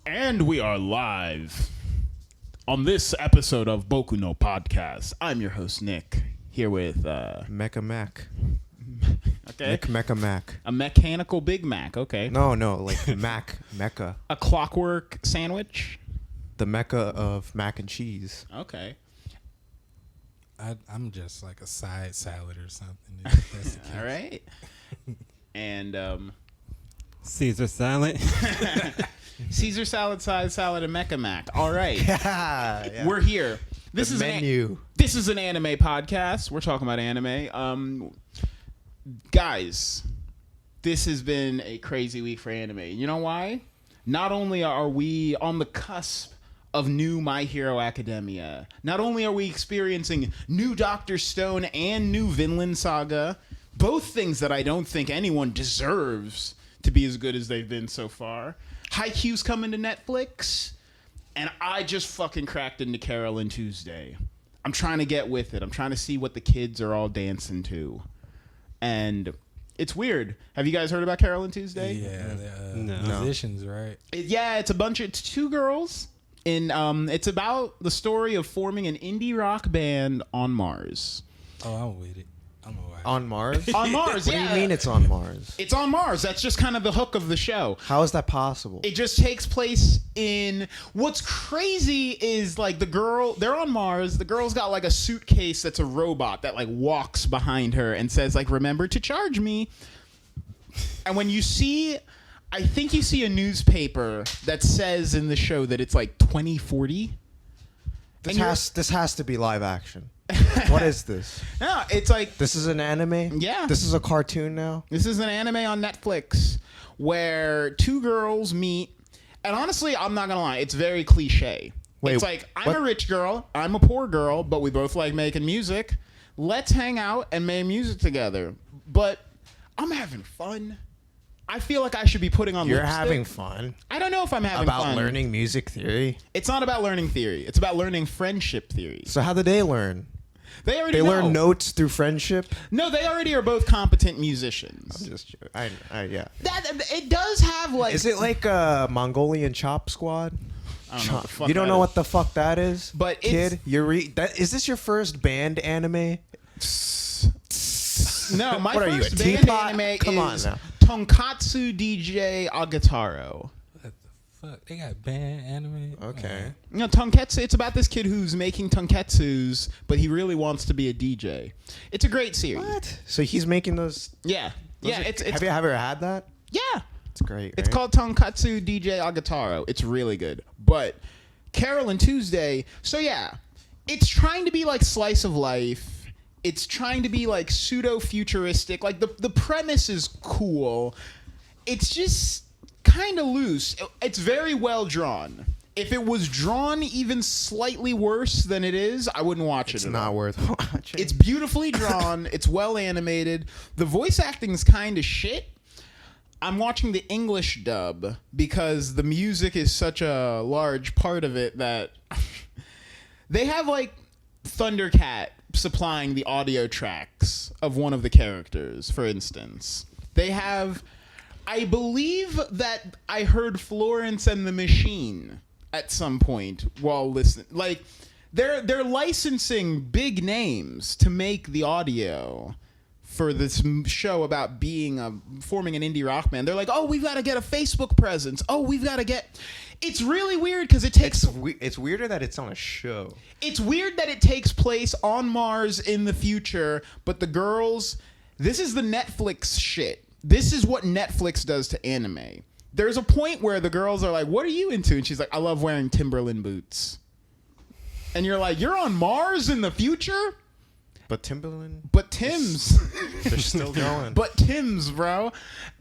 And we are live on this episode of Boku no Podcast. I'm your host, Nick, here with... Mecha Mac. Okay. Nick Mecha Mac. A mechanical Big Mac, okay. No, like Mac. Mecha. A clockwork sandwich? The Mecca of mac and cheese. Okay. I'm just like a side salad or something. If that's the case. All right. And... Caesar salad. Caesar salad, side salad, and Mecha Mac. All right. Yeah. We're here. This is menu. This is an anime podcast. We're talking about anime. Guys, this has been a crazy week for anime. You know why? Not only are we on the cusp of new My Hero Academia, not only are we experiencing new Dr. Stone and new Vinland Saga, both things that I don't think anyone deserves to be as good as they've been so far. Haikyuu's coming to Netflix, and I just fucking cracked into Carol and Tuesday. I'm trying to get with it. I'm trying to see what the kids are all dancing to. And it's weird. Have you guys heard about Carol and Tuesday? Yeah, the No. musicians, right? It's two girls. It's about the story of forming an indie rock band on Mars. Oh, I'm with it. I'm gonna watch On Mars? On Mars, What yeah. do you mean it's on Mars? It's on Mars. That's just kind of the hook of the show. How is that possible? It just takes place in... What's crazy is, like, they're on Mars. The girl's got, like, a suitcase that's a robot that, like, walks behind her and says, like, remember to charge me. And when you see... I think you see a newspaper that says in the show that it's, like, 2040. This has to be live action. What is this? No, it's like... This is an anime? Yeah. This is a cartoon now? This is an anime on Netflix where two girls meet. And honestly, I'm not going to lie. It's very cliche. Wait, it's like, I'm what? a rich girl. I'm a poor girl. But we both like making music. Let's hang out and make music together. But I'm having fun. I feel like I should be putting on You're lipstick. having fun. I don't know if I'm having About fun. learning music theory? It's not about learning theory. It's about learning friendship theory. So how do they learn? They already They know. learn notes through friendship? No, they already are both competent musicians. I'm just joking. Yeah. It does have like... Is it like a Mongolian Chop Squad? I don't know what the fuck You don't that know is. what the fuck that is? But kid, it's- is this your first band anime? No, my What are you, first a band teapot? anime Come on is now. Tonkatsu DJ Agataro. What the fuck? They got band anime? Okay. You know, tonkatsu, it's about this kid who's making tonkatsus, but he really wants to be a DJ. It's a great series. What? So he's making those. Yeah. Yeah, those are- it's have you ever had that? yeah. It's great. It's right? called Tonkatsu DJ Agataro. It's really good. But Carol and Tuesday, so yeah, it's trying to be like slice of life. It's trying to be like pseudo-futuristic. Like the premise is cool. It's just kind of loose. It's very well drawn. If it was drawn even slightly worse than it is, I wouldn't watch It's it. not worth watching. It's beautifully drawn. It's well animated. The voice acting's kind of shit. I'm watching the English dub because the music is such a large part of it that they have like Thundercat supplying the audio tracks of one of the characters, for instance. They have, I believe that I heard Florence and the Machine at some point while listening. Like, they're licensing big names to make the audio for this show about forming an indie rock band. They're like, oh, we've got to get a Facebook presence. Oh, we've got to get... It's really weird because it takes... It's weirder that it's on a show. It's weird that it takes place on Mars in the future, but the girls... This is the Netflix shit. This is what Netflix does to anime. There's a point where the girls are like, what are you into? And she's like, I love wearing Timberland boots. And you're like, you're on Mars in the future? But Timberland? But Tim's... They're still going. But Tim's, bro.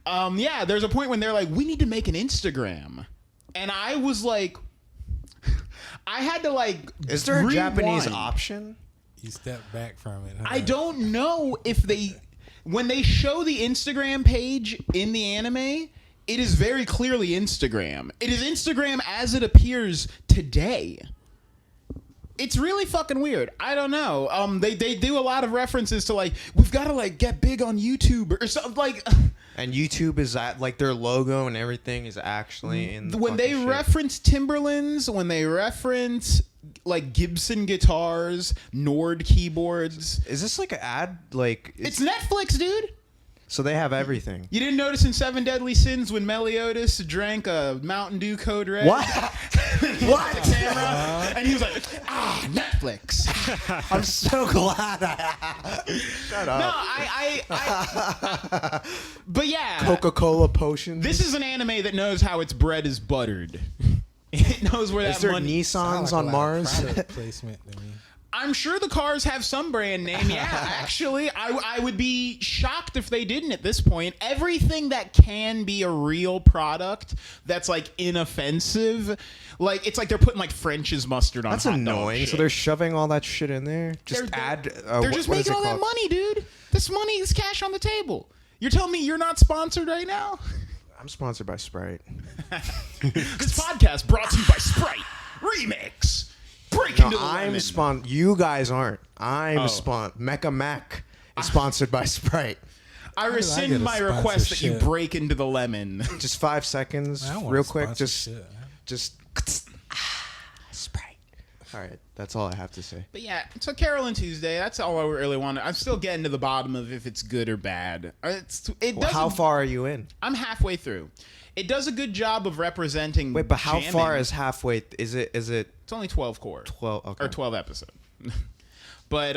Yeah, there's a point when they're like, we need to make an Instagram. And I was like... I had to like... Is there a rewind. Japanese option? You step back from it. Huh? I don't know if they... When they show the Instagram page in the anime, it is very clearly Instagram. It is Instagram as it appears today. It's really fucking weird. I don't know. They do a lot of references to like, we've got to like get big on YouTube or something like... And YouTube is at like their logo and everything is actually in the when they fucking shit. reference Timberlands, when they reference like Gibson guitars, Nord keyboards, Is this like an ad? Like it's Netflix, dude. so they have everything. You didn't notice in Seven Deadly Sins when Meliodas drank a Mountain Dew Code Red? What? What? The camera, and he was like, Netflix. I'm so glad. Shut up. No, but yeah. Coca-Cola potion. This is an anime that knows how its bread is buttered. It knows where Is that there money. Nissans Sound like a on lot of Mars? product placement to me. I'm sure the cars have some brand name. Yeah, actually, I would be shocked if they didn't at this point. Everything that can be a real product that's like inoffensive, like it's like they're putting like French's mustard on. That's hot dog annoying. shit. So they're shoving all that shit in there. Just add. They're just what is making it all that called? money, dude. This money is cash on the table. You're telling me you're not sponsored right now? I'm sponsored by Sprite. This podcast brought to you by Sprite Remix. Break No, into the I'm lemon. You guys aren't. I'm Oh. Mecha Mac is sponsored by Sprite. I did I rescind get a my request that you sponsorship? break into the lemon. Just 5 seconds, I don't want real a quick. sponsorship. Just Sprite. All right, that's all I have to say. But yeah, so Carol and Tuesday, that's all I really want. I'm still getting to the bottom of if it's good or bad. How far are you in? I'm halfway through. It does a good job of representing. Wait, but how jamming. far is halfway? Is it It's only 12 core. 12? Okay. Or 12 episode. But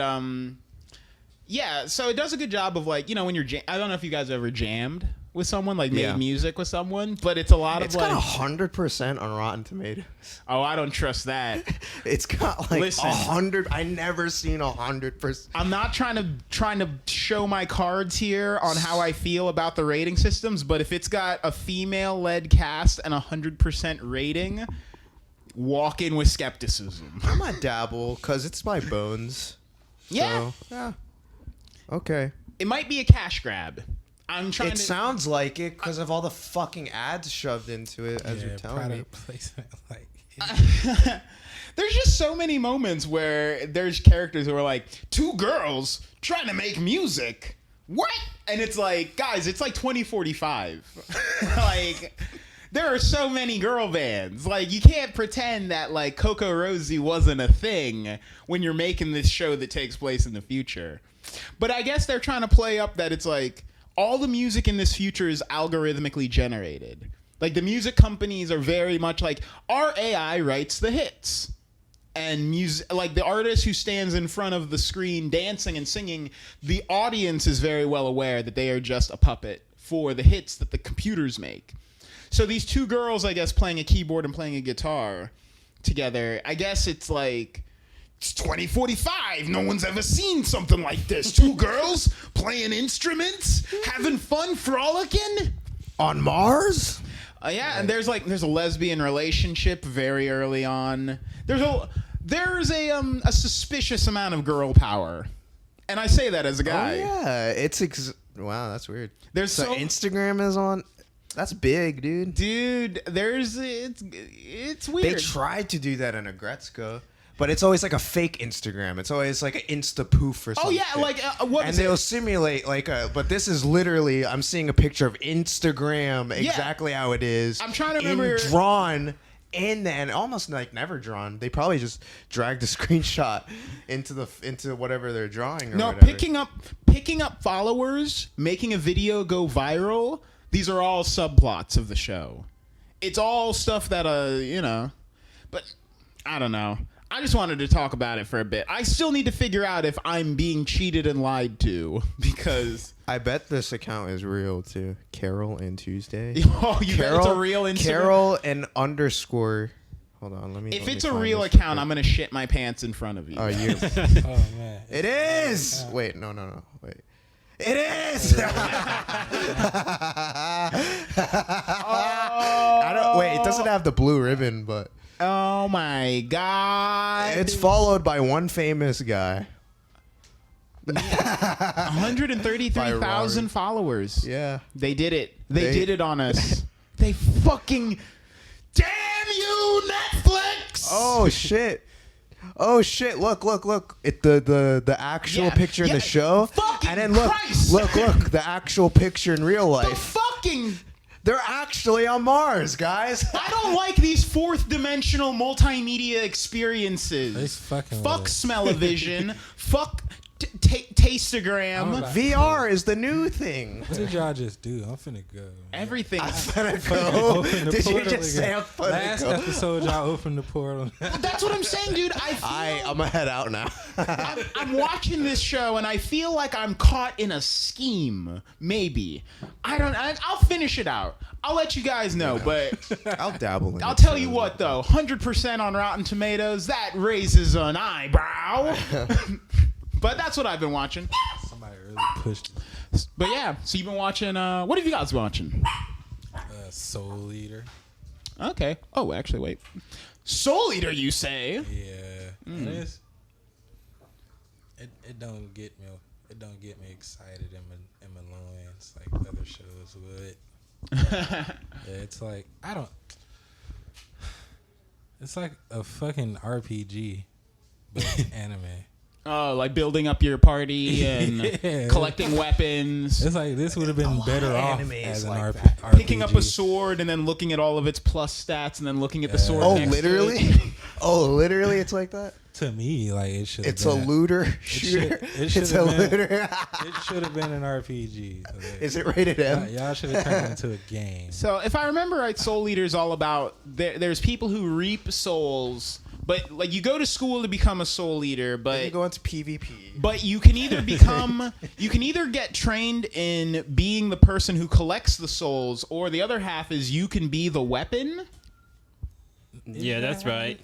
yeah, so it does a good job of like, when you're I don't know if you guys ever jammed with someone, like made Yeah. music with someone, but it's a lot It's of like, got 100% on Rotten Tomatoes. oh, I don't trust that. It's got like Listen. 100. I never seen 100%. I'm not trying to show my cards here on how I feel about the rating systems, but if it's got a female-led cast and 100% rating, walk in with skepticism. I might dabble because it's my bones. Yeah, So, yeah. Okay. it might be a cash grab. I'm trying It to. sounds like it because of all the fucking ads shoved into it, as you're telling me. product placement. Like, There's just so many moments where there's characters who are like, two girls trying to make music. What? And it's like, guys, it's like 2045. Like, there are so many girl bands. Like, you can't pretend that, like, Coco Rosie wasn't a thing when you're making this show that takes place in the future. But I guess they're trying to play up that it's like, all the music in this future is algorithmically generated. Like, the music companies are very much like, our AI writes the hits. And music, like the artist who stands in front of the screen dancing and singing, the audience is very well aware that they are just a puppet for the hits that the computers make. So these two girls, I guess, playing a keyboard and playing a guitar together, I guess it's like, it's 2045. No one's ever seen something like this. Two girls playing instruments, having fun, frolicking. On Mars? Yeah, and there's a lesbian relationship very early on. There's a suspicious amount of girl power, and I say that as a guy. Oh, yeah. Wow, that's weird. There's so Instagram is on. That's big, dude. dude. It's weird. They tried to do that in a Gretzko, but it's always like a fake Instagram. It's always like an Insta poof or something. Oh yeah, like what? And is they'll it? simulate like but this is literally I'm seeing a picture of Instagram exactly how it is. I'm trying to remember drawn and almost like never drawn. They probably just dragged a screenshot into whatever they're drawing. Or No, whatever. picking up followers, making a video go viral. These are all subplots of the show. It's all stuff that but I don't know. I just wanted to talk about it for a bit. I still need to figure out if I'm being cheated and lied to because I bet this account is real too. Carol and Tuesday. oh, you bet it's a real Instagram. Carol and underscore. Hold on, let me. If let it's me a find real this account, real I'm gonna shit my pants in front of you. quick. You. oh man, It is. Wait, no. Wait. It is. I don't. Wait, it doesn't have the blue ribbon, but Oh my god! it's followed by one famous guy. 133,000 followers. Yeah. They did it. They They- did it on us. They fucking damn you, Netflix! Oh shit. oh shit, look. The actual picture in the show. Fucking And then Christ. look, the actual picture in real The life. fucking... They're actually on Mars, guys. I don't like these fourth dimensional multimedia experiences. They fucking Fuck with us. smell-o-vision. Fuck Oh, tasteogram. my- VR is the new thing. What did y'all just do? I'm finna go. Everything. Open the Did you portal just say again. I'm finna Last go? episode, y'all opened the portal. That's what I'm saying, dude. I'm gonna head out now. I'm watching this show and I feel like I'm caught in a scheme. Maybe. I'll finish it out. I'll let you guys know, but I'll dabble in I'll it. tell you what though, 100% on Rotten Tomatoes, that raises an eyebrow. But that's what I've been watching. Somebody really pushed it. But yeah, so you've been watching, what have you guys been watching? Soul Eater. Okay. Oh, actually, wait. Soul Eater, you say? Yeah. And it don't get me. It don't get me excited in my loins like other shows would. Yeah, it's like I don't. It's like a fucking RPG, but anime. Oh, like building up your party and Yeah. collecting weapons. It's like this would have been better of off anime as is an like RPG. Picking up a sword and then looking at all of its plus stats and then looking at the sword. Oh, next to literally? it. Oh, literally? It's like that? To me, like it should. It's a looter shooter. it It's should a have been- looter. It should have been an RPG. Like, Is it rated M? y'all should have turned it into a game. So if I remember right, Soul Eater is all about there's people who reap souls, but like you go to school to become a Soul Eater, Then you but go into PvP. you can either become you can either get trained in being the person who collects the souls, or the other half is you can be the weapon. Yeah, that's right.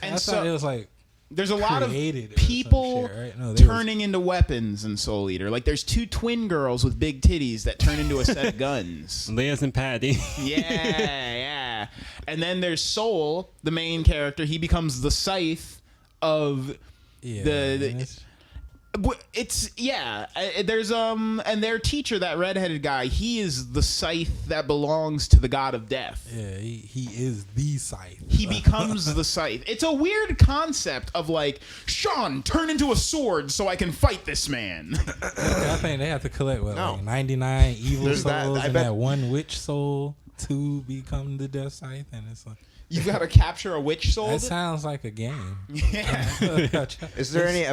And I so thought it was like there's a lot of created or some people shit, right? No, there was- turning into weapons in Soul Eater. Like there's two twin girls with big titties that turn into a set of guns. Liz and Patty. Yeah. And then there's Soul, the main character. He becomes the scythe of yeah, it's there's and their teacher, that redheaded guy, he is the scythe that belongs to the god of death. yeah, he is the scythe. He becomes the scythe. It's a weird concept of like, Sean, turn into a sword so I can fight this man. I think they have to collect what, No. like 99 evil There's that- souls I and bet- that one witch soul to become the death scythe, and it's like You've got to capture a witch soul. that sounds like a game. Yeah. Is there any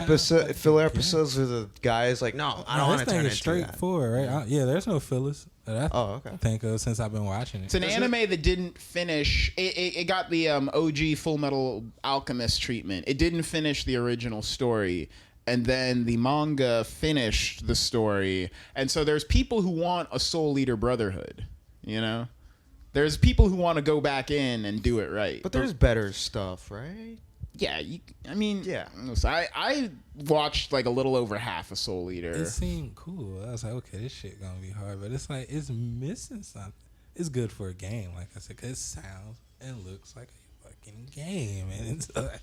filler episodes where the guy is like, no, I don't want this to thing turn is into that? straightforward, right? Yeah, there's no fillers that I Oh, okay. think of since I've been watching it. It's an anime that didn't finish. It got the OG Full Metal Alchemist treatment. It didn't finish the original story. And then the manga finished the story. And so there's people who want a Soul Eater Brotherhood, you know? There's people who want to go back in and do it right. But there's better stuff, right? yeah, I mean, Yeah. listen, I watched like a little over half of Soul Eater. It seemed cool. I was like, okay, this shit gonna be hard, but it's like it's missing something. It's good for a game, like I said, 'cause it sounds and looks like a fucking game, and it's like,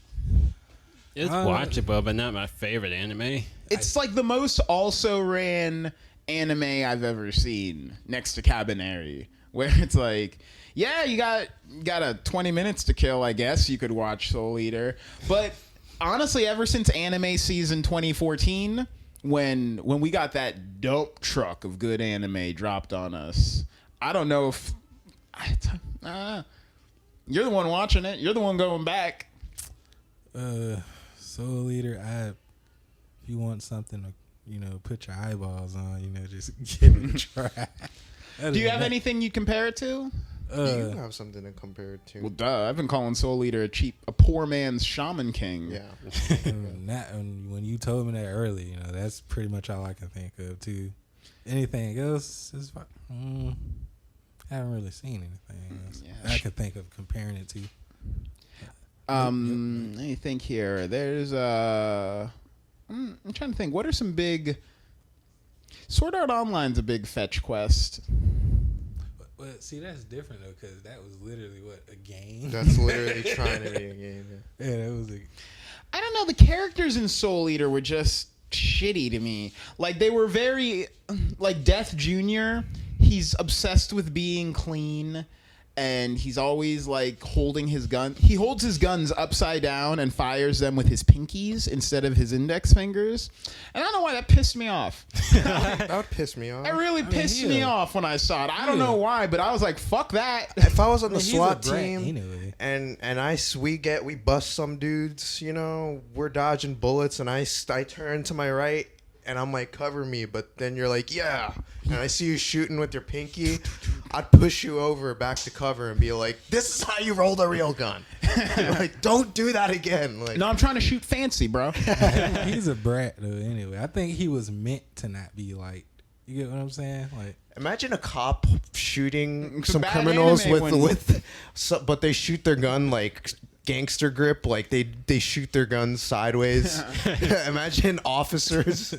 It's watchable, but not my favorite anime. It's like the most also ran anime I've ever seen, next to Cabaneri, where it's like, yeah, you got a 20 minutes to kill, I guess you could watch Soul Eater. But honestly, ever since anime season 2014, when we got that dope truck of good anime dropped on us, I don't know if you're the one watching it, you're the one going back. Soul Eater, if you want something to, put your eyeballs on, just give it a try. Do you have anything you compare it to? You have something to compare it to. Well, duh. I've been calling Soul Eater a poor man's Shaman King. Yeah. When you told me that early, that's pretty much all I can think of too. Anything else is fine. I haven't really seen anything else I could think of comparing it to. Let me think here. There's I'm trying to think. What are some big? Sword Art Online's a big fetch quest. But see, that's different though, because that was literally a game. That's literally trying to be a game. Yeah. Yeah, that was I don't know. The characters in Soul Eater were just shitty to me. Like they were very like Death Jr. He's obsessed with being clean, and he's always like holding his gun. He holds his guns upside down and fires them with his pinkies instead of his index fingers. And I don't know why that pissed me off. That would piss me off. It really pissed me off when I saw it. I don't know why, but I was like, fuck that. If I was on the He's a SWAT brat team anyway. and we bust some dudes, you know, we're dodging bullets, and I turn to my right and I'm like, cover me, but then you're like, yeah, and I see you shooting with your pinky, I'd push you over back to cover and be like, this is how you roll the real gun. Like, don't do that again. Like, No, I'm trying to shoot fancy, bro. He's a brat though. Anyway, I think he was meant to not be like. You get what I'm saying? Like, imagine a cop shooting It's a some bad criminals anime but they shoot their gun like gangster grip, like they shoot their guns sideways. Imagine officers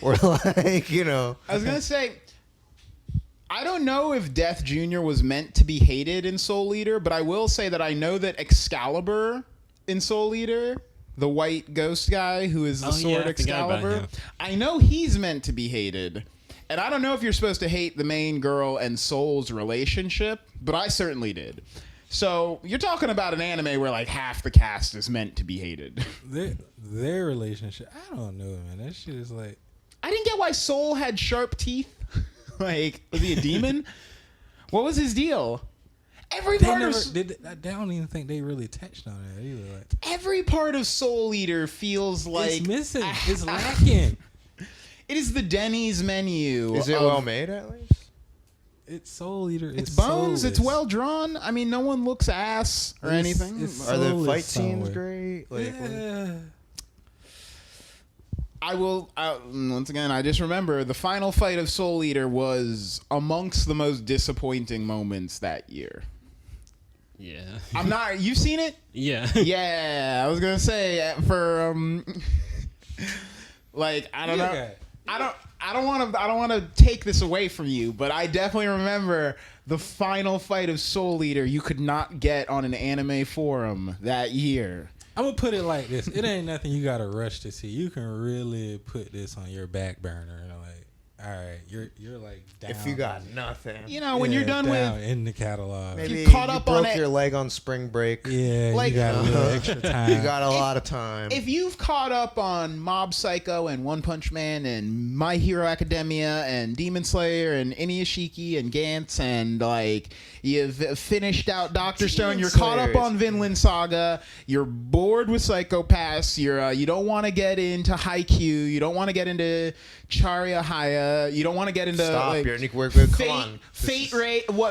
or like, you know. I was gonna say, I don't know if Death Jr. was meant to be hated in Soul Eater, but I will say that I know that Excalibur in Soul Eater, the white ghost guy who is the sword I forgot about Excalibur, him. I know he's meant to be hated. And I don't know if you're supposed to hate the main girl and Soul's relationship, but I certainly did. So you're talking about an anime where like half the cast is meant to be hated. their relationship. I don't know, man. That shit is like. I didn't get why Soul had sharp teeth. Like, was he a demon? What was his deal? Every They part never of did. I don't even think they really touched on it either. Like, every part of Soul Eater feels like it's missing. It's lacking. It is the Denny's menu. Is it of- well made at least? It's Soul Eater. It's bones. It's soulless. well drawn. I mean, no one looks ass or anything. it's Are the soulless fight scenes somewhere. great? Like, Yeah. I will once again. I just remember the final fight of Soul Eater was amongst the most disappointing moments that year. Yeah. I'm not. You've seen it? Yeah. Yeah. I was gonna say for like I don't know. Okay. I don't want to take this away from you, but I definitely remember the final fight of Soul Eater you could not get on an anime forum that year. I'm gonna put it like this: it ain't nothing you gotta rush to see. You can really put this on your back burner and like, all right, you're like down. if you got nothing, You know, when you're done down with in the catalog, maybe you caught up on broke it- your leg on spring break. yeah, like- you got a little extra time. You got a lot of time. if you've caught up on Mob Psycho and One Punch Man and My Hero Academia and Demon Slayer and Inuyashiki and Gantz and like you've finished out Doctor Stone, you're caught up Slayer on Vinland Saga, you're bored with Psycho Pass, you don't want to get into Haikyuu, you don't want to get into Charya Haya, you don't want to get into Stop. like, You're come Fate, on.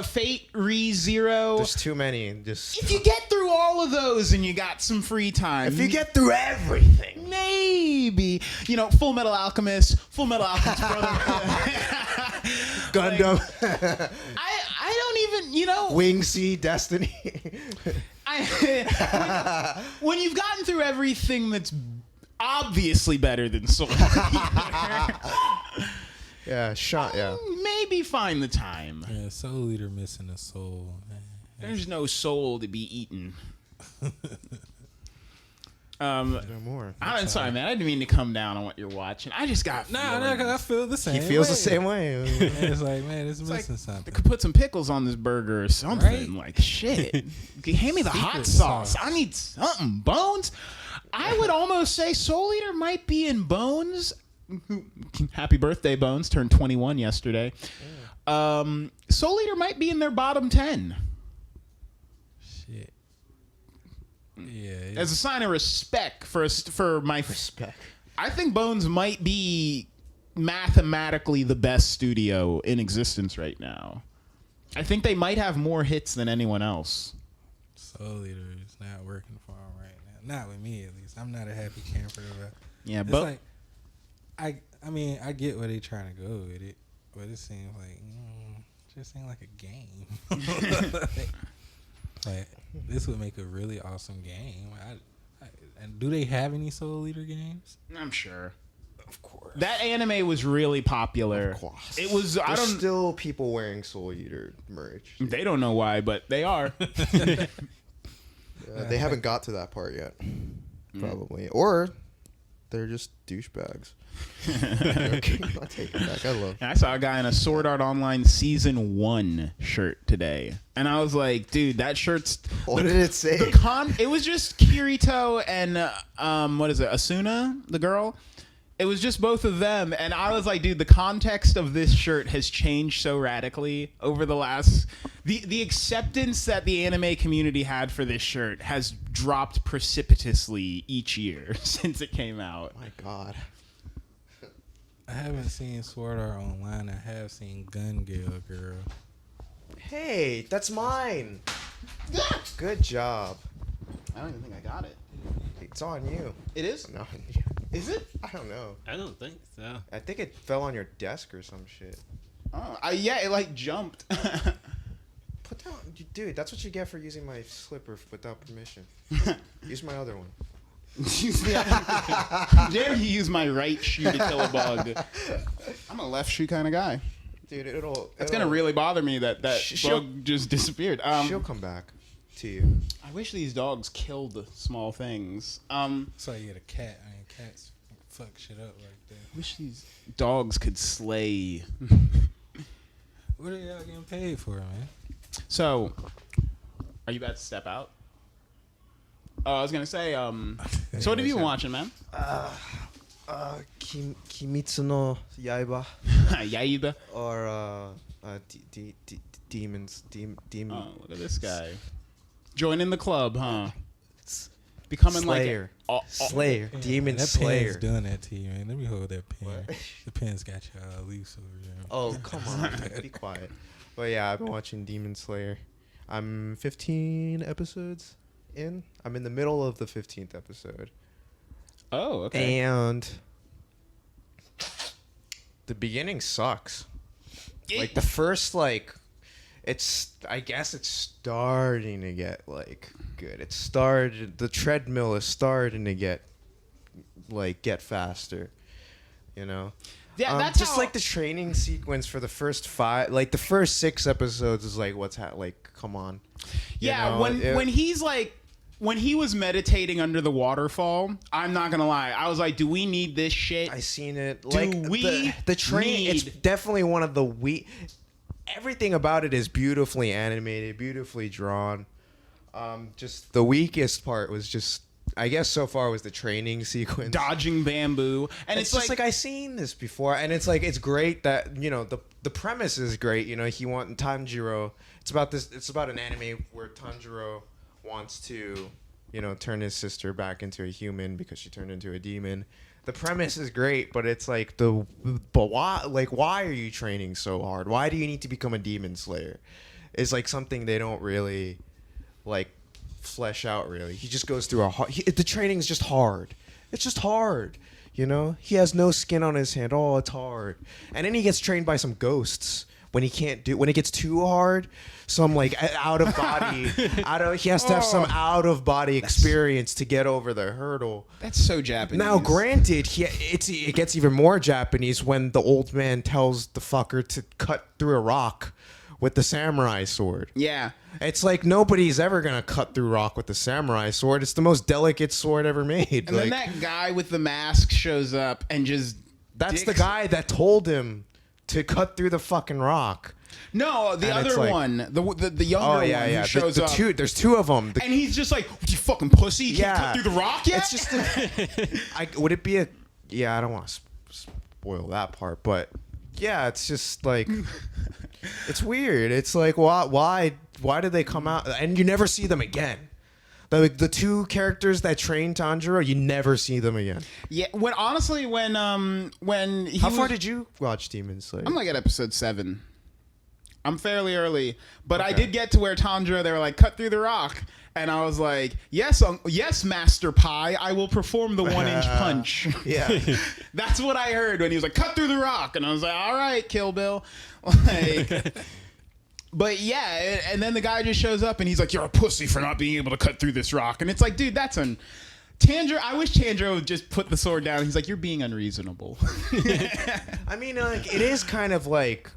Fate Re Zero. There's too many. Just If you get through all of those and you got some free time, if you get through everything. maybe Full Metal Alchemist brother. Gundam, I don't even Wing C, Destiny. when you've gotten through everything that's obviously better than Soul, Yeah, shot. Yeah. maybe find the time. Yeah, Soul Eater missing a soul. Man. There's no soul to be eaten. No more. I'm sorry, man. I didn't mean to come down on what you're watching. I just got Nah, feelings. cause I feel the same. He feels way. the same way. Man, it's like, man, it's like- missing I something. could put some pickles on this burger or something. Right? Like shit. Hand me the hot Secret sauce. sauce. I need something. Bones. I would almost say Soul Eater might be in Bones. Happy birthday, Bones. Turned 21 yesterday. Soul Eater might be in their bottom 10. Shit. Yeah. As a sign of respect for my Respect. I think Bones might be mathematically the best studio in existence right now. I think they might have more hits than anyone else. Soul Eater is not working for him right now. Not with me, at least. I'm not a happy camper about. Yeah, It's but like, I mean, I get where they trying to go with it, but it seems like just seems like a game. like this would make a really awesome game. And do they have any Soul Eater games? I'm sure. Of course. That anime was really popular. Of course. It was. I There's don't. still people wearing Soul Eater merch. They don't know why, but they are. They haven't got to that part yet. Probably. Or They're just douchebags. Okay, I'll take it back. I love. And I saw a guy in a Sword Art Online Season 1 shirt today. And I was like, dude, that shirt's... What did it say? It was just Kirito and, what is it, Asuna, the girl? It was just both of them. And I was like, dude, the context of this shirt has changed so radically over the last... The acceptance that the anime community had for this shirt has dropped precipitously each year since it came out. Oh my God. I haven't seen Sword Art Online. I have seen Gun Girl. Hey, that's mine. Good job. I don't even think I got it. It's on you. It is? No, Is it? I don't know. I don't think so. I think it fell on your desk or some shit. Oh, yeah, it like jumped. Put down, dude. That's what you get for using my slipper without permission. Use my other one. Dare you use my right shoe to kill a bug? I'm a left shoe kind of guy. Dude, It's gonna really bother me that She'll- bug just disappeared. she'll come back to you. I wish these dogs killed small things. So you get a cat. I mean, cats fuck shit up like that. Wish these dogs could slay. What are y'all getting paid for, man? So, are you about to step out? Oh, I was gonna say. So what have you been watching, man? Kimitsu no Yaiba Yaiba. or Demons. Oh, look at this guy. Joining the club, huh? Becoming Slayer. like Slayer. Demon that Slayer. pen's doing that to you, man. Let me hold that pen. What? The pen's got y'all loose over there. Oh, come on. Be quiet. But yeah, I've been watching Demon Slayer. I'm 15 episodes in. I'm in the middle of the 15th episode. Oh, okay. And the beginning sucks. Like the first I guess it's starting to get like good. The treadmill is starting to get faster, you know? Yeah, that's just how, like the training sequence for the first 5, like the first 6 episodes is like come on. You Yeah, know, when he was meditating under the waterfall, I'm not gonna lie, I was like, do we need this shit? I seen it. The train? It's definitely one of the everything about it is beautifully animated, beautifully drawn. Just the weakest part was just, I guess so far, was the training sequence. Dodging bamboo, and It's just like I've seen this before, and it's like it's great that the premise is great. He wants Tanjiro. It's about an anime where Tanjiro wants to turn his sister back into a human because she turned into a demon. The premise is great, but it's like why are you training so hard? Why do you need to become a demon slayer? It's like something they don't really flesh out really. He just goes through the training's just hard. It's just hard. He has no skin on his hand. Oh, it's hard. And then he gets trained by some ghosts when it gets too hard. Some out of body, he has to have some out of body experience to get over the hurdle. that's so Japanese. Now, granted, it gets even more Japanese when the old man tells the fucker to cut through a rock with the samurai sword. Yeah. It's like nobody's ever gonna cut through rock with the samurai sword. It's the most delicate sword ever made. And then that guy with the mask shows up and just that's the guy that told him to cut through the fucking rock. No, the And it's other like- one, the younger one who shows the up. there's 2 of them. And he's just like, you fucking pussy, you can't Yeah. cut through the rock yet? It's just would it be a? Yeah, I don't want to spoil that part, but yeah, it's just like it's weird. It's like why did they come out and you never see them again? The 2 characters that train Tanjiro, you never see them again. Yeah, when he How far was- did you watch Demon Slayer? I'm like at episode 7. I'm fairly early, but I Okay. did get to where Tanjiro, they were like, cut through the rock. And I was like, yes, Master Pie, I will perform the 1-inch punch. Yeah. That's what I heard when he was like, cut through the rock. And I was like, all right, Kill Bill. But yeah, and then the guy just shows up and he's like, you're a pussy for not being able to cut through this rock. And it's like, dude, that's Tanjiro, I wish Tanjiro would just put the sword down. He's like, you're being unreasonable. I mean, it is kind of like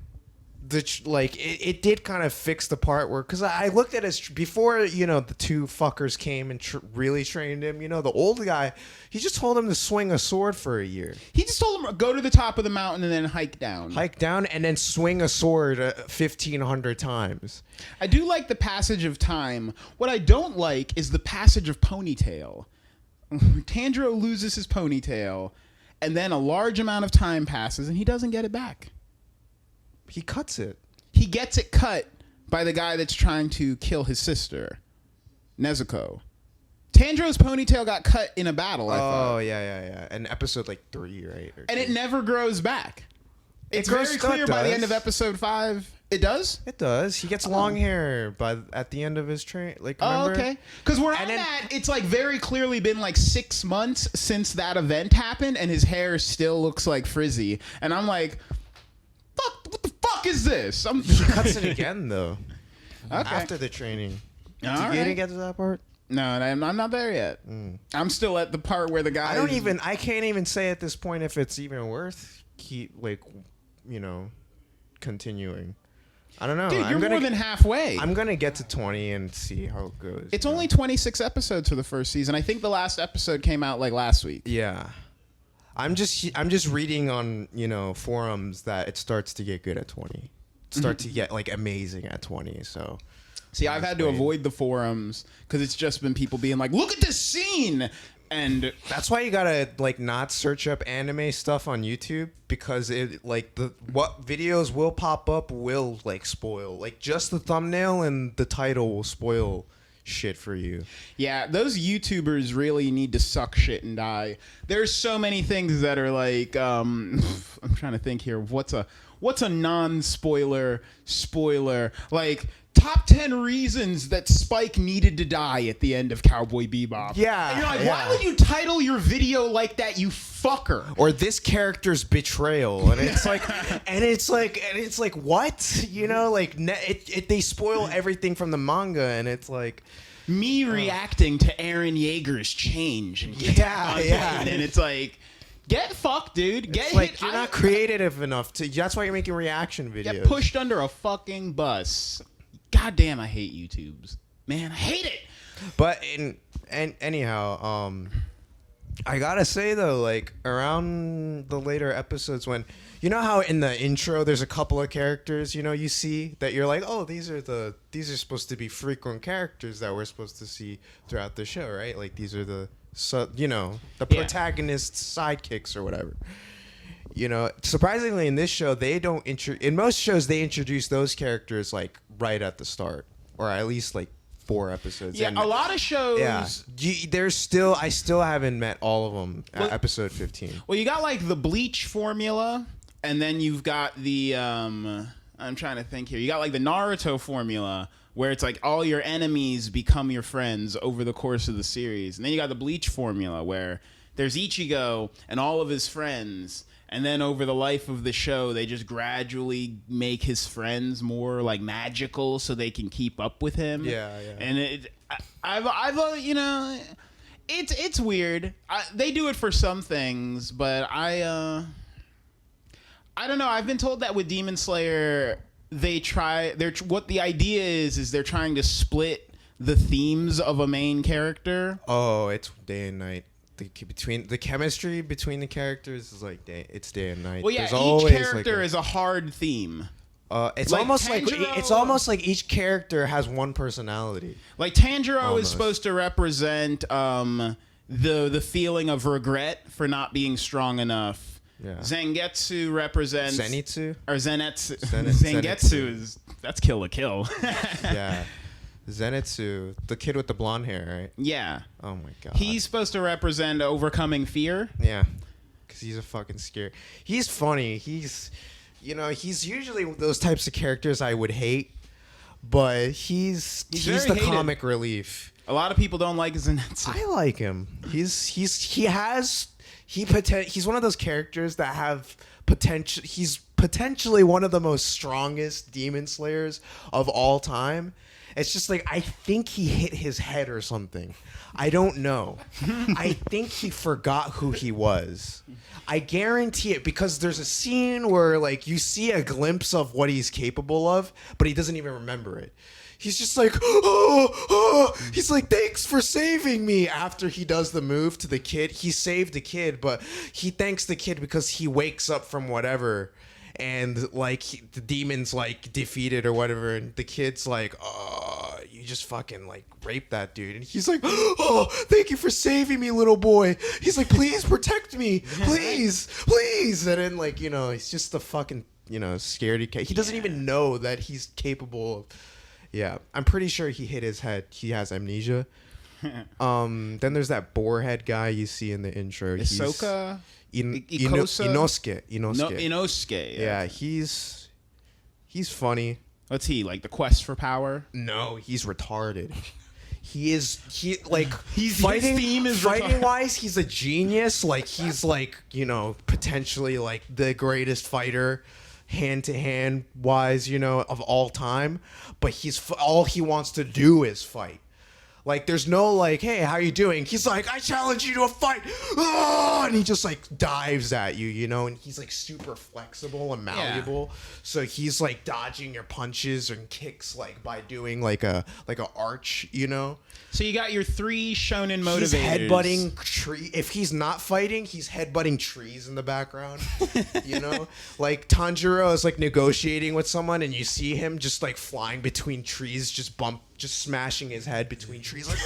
it did kind of fix the part where, because I looked at it before, the two fuckers came and really trained him. The old guy, he just told him to swing a sword for a year. He just told him go to the top of the mountain and then hike down, and then swing a sword 1,500 times. I do like the passage of time. What I don't like is the passage of ponytail. Tanjiro loses his ponytail, and then a large amount of time passes, and he doesn't get it back. He cuts it. He gets it cut by the guy that's trying to kill his sister, Nezuko. Tanjiro's ponytail got cut in a battle, I thought. Oh, yeah. And episode 3, right? And it never grows back. It's grows very clear by the end of episode 5. It does? It does. He gets long hair at the end of his train. Remember? Oh, okay. Because it's very clearly been 6 months since that event happened, and his hair still looks like frizzy. And I'm like, what the fuck is this? He cuts it again, though. Okay. After the training. You didn't get to that part? No, I'm not there yet. I'm still at the part where the guy. I can't even say at this point if it's even worth continuing. I don't know. Dude, you're more than halfway. I'm gonna get to 20 and see how it goes. It's only 26 episodes for the first season. I think the last episode came out last week. Yeah. I'm just reading on forums that it starts to get good at 20. It starts to get amazing at 20. So. See, I've had to avoid the forums because it's just been people being like, "Look at this scene," and that's why you gotta not search up anime stuff on YouTube, because what videos will pop up will spoil. Just the thumbnail and the title will spoil shit for you. Yeah, those YouTubers really need to suck shit and die. There's so many things that are I'm trying to think here. What's a non-spoiler spoiler? Top 10 reasons that Spike needed to die at the end of Cowboy Bebop. Yeah. And you're like, why would you title your video like that, you fucker? Or this character's betrayal. And it's what? They spoil everything from the manga, and it's me reacting to Eren Yeager's change. And and it's get fucked, dude. Get hit. You're not creative enough to. That's why you're making reaction videos. Get pushed under a fucking bus. God damn, I hate YouTubes. Man, I hate it. But anyhow, I gotta say though, around the later episodes, when how in the intro there's a couple of characters you see that you're like, oh, these are supposed to be frequent characters that we're supposed to see throughout the show, right? These are the protagonist's sidekicks or whatever. Surprisingly in this show they don't in most shows they introduce those characters right at the start, or at least 4 episodes. Yeah, a lot of shows. Yeah, I still haven't met all of them at episode 15. Well, you got the Bleach formula, and then you've got the I'm trying to think here. You got the Naruto formula, where it's all your enemies become your friends over the course of the series, and then you got the Bleach formula where there's Ichigo and all of his friends. And then over the life of the show, they just gradually make his friends more magical, so they can keep up with him. Yeah. And I've it's weird. They do it for some things, but I don't know. I've been told that with Demon Slayer, what the idea is they're trying to split the themes of a main character. Oh, it's day and night. The chemistry between the characters is it's day and night. Well, yeah, There's each character is a hard theme. It's almost like each character has one personality. Tanjiro is supposed to represent the feeling of regret for not being strong enough. Yeah. Zangetsu represents Zenitsu or Zenetsu. Zangetsu that's Kill la Kill. Yeah. Zenitsu, the kid with the blonde hair, right? Yeah. Oh my god. He's supposed to represent overcoming fear. Yeah. Because he's a fucking scary. He's funny. He's usually those types of characters I would hate, but he's the hated. Comic relief. A lot of people don't like Zenetsu. I like him. He's one of those characters that have potential. He's potentially one of the most strongest demon slayers of all time. It's just like, I think he hit his head or something. I don't know. I think he forgot who he was. I guarantee it, because there's a scene where like you see a glimpse of what he's capable of, but he doesn't even remember it. He's just like, he's like, thanks for saving me. After he does the move to the kid, he saved the kid, but he thanks the kid because he wakes up from whatever. And like the demon's like defeated or whatever, and the kid's like, "Oh, you just fucking like raped that dude." And he's like, "Oh, thank you for saving me, little boy." He's like, "Please protect me, please, please." And then like, you know, he's just a fucking, you know, scaredy cat. He doesn't even know that he's capable of. Yeah, I'm pretty sure he hit his head. He has amnesia. Then there's that boarhead guy you see in the intro. Ahsoka. Inosuke. Yeah. He's funny. What's he like? The quest for power? No, he's retarded. He's fighting. His theme is fighting wise, he's a genius. Like he's like, you know, potentially like the greatest fighter, hand to hand wise, you know, of all time. But all he wants to do is fight. Like, there's no, like, hey, how you doing? He's like, I challenge you to a fight. Ah! And he just, like, dives at you, you know? And he's, like, super flexible and malleable. Yeah. So he's, like, dodging your punches and kicks, like, by doing, like a arch, you know? So you got your 3 shonen motivators. He's headbutting tree. If he's not fighting, he's headbutting trees in the background. You know, like Tanjiro is like negotiating with someone, and you see him just like flying between trees, just smashing his head between trees, like.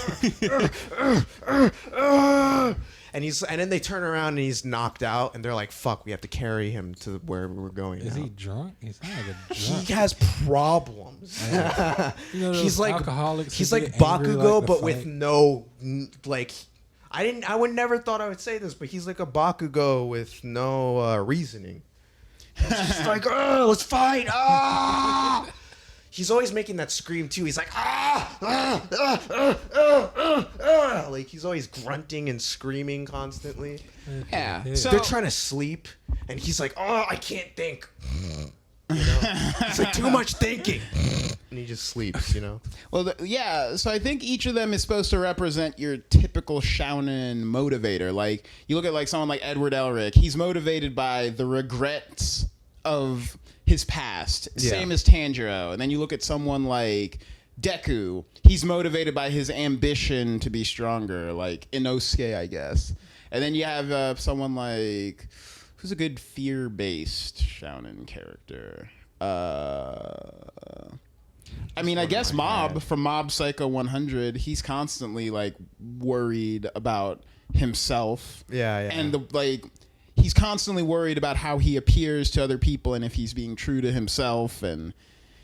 And then they turn around and he's knocked out, and they're like, "Fuck, we have to carry him to where we're going." Is now. he drunk? He's not like a drunk. He has problems. You know, he's like alcoholics. He's like Bakugo, like but with no like. I would never thought I would say this, but he's like a Bakugo with no reasoning. It's just like, let's fight! Ah! He's always making that scream too. He's like, like he's always grunting and screaming constantly. Yeah. So they're trying to sleep, and he's like, I can't think. You know? It's like too much thinking, and he just sleeps. You know. Well, so I think each of them is supposed to represent your typical shounen motivator. Like you look at like someone like Edward Elric. He's motivated by the regrets of his past, same as Tanjiro. And then you look at someone like Deku. He's motivated by his ambition to be stronger, like Inosuke, I guess. And then you have someone like, who's a good fear-based shounen character? I mean, I guess Mob from Mob Psycho 100. He's constantly like worried about himself. Yeah. And he's constantly worried about how he appears to other people and if he's being true to himself. And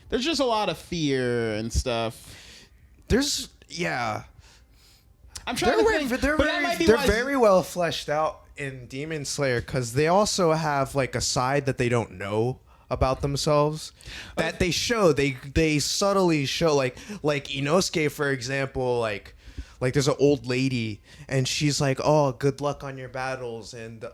there's just a lot of fear and stuff. I'm trying to think. They're very well fleshed out in Demon Slayer, because they also have like a side that they don't know about themselves that they show. They subtly show, like Inosuke, for example, like there's an old lady, and she's like, "Oh, good luck on your battles," and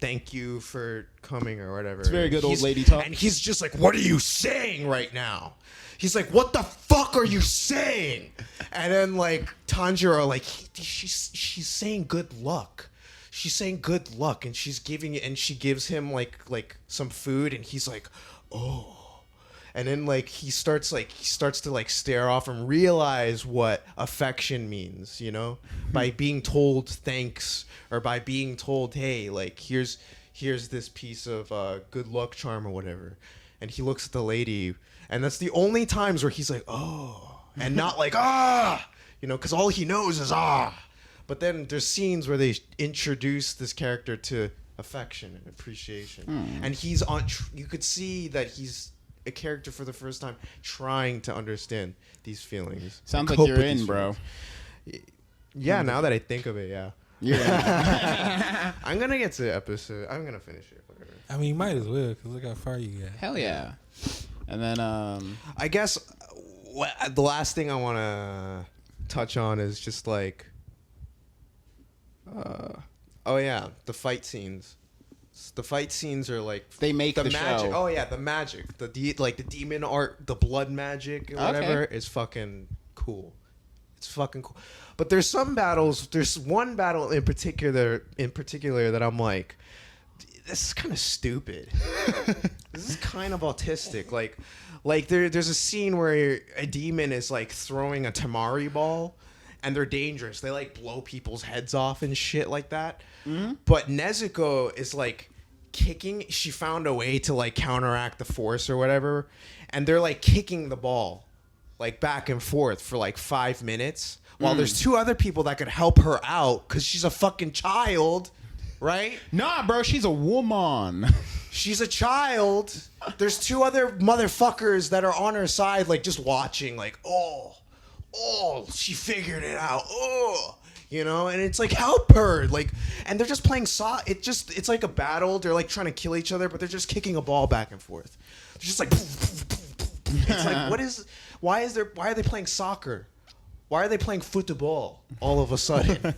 thank you for coming or whatever. It's very good old lady talk. And he's just like, "What are you saying right now?" He's like, "What the fuck are you saying?" And then like Tanjiro, like she's saying good luck. She's saying good luck, and she's giving it, and she gives him like some food, and he's like, "Oh." And then like he starts to like stare off and realize what affection means, you know, by being told thanks, or by being told, hey, like here's this piece of good luck charm or whatever. And he looks at the lady, and that's the only times where he's like, oh, and not like, you know, because all he knows is But then there's scenes where they introduce this character to affection and appreciation, and he's on. You could see that he's a character for the first time trying to understand these feelings. Sounds like you're in, bro. Yeah, now that I think of it, yeah. Yeah. I'm gonna get to the episode. I'm gonna finish it. Whatever. I mean, you might as well, because look how far you got. Hell yeah. And then I guess the last thing I want to touch on is just like the fight scenes. The fight scenes are like They make the magic. show. Oh yeah, the magic, the demon art, the blood magic, or whatever is fucking cool. It's fucking cool. But there's some battles. There's one battle in particular that I'm like, this is kind of stupid. This is kind of autistic. Like there's a scene where a demon is like throwing a tamari ball, and they're dangerous. They like blow people's heads off and shit like that. Mm-hmm. But Nezuko is like kicking. She found a way to like counteract the force or whatever, and they're like kicking the ball like back and forth for like 5 minutes while there's 2 other people that could help her out because she's a fucking child, right? Nah, bro, she's a woman. She's a child. There's 2 other motherfuckers that are on her side, like just watching, like, oh, she figured it out. Oh, you know, and it's like, help her. Like, and they're just playing it's like a battle. They're like trying to kill each other, but they're just kicking a ball back and forth. They're just like, it's like, why are they playing soccer? Why are they playing football all of a sudden?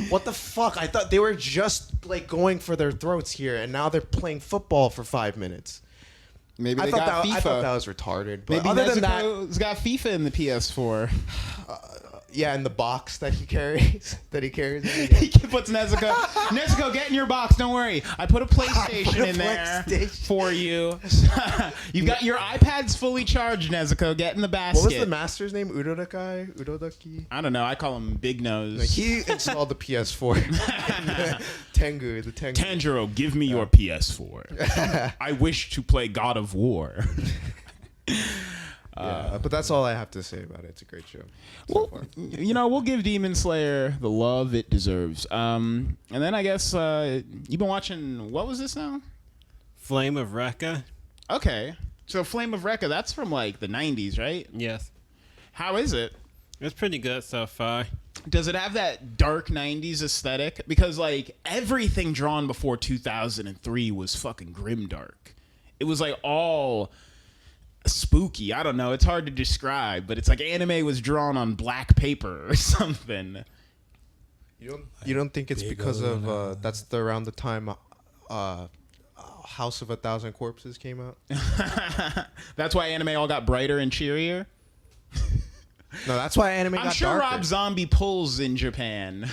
What the fuck? I thought they were just like going for their throats here, and now they're playing football for 5 minutes. Maybe they got FIFA. I thought that was retarded. But Maybe other than Nezuko's got FIFA in the PS4. yeah, in the box that he carries. He puts Nezuko, get in your box. Don't worry. I put a PlayStation in there for you. You've got your iPad's fully charged, Nezuko. Get in the basket. What was the master's name? Udodaki? I don't know. I call him Big Nose. Like, he installed the PS4. Tengu. Tanjiro, give me your PS4. I wish to play God of War. Yeah, but that's all I have to say about it. It's a great show. We'll give Demon Slayer the love it deserves. And then I guess you've been watching, what was this now? Flame of Recca. Okay. So Flame of Recca, that's from like the 90s, right? Yes. How is it? It's pretty good so far. Does it have that dark 90s aesthetic? Because like everything drawn before 2003 was fucking grimdark. It was like all spooky. I don't know. It's hard to describe, but it's like anime was drawn on black paper or something. You don't think it's because of that's around the time House of 1,000 Corpses came out? That's why anime all got brighter and cheerier? No, that's why anime got I'm sure darker. Rob Zombie pulls in Japan.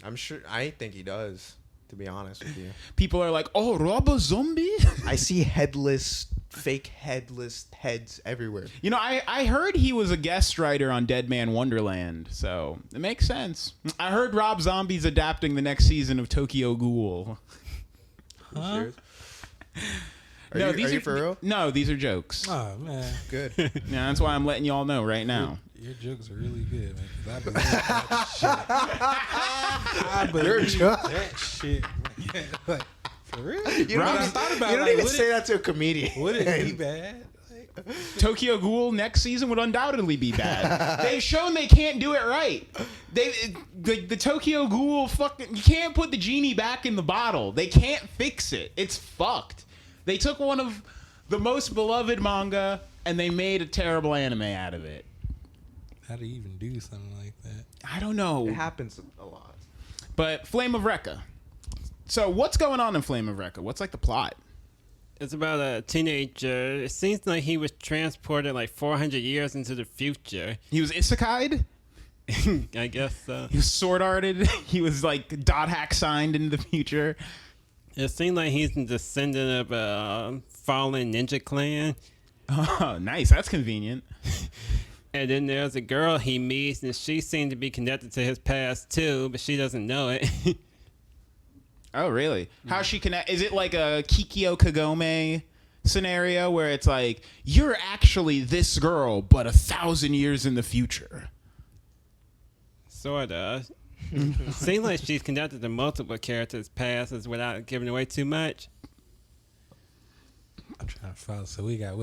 I'm sure. I think he does, to be honest with you. People are like, oh, Rob Zombie? I see fake headless heads everywhere. You know, I heard he was a guest writer on Dead Man Wonderland, so it makes sense. I heard Rob Zombie's adapting the next season of Tokyo Ghoul. Huh? Are These you for real? No, these are jokes. Oh man, Good. Yeah, that's why I'm letting y'all know right now. Your jokes are really good, man. 'Cause I believe that shit. I believe Your joke? that shit. Man. Like, for real? You don't even say that to a comedian. Would it be bad? Tokyo Ghoul next season would undoubtedly be bad. They've shown they can't do it right. The Tokyo Ghoul fucking, you can't put the genie back in the bottle. They can't fix it. It's fucked. They took one of the most beloved manga and they made a terrible anime out of it. How do you even do something like that? I don't know. It happens a lot. But Flame of Recca. So what's going on in Flame of Recca? What's like the plot? It's about a teenager. It seems like he was transported like 400 years into the future. He was isekai'd? I guess so. He was sword arted. He was like dot hack signed into the future. It seems like he's a descendant of a fallen ninja clan. Oh, nice. That's convenient. And then there's a girl he meets, and she seems to be connected to his past too, but she doesn't know it. Oh, really? How's she connect? Is it like a Kikyo Kagome scenario where it's like, you're actually this girl, but 1,000 years in the future? Sorta. Seems like she's connected to multiple characters' pasts without giving away too much. I'm trying to follow. So we got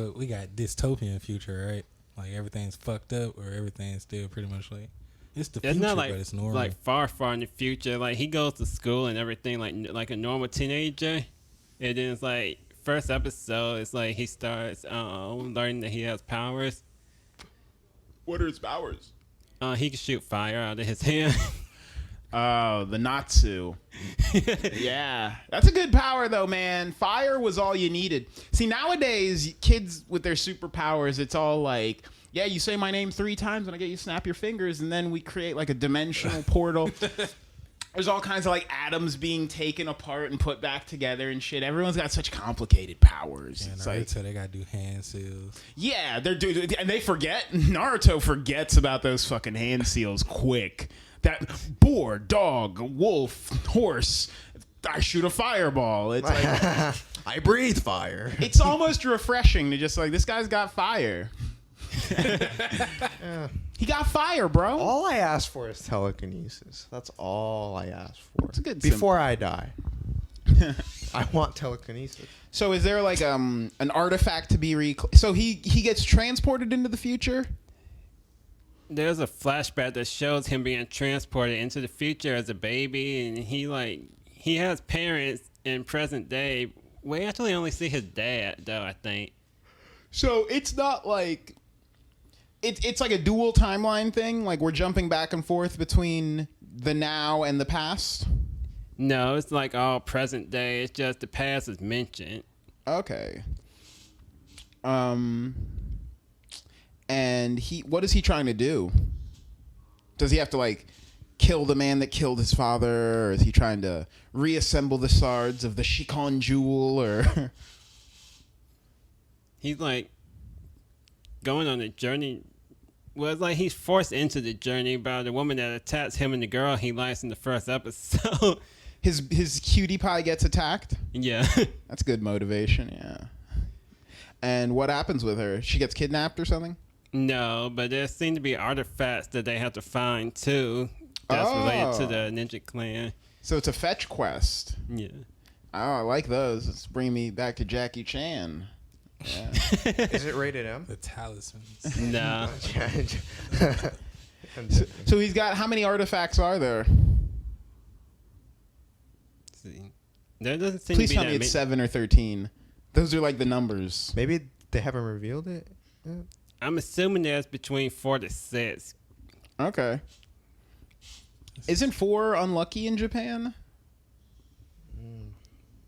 dystopian future, right? Like everything's fucked up, or everything's still pretty much like it's the future, not like, but it's normal. like far in the future. Like he goes to school and everything like a normal teenager, and then it's like first episode, it's like he starts learning that he has powers. What are his powers? He can shoot fire out of his hand. Oh, the Natsu. Yeah. That's a good power, though, man. Fire was all you needed. See, nowadays, kids with their superpowers, it's all like, yeah, you say my name 3 times and I get you to snap your fingers, and then we create like a dimensional portal. There's all kinds of like atoms being taken apart and put back together and shit. Everyone's got such complicated powers. Yeah, It's Naruto, like, they gotta do hand seals. yeah, they're doing, and they forget. Naruto forgets about those fucking hand seals quick. That boar, dog, wolf, horse. I shoot a fireball. It's like I breathe fire. it's almost refreshing to just like, this guy's got fire. He got fire, bro. All I ask for is telekinesis. That's all I ask for. It's a good Before I die. I want telekinesis. So is there like an artifact to be so he gets transported into the future? There's a flashback that shows him being transported into the future as a baby, and he has parents in present day. We actually only see his dad, though, I think. So it's not like it's like a dual timeline thing. Like we're jumping back and forth between the now and the past. No, it's like all present day. It's just the past is mentioned. Okay. And what is he trying to do? Does he have to like kill the man that killed his father, or is he trying to reassemble the shards of the Shikon jewel, or He's like going on a journey. Well, it's like he's forced into the journey by the woman that attacks him and the girl he likes in the first episode. his cutie pie gets attacked? Yeah. That's good motivation, yeah. And what happens with her? She gets kidnapped or something? No, but there seem to be artifacts that they have to find too. That's related to the Ninja Clan. So it's a fetch quest. Yeah. Oh, I like those. It's bringing me back to Jackie Chan. Yeah. Is it rated M? The talismans. No. So he's got, how many artifacts are there? See. There doesn't seem Please to be tell that me it's many. 7 or 13. Those are like the numbers. Maybe they haven't revealed it. Yeah. I'm assuming there's between 4 to 6. Okay. Isn't 4 unlucky in Japan?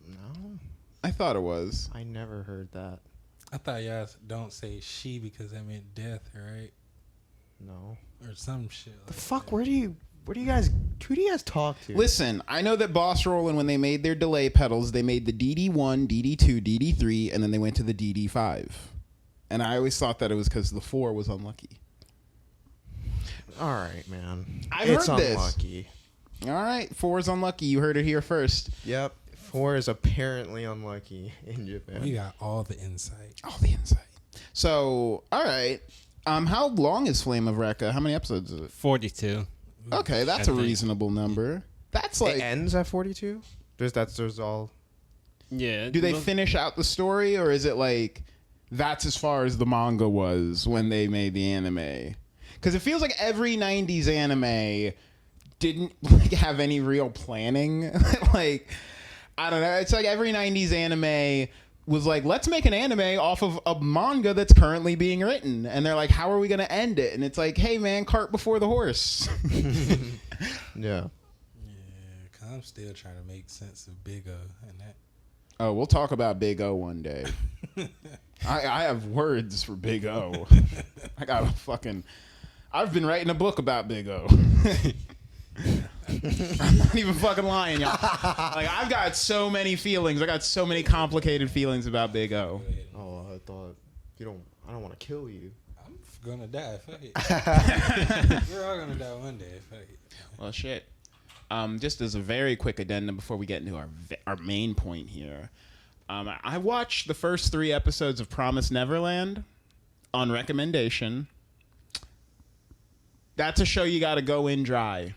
No, I thought it was. I never heard that. I thought y'all don't say she because that meant death, right? No. Or some shit. The Like fuck? that. Who do you guys talk to? Listen, I know that Boss Rollin', when they made their delay pedals, they made the DD1, DD2, DD3, and then they went to the DD5. And I always thought that it was because the 4 was unlucky. All right, man. I've It's heard this. unlucky. All right, 4 is unlucky. You heard it here first. Yep. 4 is apparently unlucky in Japan. We got all the insight. All the insight. So, all right. How long is Flame of Recca? How many episodes is it? 42. Okay, that's I a think. reasonable number. That's It like, ends at 42. There's all. Yeah. do they finish out the story, or is it like that's as far as the manga was when they made the anime? Because it feels like every 90s anime didn't like have any real planning. Like, I don't know. It's like every 90s anime was like, let's make an anime off of a manga that's currently being written. And they're like, how are we going to end it? And it's like, hey, man, cart before the horse. Yeah. Yeah, because I'm still trying to make sense of Big O and that. Oh, we'll talk about Big O one day. I have words for Big O. I got a fucking... I've been writing a book about Big O. I'm not even fucking lying, y'all. Like, I've got so many feelings. I got so many complicated feelings about Big O. Oh, I thought I don't want to kill you. I'm gonna die. Fuck it. We're all gonna die one day. Fuck it. Well, shit. Just as a very quick addendum before we get into our main point here. I watched the first 3 episodes of Promised Neverland on recommendation. That's a show you got to go in dry.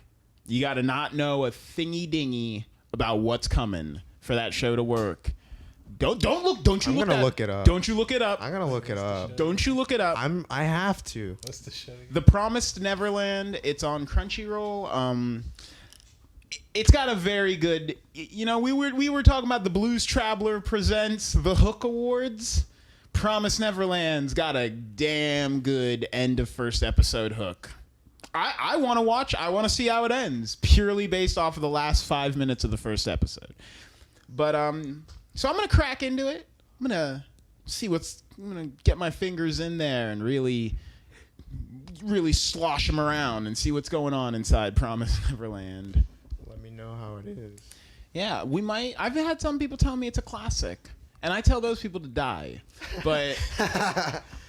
You got to not know a thingy dingy about what's coming for that show to work. Don't you I'm look gonna that- look it up. Don't you look it up. I'm gonna look it up. Don't you look it up. I have to. What's the show? The Promised Neverland. It's on Crunchyroll. It's got a very good. You know, we were talking about the Blues Traveler presents the Hook Awards. Promised Neverland's got a damn good end of first episode hook. I want to watch. I want to see how it ends, purely based off of the last 5 minutes of the first episode. But so I'm gonna crack into it. I'm gonna see what's. I'm gonna get my fingers in there and really slosh them around and see what's going on inside Promised Neverland. Let me know how it is. Yeah, we might. I've had some people tell me it's a classic, and I tell those people to die. But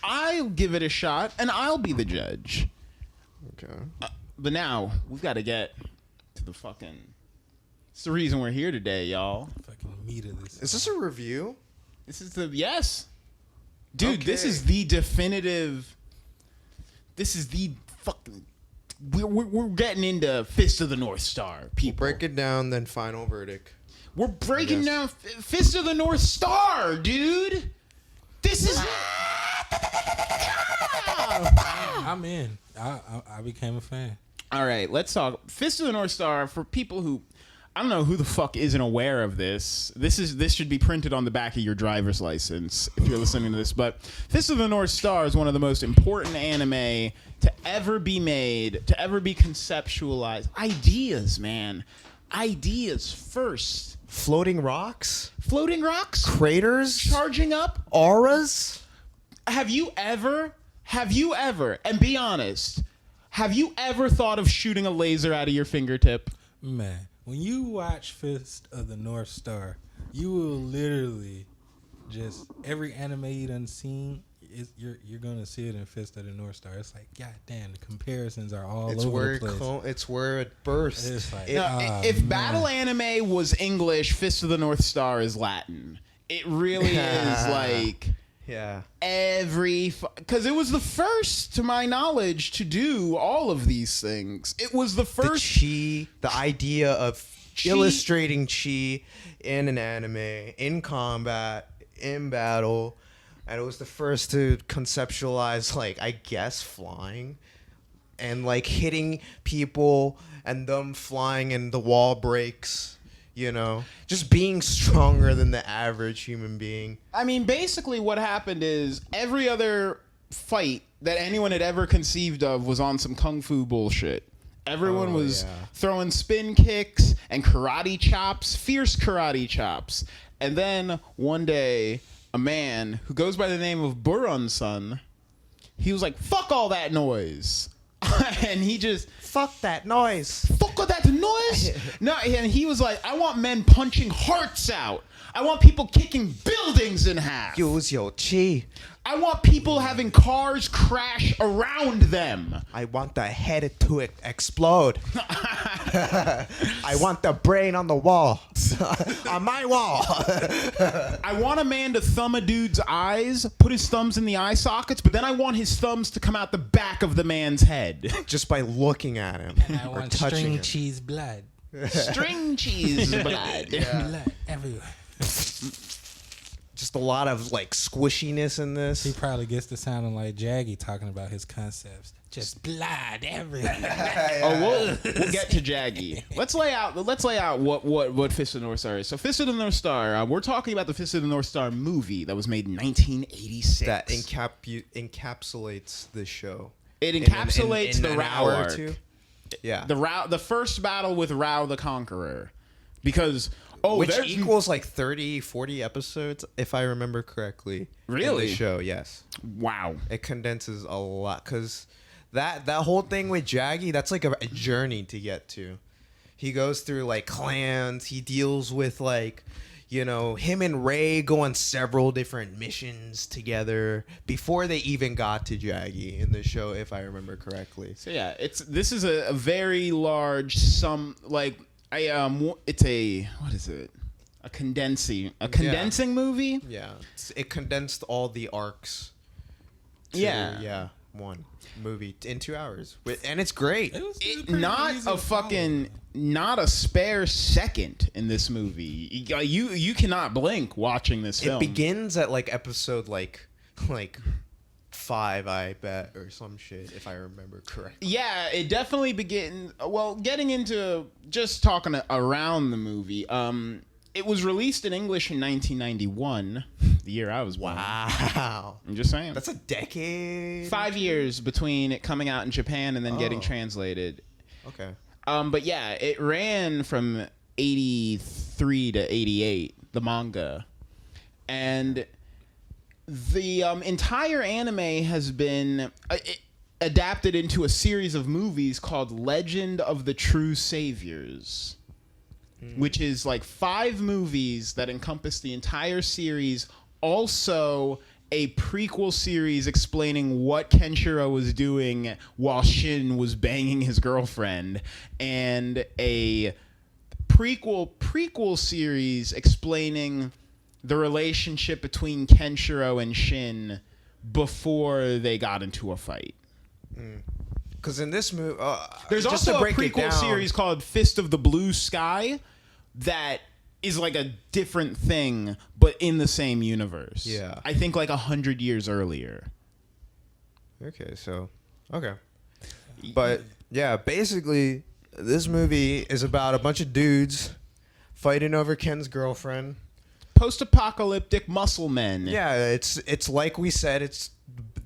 I'll give it a shot, and I'll be the judge. Okay. But now we've got to get to the fucking. It's the reason we're here today, y'all. Fucking meat of this. Is this a review? This is the dude. Okay. This is the definitive. This is the fucking. We're getting into Fist of the North Star, people. Break it down, then final verdict. We're breaking down Fist of the North Star, dude. This is. I'm in. I became a fan. All right, let's talk Fist of the North Star for people who. I don't know who the fuck isn't aware of this. This should be printed on the back of your driver's license if you're listening to this. But Fist of the North Star is one of the most important anime to ever be made, to ever be conceptualized. Ideas, man. Ideas first. Floating rocks? Floating rocks? Craters? Charging up? Auras? Have you ever, and be honest, have you ever thought of shooting a laser out of your fingertip? Man, when you watch Fist of the North Star, you will literally just every anime you done seen, you're gonna see it in Fist of the North Star. It's like, god damn, the comparisons are all over the place. It's where it burst. It's like, If battle anime was English, Fist of the North Star is Latin. It really is like yeah. because it was the first, to my knowledge, to do all of these things. It was the first. The idea of illustrating chi in an anime, in combat, in battle, and it was the first to conceptualize, like, I guess, flying and like hitting people and them flying and the wall breaks. You know, just being stronger than the average human being. I mean, basically what happened is every other fight that anyone had ever conceived of was on some kung fu bullshit. Everyone was throwing spin kicks and karate chops, fierce karate chops. And then one day, a man who goes by the name of Burun-san, he was like, fuck all that noise. And he just... Fuck that noise. Fuck all that noise? No, and he was like, I want men punching hearts out. I want people kicking buildings in half. Use your chi. I want people having cars crash around them. I want the head to explode. I want the brain on the wall. On my wall. I want a man to thumb a dude's eyes, put his thumbs in the eye sockets, but then I want his thumbs to come out the back of the man's head. Just by looking at him. I or want touching string him. cheese blood. String cheese blood. Blood everywhere. Just a lot of like squishiness in this. He probably gets to sounding like Jaggy talking about his concepts. Just blood everywhere. We'll get to Jaggy. Let's lay out what Fist of the North Star is. So Fist of the North Star, we're talking about the Fist of the North Star movie that was made in 1986. That encapsulates the show. It encapsulates in the an Rao hour arc. or two. Yeah. The first battle with Rao the Conqueror. Because which equals like 30, 40 episodes, if I remember correctly. Really? In the show, yes. Wow. It condenses a lot because that whole thing with Jaggy, that's like a journey to get to. He goes through like clans. He deals with like, you know, him and Ray go on several different missions together before they even got to Jaggy in the show, if I remember correctly. So yeah, this is a very large it's a what is it? A condensing movie? Yeah. It condensed all the arcs. Yeah. One movie in 2 hours. And it's great. Not a spare second in this movie. You cannot blink watching this film. It begins at like episode like 5, I bet, or some shit, if I remember correctly. Yeah, it definitely begins. Well, getting into just talking around the movie. It was released in English in 1991, the year I was born. Wow. I'm just saying. That's a decade. 5 years between it coming out in Japan and then getting translated. Okay. But yeah, it ran from 83 to 88, the manga. And the entire anime has been adapted into a series of movies called Legend of the True Saviors, which is like 5 movies that encompass the entire series. Also, a prequel series explaining what Kenshiro was doing while Shin was banging his girlfriend, and a prequel series explaining the relationship between Kenshiro and Shin before they got into a fight. Because in this movie, there's just also to a break it prequel down, series called Fist of the Blue Sky that is like a different thing, but in the same universe. Yeah. I think like 100 years earlier. Okay, so okay, but yeah, basically, this movie is about a bunch of dudes fighting over Ken's girlfriend. Post-apocalyptic muscle men. Yeah, it's like we said, it's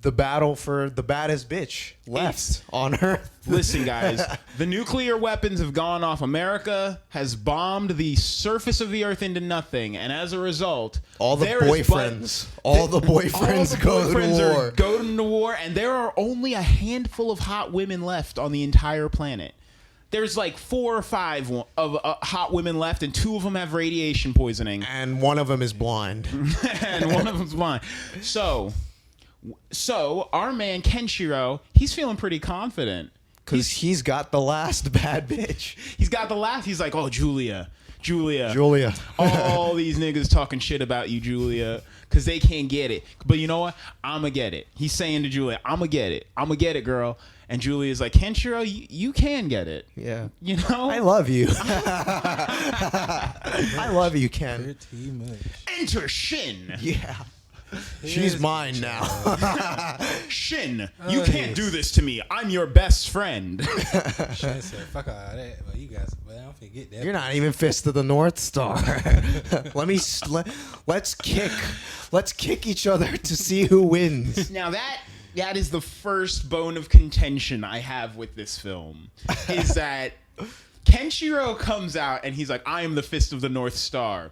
the battle for the baddest bitch left on Earth. Listen, guys, the nuclear weapons have gone off. America has bombed the surface of the Earth into nothing, and as a result, all the there is boyfriends go to war, and there are only a handful of hot women left on the entire planet. There's like 4 or 5 of hot women left, and 2 of them have radiation poisoning. And one of them is blind. And one of them's blind. So our man Kenshiro, he's feeling pretty confident. Because he's got the last bad bitch. He's got the last. He's like, oh, Julia. All these niggas talking shit about you, Julia, because they can't get it. But you know what? I'm going to get it. He's saying to Julia, I'm going to get it. I'm going to get it, girl. And Julia's like, Kenshiro, you can get it. Yeah. You know? I love you. I love you, Ken. Pretty much. Enter Shin. Yeah. She's mine now. Shin, you can't do this to me. I'm your best friend. Shin said, fuck all that. Well, you guys, well, I don't forget that. You're not even Fist of the North Star. Let's kick each other to see who wins. Now that is the first bone of contention I have with this film, is that Kenshiro comes out and he's like, I am the Fist of the North Star.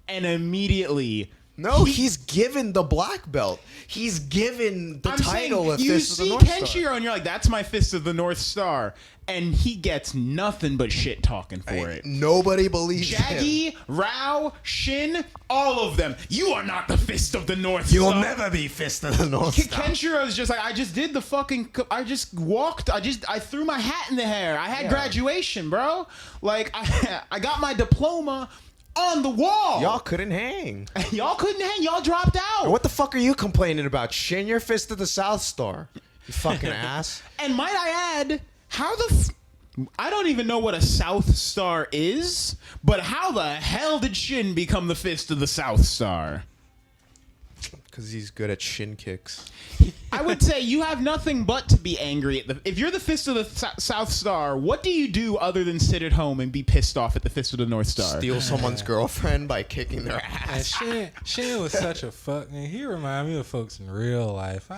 And immediately... No, he's given the black belt. He's given the title of Fist of the North Star. You see Kenshiro and you're like, that's my Fist of the North Star. And he gets nothing but shit talking for it. Nobody believes him. Jaggy, Rao, Shin, all of them. You are not the Fist of the North Star. You will never be Fist of the North Star. Kenshiro's just like, I just walked, I threw my hat in the air. I had graduation, bro. Like, I got my diploma on the wall. Y'all couldn't hang. Y'all couldn't hang. Y'all dropped out. What the fuck are you complaining about? Shin your Fist of the South Star. You fucking ass. And might I add, I don't even know what a South Star is, but how the hell did Shin become the Fist of the South Star? Because he's good at shin kicks. I would say you have nothing but to be angry at if you're the Fist of the South Star, what do you do other than sit at home and be pissed off at the Fist of the North Star? Steal someone's girlfriend by kicking their ass. And Shin was such a fuck, man. He reminded me of folks in real life.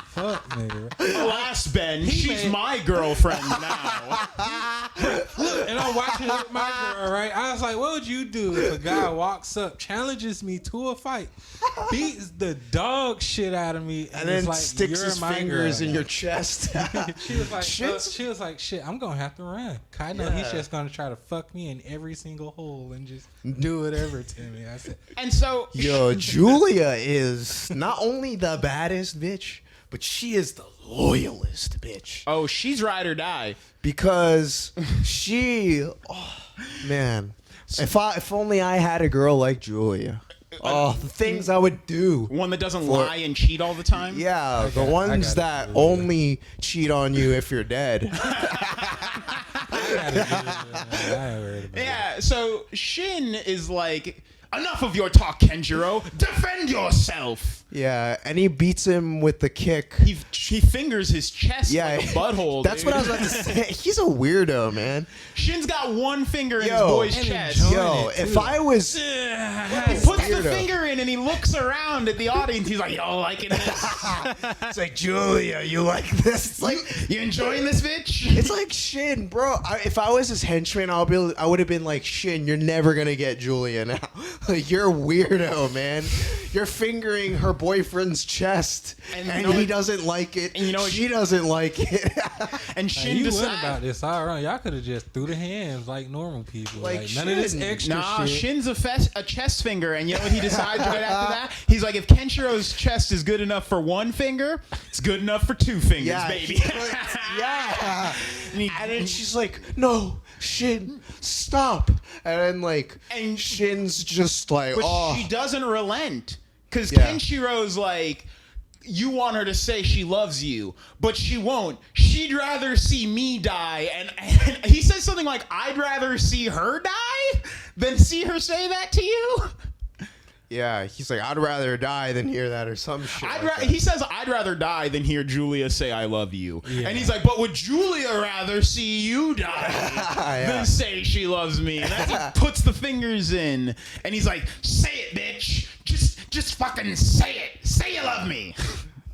Fuck nigga. Alas, Ben, she's my girlfriend now. Look, and I'm watching it with my girl, right? I was like, what would you do if a guy walks up, challenges me to a fight, beats the dog shit out of me, and then like, sticks his fingers in your chest? She was like, shit, I'm gonna have to run. I know he's just gonna try to fuck me in every single hole and just do whatever to me. I said, and so yo, Julia is not only the baddest bitch, but she is the loyalist bitch. Oh, she's ride or die. Because she, man, if only I had a girl like Julia. Oh, the things I would do. One that doesn't lie and cheat all the time? Yeah, the ones that only cheat on you if you're dead. Yeah, so Shin is like Enough of your talk, Kenjiro. Defend yourself. Yeah, and he beats him with the kick. He fingers his chest like a butthole. That's what I was about to say. He's a weirdo, man. Shin's got one finger in his boy's chest. Yo, if I was... He puts the finger in and he looks around at the audience. He's like, yo, liking this? It's like, Julia, you like this? It's like, you enjoying this, bitch? It's like, Shin, bro. If I was his henchman, I would have been like, Shin, you're never going to get Julia now. Like, you're a weirdo, man. You're fingering her boyfriend's chest, and he doesn't like it, and she doesn't like it. And Shin you went about this all wrong. Y'all could have just threw the hands like normal people. Like none of this extra shit. Shin's a chest finger, and you know what he decides right after that? He's like, if Kenshiro's chest is good enough for one finger, it's good enough for two fingers, baby. Yeah. And then she's like, no, Shin, stop. And then Shin's just like, but she doesn't relent. Because Kenshiro's like, you want her to say she loves you, but she won't. She'd rather see me die. And he says something like, I'd rather see her die than see her say that to you. Yeah, he's like, I'd rather die than hear that or some shit. He says, I'd rather die than hear Julia say I love you. Yeah. And he's like, but would Julia rather see you die than say she loves me? And that's what puts the fingers in. And he's like, say it, bitch. Just fucking say it. Say you love me.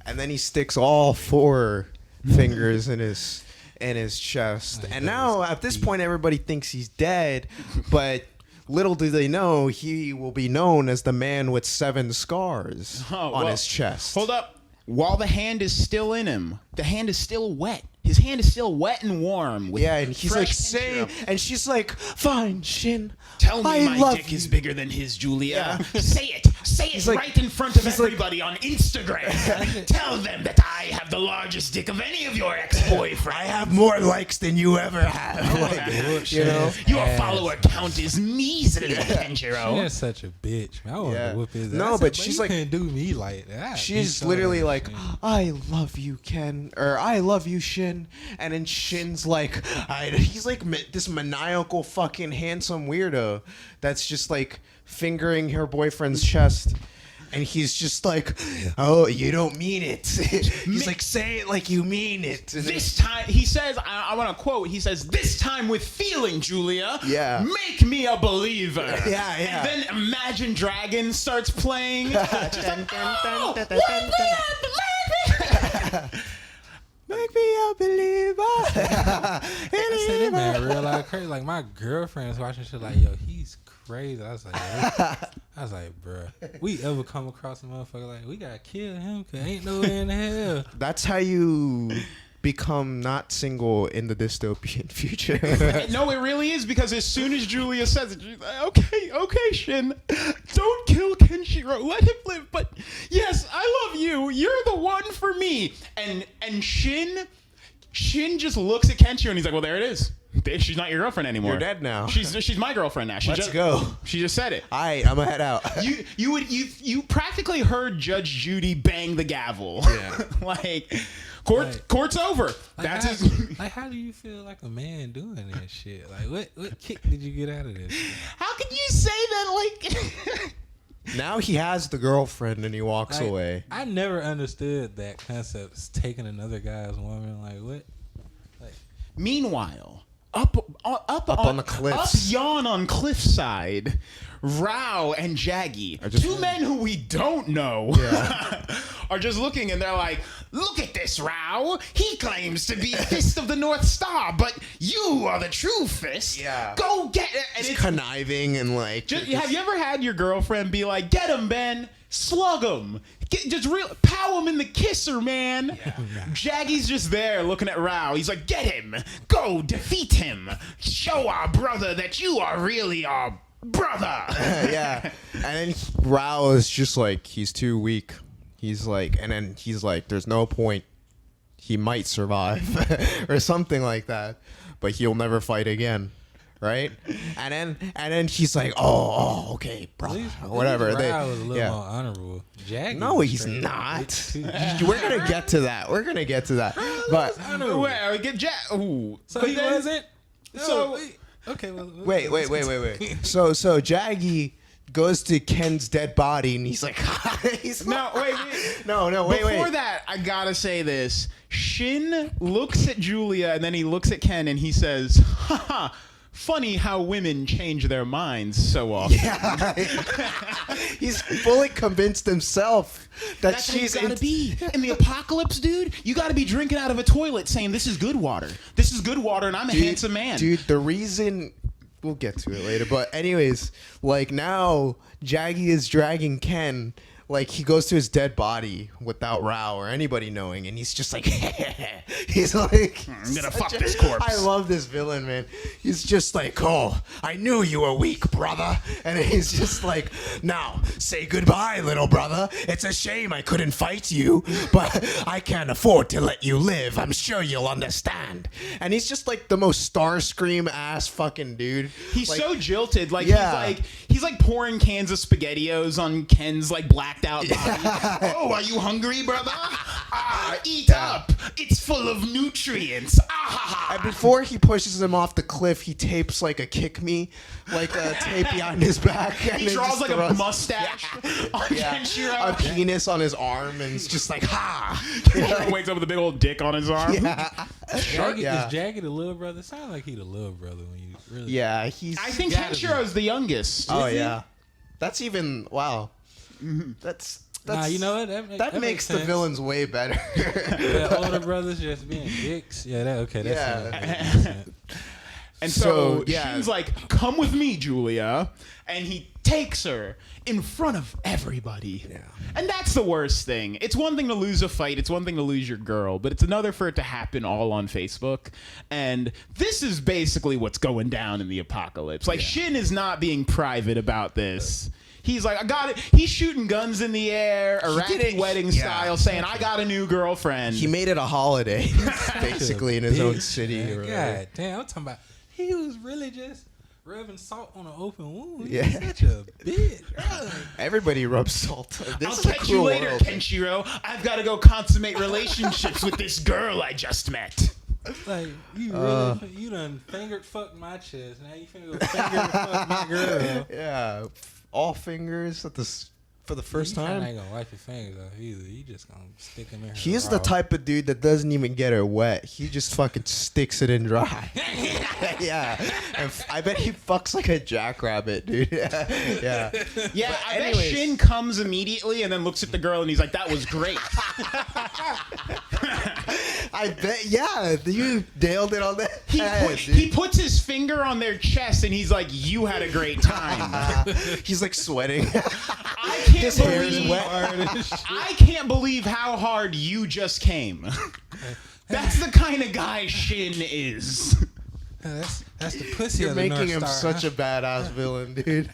And then he sticks all 4 fingers in his chest. And now, at this point, everybody thinks he's dead, but... Little do they know, he will be known as the man with 7 scars on his chest. Hold up. While the hand is still in him, the hand is still wet. His hand is still wet and warm. And he's like, say, and she's like, fine, Shin. Tell me my dick is bigger than his, Julia. Yeah. Say it. Say it right in front of everybody on Instagram. Tell them that I have the largest dick of any of your ex-boyfriends. I have more likes than you ever have. Your follower count is measly, Kenjiro. She's such a bitch. Man. I want to whoop his ass. No, but she's like, can't do me like that. She's literally like, I love you, Ken, or I love you, Shin. And then Shin's like, he's like this maniacal fucking handsome weirdo that's just like fingering her boyfriend's chest. And he's just like, oh, you don't mean it. He's like, say it like you mean it. And this time, he says, I want to quote, he says, this time with feeling, Julia. Yeah. Make me a believer. Yeah. And then Imagine Dragons starts playing. Just like, oh, make me a believer. I said that man real like crazy. Like my girlfriend's watching shit like, yo, he's crazy. I was like, bro, we ever come across a motherfucker like we gotta kill him? Cause ain't no way in hell. That's how you become not single in the dystopian future. No, it really is, because as soon as Julia says it, she's like, okay, Shin, don't kill Kenshiro, let him live. But yes, I love you. You're the one for me. And Shin just looks at Kenshiro and he's like, well, there it is. She's not your girlfriend anymore. You're dead now. She's my girlfriend now. Let's go. She just said it. All right, I'm gonna head out. You practically heard Judge Judy bang the gavel. Yeah. Like court's over. Like how do you feel like a man doing that shit? Like what kick did you get out of this? How could you say that? Like. Now he has the girlfriend and he walks away. I never understood that concept. It's taking another guy's woman. Like what? Meanwhile, up on the cliffs, on Cliffside, Rao and Jaggy, two men who we don't know, are just looking, and they're like, "Look at this, Rao. He claims to be Fist of the North Star, but you are the true Fist. Yeah, go get it." And it's conniving and like. Have you ever had your girlfriend be like, "Get him, Ben. Slug him. Pow him in the kisser, man." Yeah. Jaggy's just there looking at Rao. He's like, get him. Go defeat him. Show our brother that you are really our brother. Yeah. And then Rao is just like, he's too weak. He's like, and then he's like, there's no point. He might survive or something like that, but he'll never fight again. Right, and then he's like, "Oh, okay, brother, whatever." Rao was a little more honorable. Jaggy, no, he's not. We're gonna get to that. But where get Ooh, so he wasn't. So okay, wait. So Jaggy goes to Ken's dead body and he's like, No, wait. wait. Before that, I gotta say this. Shin looks at Julia and then he looks at Ken and he says, haha, funny how women change their minds so often. Yeah. He's fully convinced himself that That's she's how you gotta be. In the apocalypse, dude, you gotta be drinking out of a toilet saying, this is good water. This is good water and I'm a handsome man. Dude, the reason... We'll get to it later. But anyways, like now, Jaggy is dragging Ken. Like he goes to his dead body without Rao or anybody knowing, and he's just like, he's like, I'm gonna fuck this corpse. I love this villain, man. He's just like, oh, I knew you were weak, brother. And he's just like, now say goodbye, little brother. It's a shame I couldn't fight you, but I can't afford to let you live. I'm sure you'll understand. And he's just like the most Starscream ass fucking dude. He's like, so jilted. Like Yeah. he's like pouring cans of SpaghettiOs on Ken's like blacked out body. Oh, are you hungry, brother? Eat up. It's full of nutrients. And before he pushes him off the cliff, he tapes like a kick me, like a tape behind his back. And He then draws just like a throws- mustache on Kenshiro. a penis on his arm, and it's just like, ha! Kenshiro wakes up with a big old dick on his arm. Jaggy, Yeah. Is Jaggy the little brother? Sound like he the little brother when you really. Yeah, he's. I think Gotta be. Kenshiro's the youngest. Oh yeah, that's even wow. That's Nah, you know what? that makes the sense. villains way better. The older brothers just being dicks. Yeah, that's Yeah. that makes sense. And so, yeah. Shin's like, come with me, Julia. And he takes her in front of everybody. Yeah. And that's the worst thing. It's one thing to lose a fight. It's one thing to lose your girl. But it's another for it to happen all on Facebook. And this is basically what's going down in the apocalypse. Like, Shin is not being private about this. He's like, I got it. He's shooting guns in the air, Iraqi wedding style, saying, I got a new girlfriend. He made it a holiday, basically, in his own city. Or whatever. God damn, I'm talking about. He was really just rubbing salt on an open wound. Yeah. He's such a bitch. Bro. Everybody rubs salt. This I'll is a catch you cruel later, world. Kenshiro. I've got to go consummate relationships with this girl I just met. Like, you really, you done fingered fucked my chest. Now you finna go finger fuck my girl. Yeah, all fingers at this for the first You time. ain't gonna wipe your fingers off either. You just gonna stick them in her. He's the raw. type of dude that doesn't even get her wet. He just fucking sticks it in dry. Yeah. And I bet he fucks like a jackrabbit, dude. Yeah. Yeah, But I bet anyways. Shin comes immediately and then looks at the girl and he's like, that was great. I bet, yeah. You nailed it on the head, dude. He puts his finger on their chest and he's like, you had a great time. He's like sweating. I can't His hair is believe, wet. I can't believe how hard you just came. That's the kind of guy Shin is. That's the pussy. You're of the making him North Star, such a badass villain, dude.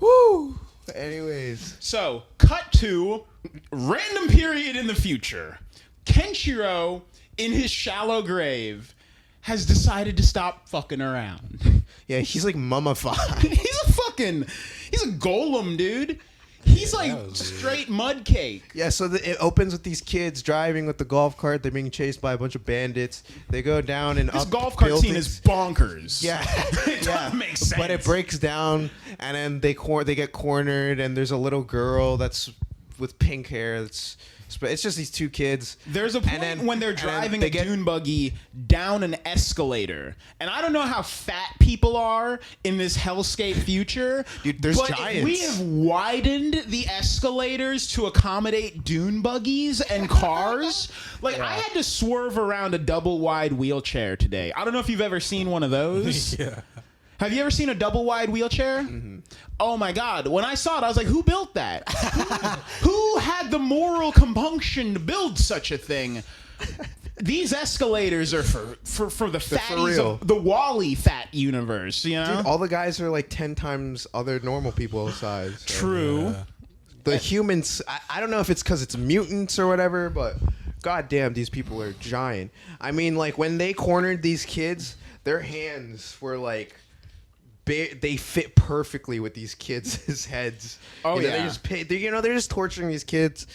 Woo. Anyways. So, cut to random period in the future. Kenshiro, in his shallow grave, has decided to stop fucking around. Yeah, he's like mummified. He's a golem, dude. He's like that was weird. straight mud cake. Yeah, so it opens with these kids driving with the golf cart. They're being chased by a bunch of bandits. They go down and This up golf cart scene buildings. is bonkers. Yeah, It doesn't make sense. But it breaks down, and then they get cornered, and there's a little girl that's with pink hair. It's just these two kids. There's a point when they're driving they a dune buggy down an escalator. And I don't know how fat people are in this hellscape future. Dude, there's but if giants. we have widened the escalators to accommodate dune buggies and cars. Like, I had to swerve around a double wide wheelchair today. I don't know if you've ever seen one of those. Yeah. Have you ever seen a double wide wheelchair? Mm-hmm. Oh my God. When I saw it, I was like, who built that? Who had the moral compunction to build such a thing? These escalators are for the fatties real. of the Wall-E fat universe, you know? Dude, all the guys are like 10 times other normal people size. So. True. The humans, I don't know if it's because it's mutants or whatever, but goddamn, these people are giant. I mean, like when they cornered these kids, their hands were like, they fit perfectly with these kids' heads. Oh, you know, yeah. They're just torturing these kids.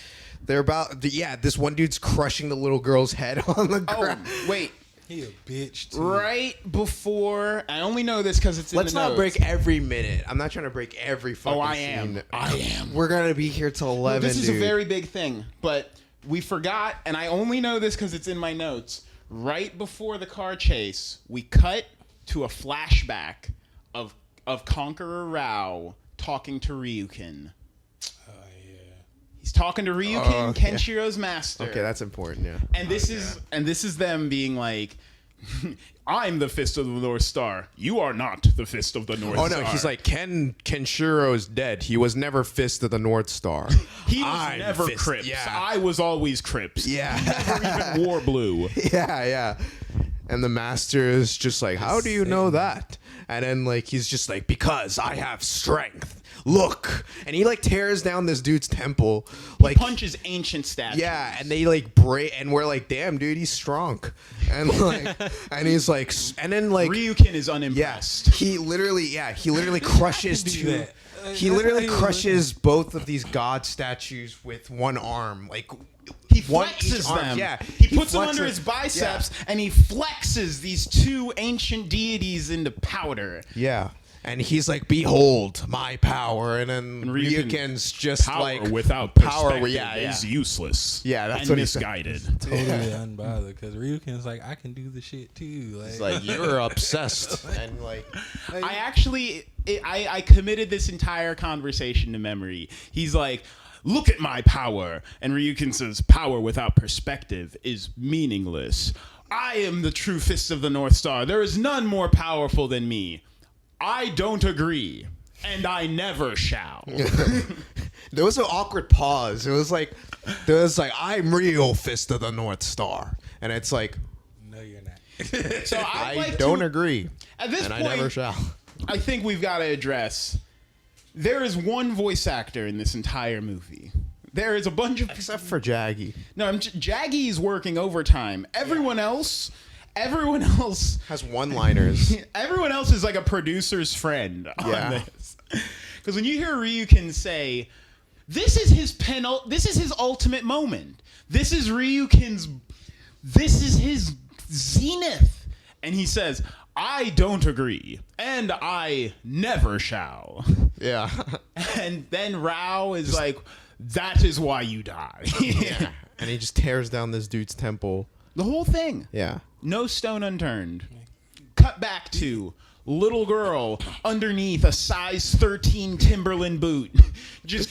They're this one dude's crushing the little girl's head on the ground. Oh, wait. He a bitch too. Right before, I only know this because it's in Let's the not notes. break every minute. I'm not trying to break every fucking I scene. am. We're gonna be here till 11. This is dude. a very big thing, but we forgot, and I only know this because it's in my notes. Right before the car chase, we cut to a flashback of Conqueror Rao talking to Ryukin. Oh yeah. He's talking to Ryukin, okay. Kenshiro's master. Okay, that's important. Yeah. And this is them being like, I'm the Fist of the North Star. You are not the Fist of the North Star. Oh no, he's like Kenshiro's dead. He was never Fist of the North Star. He was I'm never Fist. Crips. Yeah. I was always Crips. Yeah. Never even wore blue. Yeah. And the master is just like, how do you know that? And then like he's just like, because I have strength. Look, and he like tears down this dude's temple. Like Punches ancient statues. yeah, and they like break, and we're like, damn, dude, he's strong. And like, and he's like, and then like, Ryukin is yeah, unimpressed. he literally crushes do two. that. He That's literally how he crushes both of these god statues with one arm, like He one flexes each arm. them. Yeah, He puts them under flexes- his biceps Yeah. and he flexes these two ancient deities into powder. Yeah. And he's like, behold my power. And then Ryukin, Ryukin's just Power like, without power, perspective yeah. is useless. Yeah, that's and what he said. misguided. Totally unbothered because Ryukin's like, I can do the shit too. Like, It's like, you're obsessed. And like, I actually, I committed this entire conversation to memory. He's like, look at my power. And Ryukin says, power without perspective is meaningless. I am the true Fist of the North Star. There is none more powerful than me. I don't agree, and I never shall. there was an awkward pause. It was like, I'm real Fist of the North Star. And it's like, no, you're not. So I'd I like don't to, agree. At this And point, I never shall. I think we've got to address, there is one voice actor in this entire movie. There is a bunch of... Except for Jaggy. No, Jaggy is working overtime. Everyone else Has one-liners. everyone else is like a producer's friend on Yeah. this. Because when you hear Ryukin say, this is his ultimate moment. This is his zenith. And he says, I don't agree, and I never shall. Yeah. And then Rao is like, that is why you die. Yeah. And he just tears down this dude's temple. The whole thing. Yeah. No stone unturned. Cut back to little girl underneath a size 13 Timberland boot, just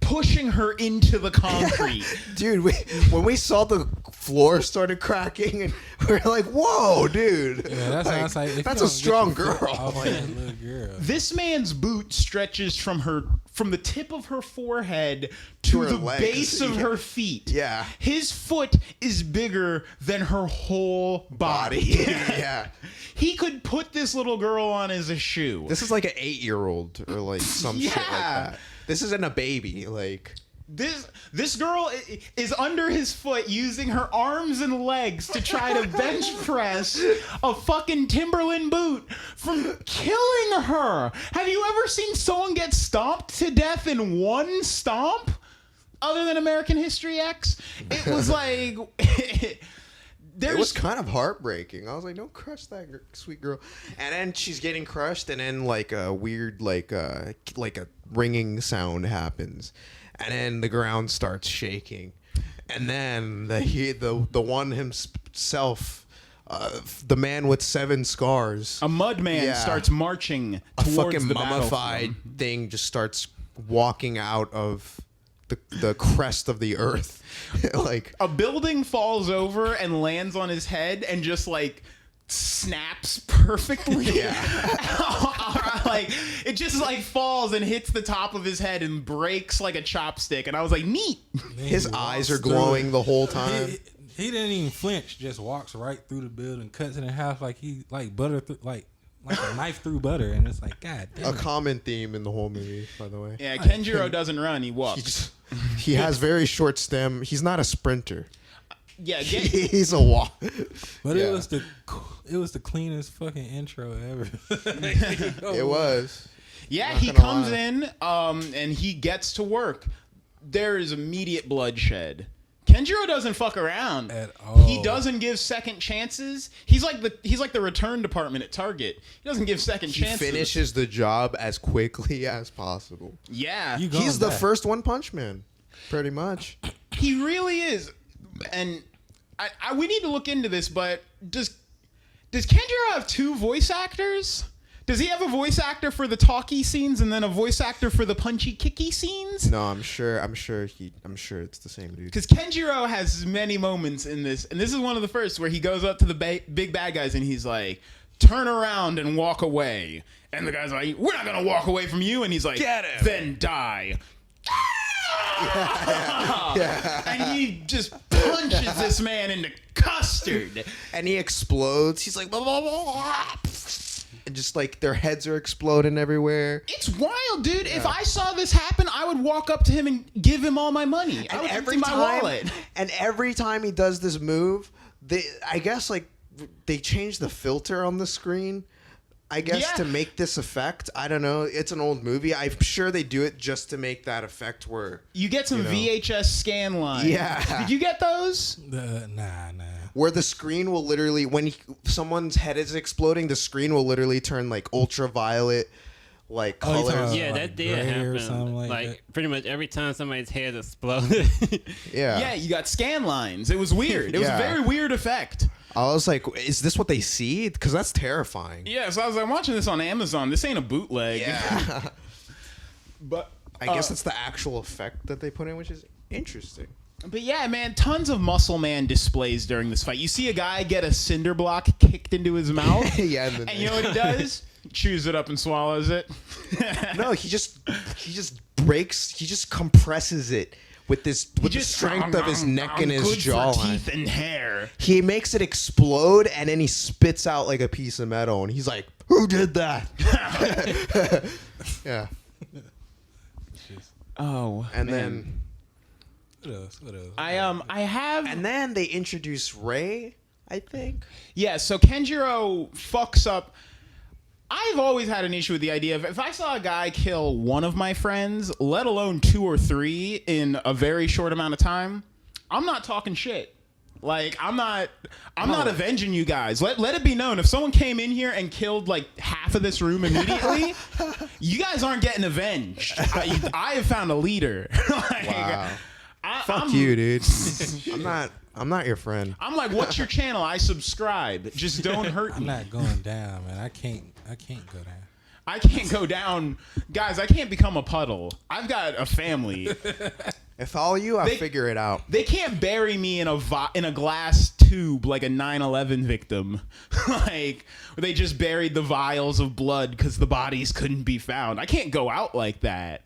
pushing her into the concrete. Dude, when we saw the floor started cracking, and we were like, whoa, dude. Yeah, that's Like, how it's like, if you that's don't a get strong your foot girl. off Like, that little girl. This man's boot stretches from the tip of her forehead to her the legs. base of Yeah. her feet. Yeah. His foot is bigger than her whole body. Yeah. He could put this little girl on as a shoe. This is like an 8-year-old or like some shit like Yeah. that. This isn't a baby. Like, This girl is under his foot using her arms and legs to try to bench press a fucking Timberland boot from killing her. Have you ever seen someone get stomped to death in one stomp? Other than American History X? It was like... it was kind of heartbreaking. I was like, don't crush that sweet girl. And then she's getting crushed, and then like a weird like a ringing sound happens, and then the ground starts shaking, and then the one himself, the man with 7 scars, a mud man Yeah. starts marching a towards fucking the mummified battlefield. thing just starts walking out of the crest of the earth. Like, A building falls over and lands on his head and just like snaps perfectly. Like it just like falls and hits the top of his head and breaks like a chopstick. And I was like, neat. his He eyes walks are through glowing it. the whole time. He didn't even flinch. Just walks right through the building, cuts it in half like he like butter like a knife through butter, and it's like, God A damn. common theme in the whole movie, by the way. Yeah, Kenjiro doesn't run, he walks. He has very short stem. He's not a sprinter. Yeah, He's a walk. But Yeah. it was the cleanest fucking intro ever. It was. yeah, Not he gonna comes lie. in and he gets to work. There is immediate bloodshed. Kenjiro doesn't fuck around At all. He doesn't give second chances. He's like the return department at Target. He doesn't give second He chances. finishes the job as quickly as possible. Yeah, You going He's the back. first One Punch Man, pretty much. he really is. And we need to look into this. But does Kenjiro have 2 voice actors? Does he have a voice actor for the talky scenes and then a voice actor for the punchy kicky scenes? No, I'm sure it's the same dude. Because Kenjiro has many moments in this, and this is one of the first where he goes up to the big bad guys and he's like, "Turn around and walk away." And the guy's like, "We're not gonna walk away from you." And he's like, Get him. "Then die." And he just punches this man into custard. And he explodes. He's like, blah, blah, blah. And just like their heads are exploding everywhere. It's wild, dude. If I saw this happen, I would walk up to him and give him all my money. I would empty my wallet. And every time he does this move, I guess they change the filter on the screen. I guess to make this effect. I don't know. It's an old movie. I'm sure they do it just to make that effect where You get some VHS scan lines. Yeah. Did you get those? Nah. where the screen will literally, when someone's head is exploding, the screen will literally turn like ultraviolet, like Oh, you talking colors. about, Yeah, like, that did gray or happen. something like Like that? pretty much every time somebody's head exploded. Yeah. Yeah, you got scan lines. It was weird. It was a Yeah. very weird effect. I was like, is this what they see? Because that's terrifying. Yeah, so I was like, I'm watching this on Amazon. This ain't a bootleg. Yeah. But I guess it's the actual effect that they put in, which is interesting. But yeah, man, tons of Muscle Man displays during this fight. You see a guy get a cinder block kicked into his mouth. Yeah, And you know what he does? Chews it up and swallows it. No, he just breaks. He just compresses it with the strength of his neck and his good jawline. for teeth and hair. He makes it explode, and then he spits out like a piece of metal, and he's like, "Who did that?" Yeah, Oh, and man. What else? I have then they introduce Ray. I think. Yeah, so Kenjiro fucks up. I've always had an issue with the idea of if I saw a guy kill one of my friends, let alone 2 or 3 in a very short amount of time, I'm not talking shit. Like I'm not avenging you guys. Let it be known if someone came in here and killed like half of this room immediately, you guys aren't getting avenged. I have found a leader. Like, Wow. I'm, Fuck you, dude. I'm not your friend. I'm like, what's your channel? I subscribe. Just don't hurt I'm me. not going down, man. I can't go down. I can't go down, guys. I can't become a puddle. I've got a family. If all you, I'll figure it out. They can't bury me in a glass tube like a 9/11 victim. Like they just buried the vials of blood because the bodies couldn't be found. I can't go out like that.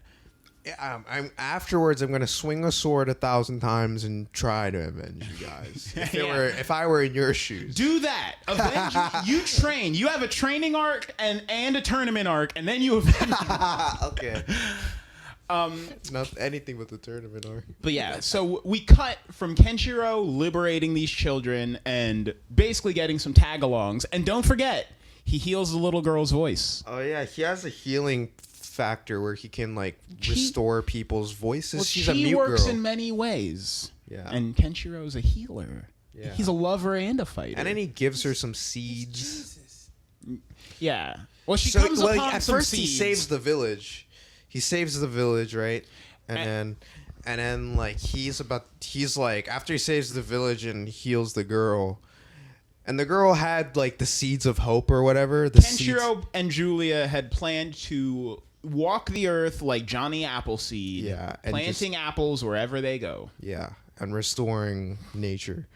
Afterwards, I'm gonna swing a sword 1,000 times and try to avenge you guys. If I were in your shoes, Do that. Avenge. You train. You have a training arc and a tournament arc, and then you avenge. okay. Not anything but the tournament arc. But yeah, so we cut from Kenshiro liberating these children and basically getting some tag-alongs. And don't forget, he heals the little girl's voice. Oh yeah, he has a healing factor where he can like restore people's voices. Well, She's a she mute works girl. in many ways. Yeah. And Kenshiro's a healer. Yeah. He's a lover and a fighter. And then he gives her some seeds. Yeah. Well, she comes upon at some first seeds. he saves the village. He saves the village, right? And then like he's like after he saves the village and heals the girl. And the girl had like the seeds of hope or whatever. Kenshiro and Julia had planned to walk the earth like Johnny Appleseed. Yeah, and planting apples wherever they go. Yeah, and restoring nature.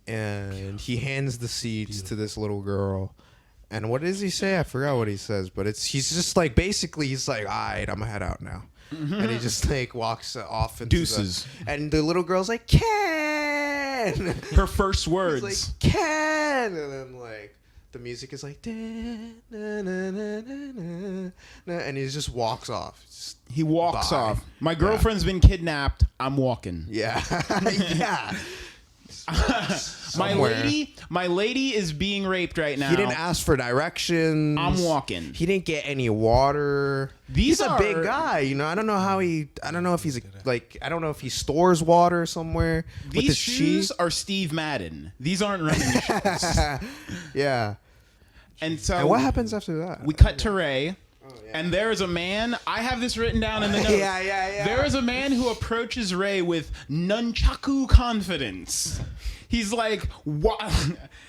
And he hands the seeds to this little girl. And what does he say? I forgot what he says, but he's just like basically he's like, all right, I'm gonna head out now. And he just like walks off into Deuces. and the little girl's like, Ken. Her first words. He's like, Ken, and then like the music is like, na, na, na, na, na, and he just walks off. Just, He walks bye. off. My girlfriend's been kidnapped. I'm walking. yeah, yeah. My lady is being raped right now. He didn't ask for directions. I'm walking. He didn't get any water. He's a big guy, you know. I don't know if he's I don't know if he stores water somewhere. These shoes are Steve Madden. These aren't running shoes. Yeah. And so what happens after that? We cut to Ray. And there is a man, I have this written down in the notes. Yeah. There is a man who approaches Ray with nunchaku confidence. He's like, what?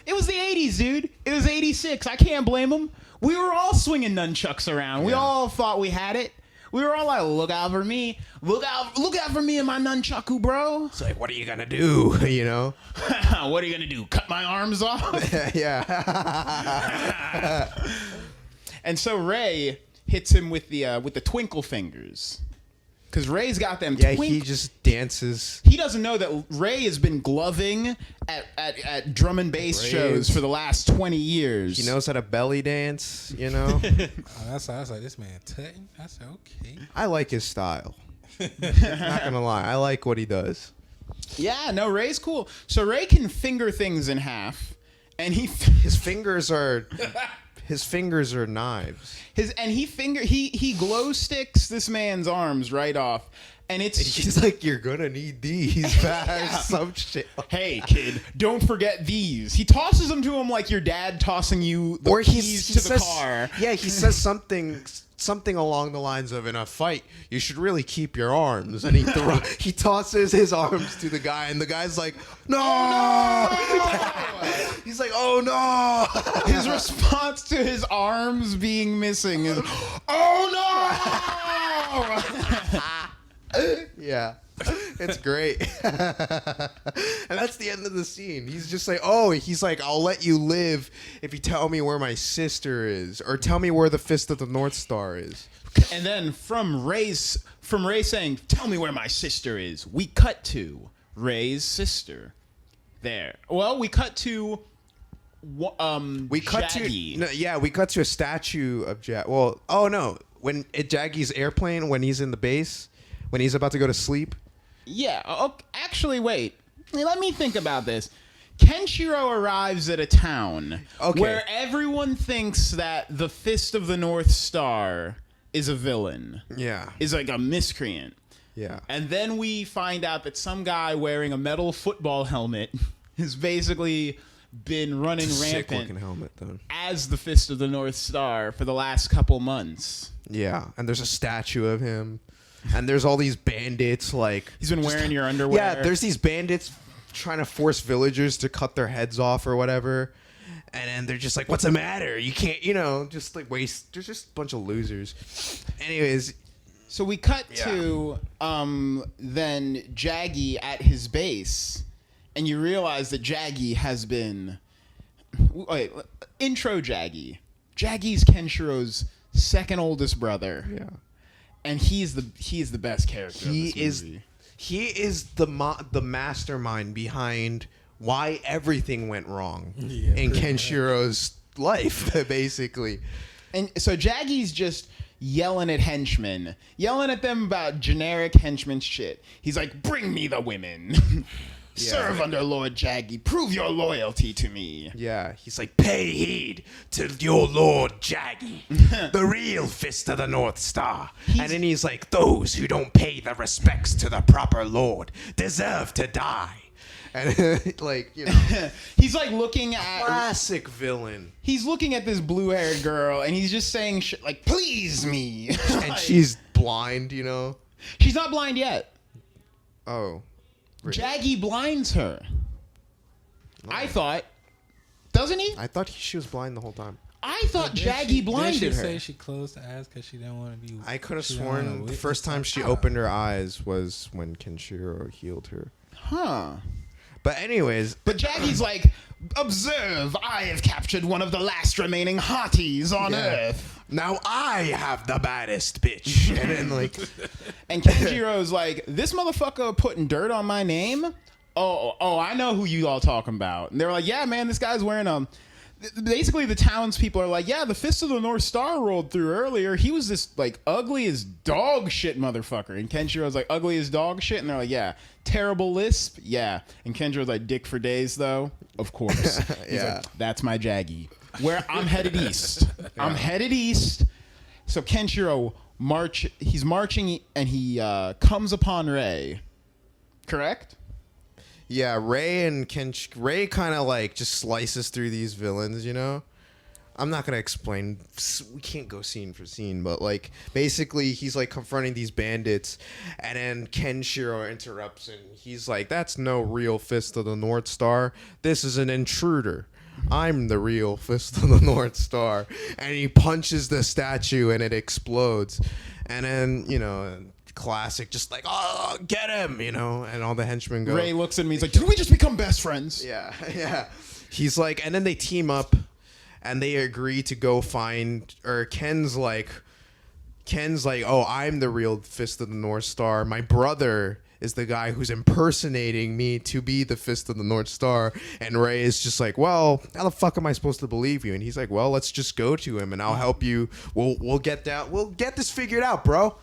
It was the 80s, dude. It was 86. I can't blame him. We were all swinging nunchucks around. We all thought we had it. We were all like, look out for me. Look out for me and my nunchaku, bro. It's like, what are you going to do, you know? What are you going to do? Cut my arms off? Yeah. And so Ray hits him with the twinkle fingers. Because Ray's got them he just dances. He doesn't know that Ray has been gloving at drum and bass shows for the last 20 years. He knows how to belly dance, you know? I was like, this man tutting? I said, okay. I like his style. Not going to lie. I like what he does. Yeah, no, Ray's cool. So Ray can finger things in half. And his fingers are knives. He glow sticks this man's arms right off, and he's like, you're gonna need these fast. Some shit. Hey kid, don't forget these. He tosses them to him like your dad tossing you the keys to the car. Yeah, he says something along the lines of, in a fight, you should really keep your arms. And he tosses his arms to the guy, and the guy's like, no! Oh, no! He's like, oh no! His response to his arms being missing is, oh no! Yeah. It's great. And that's the end of the scene. He's just like, he's like, I'll let you live if you tell me where my sister is, or tell me where the Fist of the North Star is. And then from Ray saying, tell me where my sister is, we cut to Ray's sister. There. Well, we cut to Jaggy. We cut to a statue of Jaggy. Well, when Jaggy's airplane, when he's in the base, when he's about to go to sleep. Yeah. Actually, wait. Let me think about this. Kenshiro arrives at a town where everyone thinks that the Fist of the North Star is a villain. Yeah. Is like a miscreant. Yeah. And then we find out that some guy wearing a metal football helmet has basically been running rampant sick-looking helmet, though, as the Fist of the North Star for the last couple months. Yeah. And there's a statue of him. And there's all these bandits, like... He's been wearing your underwear. Yeah, there's these bandits trying to force villagers to cut their heads off or whatever. And then they're just like, what's the matter? You can't, just like waste... There's just a bunch of losers. Anyways... So we cut to then Jaggy at his base, and you realize that Jaggy has been... Wait, intro Jaggy. Jaggy's Kenshiro's second oldest brother. Yeah. And he's the best character. He is the mastermind behind why everything went wrong in Kenshiro's life, basically. And so Jaggy's just yelling at henchmen, yelling at them about generic henchman shit. He's like, "Bring me the women." Serve under Lord Jaggy. Prove your loyalty to me. Yeah, he's like, pay heed to your Lord Jaggy, the real Fist of the North Star. And then he's like, those who don't pay the respects to the proper Lord deserve to die. And he's like looking at classic villain. He's looking at this blue-haired girl, and he's just saying shit like, "Please me," and she's blind. She's not blind yet. Oh. Really? Jaggy blinds her. No. I thought. Doesn't he? I thought she was blind the whole time. I thought Jaggy blinded her. Did she say she closed her eyes because she didn't want to be... I could have sworn the first time she opened her eyes was when Kenshiro healed her. Huh. But anyways... But Jaggy's like, observe, I have captured one of the last remaining hotties on Earth. Now I have the baddest bitch. And then and Kenjiro's like, this motherfucker putting dirt on my name? Oh, I know who you all talking about. And they were like, yeah, man, this guy's wearing basically the townspeople are like, yeah, the Fist of the North Star rolled through earlier. He was this like ugly as dog shit motherfucker. And Kenshiro's like, ugly as dog shit. And they're like, yeah, terrible lisp. Yeah. And Kenshiro's like, dick for days though. Of course. He's Yeah. like, that's my Jaggy. Where I'm headed east. I'm headed east. So Kenshiro he's marching and he comes upon Ray. Correct? Yeah, Ray kind of like just slices through these villains, you know? I'm not going to explain. We can't go scene for scene, but like basically he's like confronting these bandits and then Kenshiro interrupts and he's like, that's no real Fist of the North Star. This is an intruder. I'm the real Fist of the North Star. And he punches the statue and it explodes. And then, you know, classic, just like, oh, get him, you know, and all the henchmen go. Ray looks at me, he's like, did we just become best friends? Yeah, yeah. He's like, and then they team up and they agree to go find, or Ken's like, oh, I'm the real Fist of the North Star. My brother is the guy who's impersonating me to be the Fist of the North Star. And Ray is just like, well, how the fuck am I supposed to believe you? And he's like, well, let's just go to him and I'll help you. We'll get this figured out, bro.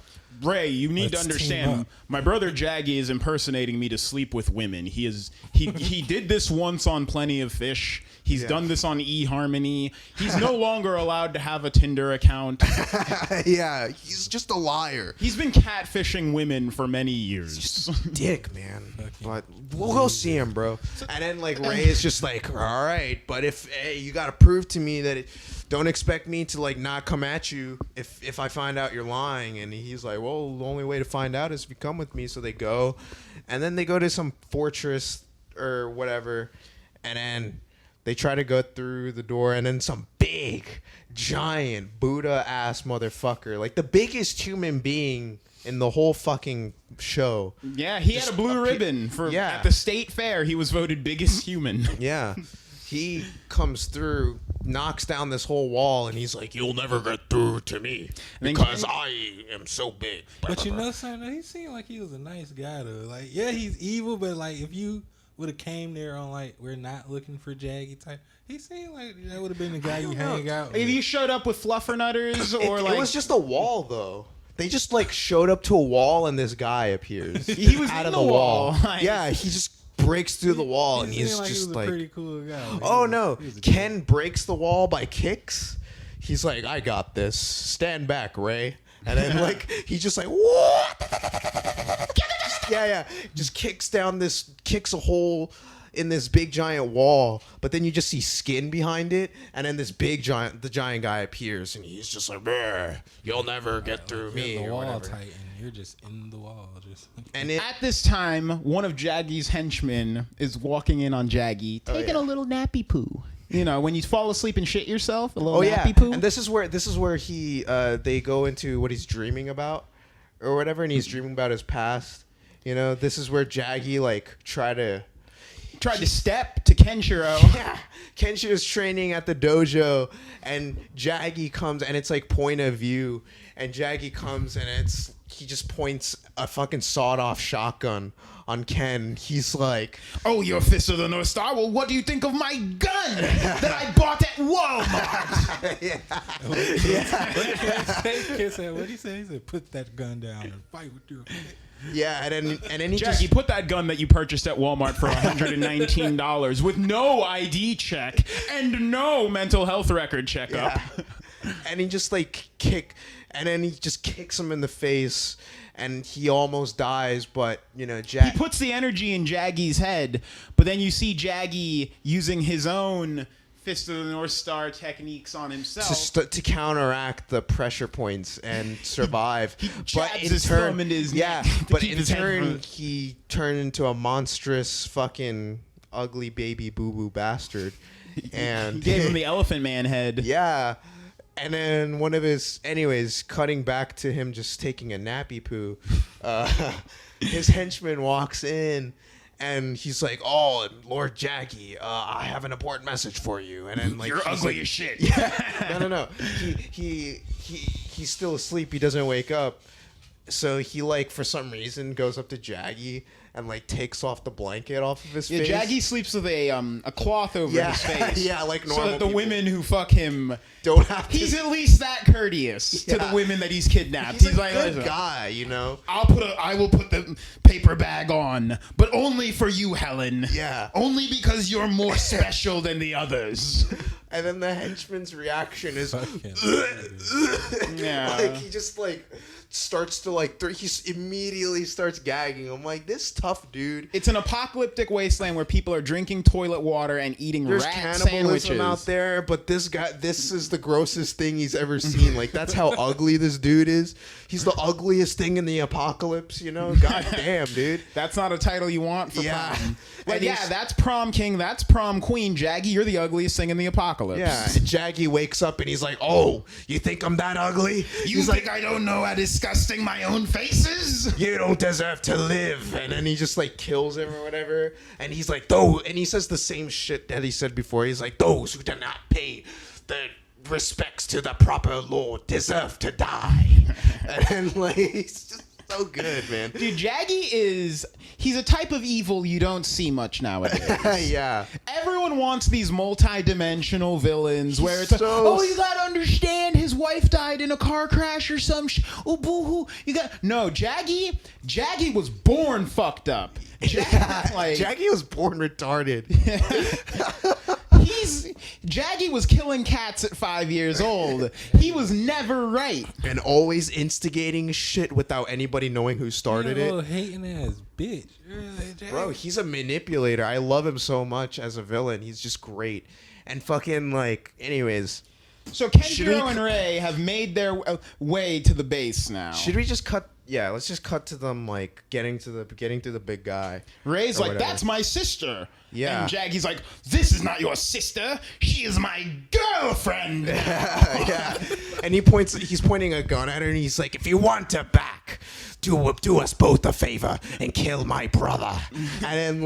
Ray, you need Let's to team understand. up. My brother Jaggy is impersonating me to sleep with women. He did this once on Plenty of Fish. He's done this on eHarmony. He's no longer allowed to have a Tinder account. Yeah, he's just a liar. He's been catfishing women for many years. Dick, man. But we'll go see him, bro. And then like Ray is just like, all right, but if you got to prove to me that don't expect me to like not come at you if I find out you're lying. And he's like, well, the only way to find out is if you come with me. So they go, and then they go to some fortress or whatever, and then they try to go through the door, and then some big, giant Buddha-ass motherfucker, like the biggest human being in the whole fucking show. Yeah, he had a blue ribbon at the state fair. He was voted biggest human. Yeah. He comes through, knocks down this whole wall, and he's like, you'll never get through to me because I am so big. But you know something? He seemed like he was a nice guy, though. Like, yeah, he's evil, but like if you would have came there on like we're not looking for Jaggy type, he seemed like that would have been the guy you hang out with. If you showed up with fluffernutters or it like was just a wall, though. They just like showed up to a wall, and this guy appears. He was out in of the the wall. Yeah, he just breaks through the wall, and He he's seemed like just he was like, a pretty cool guy. Like, oh no, he was a Ken breaks the wall by kicks. He's like, I got this. Stand back, Ray. And then like he's just like, what? Yeah. Just kicks a hole in this big giant wall, but then you just see skin behind it, and then this the giant guy appears, and he's just like, you'll never get through me. The or wall whatever. tight, and you're just in the wall, just. And at this time, one of Jaggy's henchmen is walking in on Jaggy, taking a little nappy poo. You know, when you fall asleep and shit yourself, a little nappy poo. And this is where he they go into what he's dreaming about or whatever, and he's dreaming about his past. You know, this is where Jaggy like tried to step to Kenshiro. Yeah, Kenshiro's training at the dojo, and Jaggy comes, and it's like point of view, and Jaggy comes, and he just points a fucking sawed-off shotgun on Ken. He's like, oh, you're Fist of the North Star? Well, what do you think of my gun that I bought at Walmart? Kid said, what he say? He said, put that gun down and fight with your. yeah, and then he Jackie, put that gun that you purchased at Walmart for $119 with no ID check and no mental health record checkup. Yeah. And he just like kicks him in the face, and he almost dies. But you know, He puts the energy in Jaggy's head, but then you see Jaggy using his own Fist of the North Star techniques on himself to counteract the pressure points and survive. He jabs his thumb in his neck to but keep in his head turn from- he turned into a monstrous fucking ugly baby boo boo bastard, and he gave him the Elephant Man head. yeah. And then one of cutting back to him just taking a nappy poo, his henchman walks in, and he's like, oh, Lord Jaggy, I have an important message for you. And then like, You're he's ugly like, as shit. Yeah. No. He's still asleep. He doesn't wake up. So he like for some reason goes up to Jaggy and like takes off the blanket off of his Yeah, face. Jaggy sleeps with a cloth over his face. Yeah, like normal so that the people women who fuck him don't have to. he's at least that courteous to the Yeah. women that he's kidnapped. He's a like, good "Listen, guy, you know. I will put the paper bag on, but only for you, Helen. Yeah. Only because you're more special than the others. And then the henchman's reaction is, Yeah. like he just like starts to like he immediately starts gagging. I'm like, this tough dude. It's an apocalyptic wasteland where people are drinking toilet water and eating There's rat cannibalism sandwiches. out there, but this is the grossest thing he's ever seen. Like, that's how ugly this dude is. He's the ugliest thing in the apocalypse, you know? God damn, dude. That's not a title you want for Yeah. prom. But And yeah, he's- that's prom king, that's prom queen. Jaggy, you're the ugliest thing in the apocalypse. Yeah, and Jaggy wakes up and he's like, "Oh, you think I'm that ugly? You think I don't know how disgusting my own face is? You don't deserve to live." And then he just like kills him or whatever. And he's like, and he says the same shit that he said before. He's like, "Those who do not pay the respects to the proper lord deserve to die." And then like, he's just so good, man. Dude, Jaggy he's a type of evil you don't see much nowadays. Yeah. Everyone wants these multi-dimensional villains where it's like, So- oh, you gotta understand his wife died in a car crash or some oh, boo-hoo. No, Jaggy was born fucked up. Jaggy was born retarded. Jaggy was killing cats at 5 years old. He was never right. And always instigating shit without anybody knowing who started You it. little hating ass bitch. Really, Jack? Bro, he's a manipulator. I love him so much as a villain. He's just great. And fucking like, anyways, So Should we- Kenshiro and Rei have made their way to the base now. should we just cut? Yeah, let's just cut to them like getting to the big guy. Rei's or like, whatever. that's my sister. Yeah. And Jaggy's like, this is not your sister. She is my girlfriend. Yeah. And he's pointing a gun at her and he's like, "If you want her back, do us both a favor and kill my brother." And then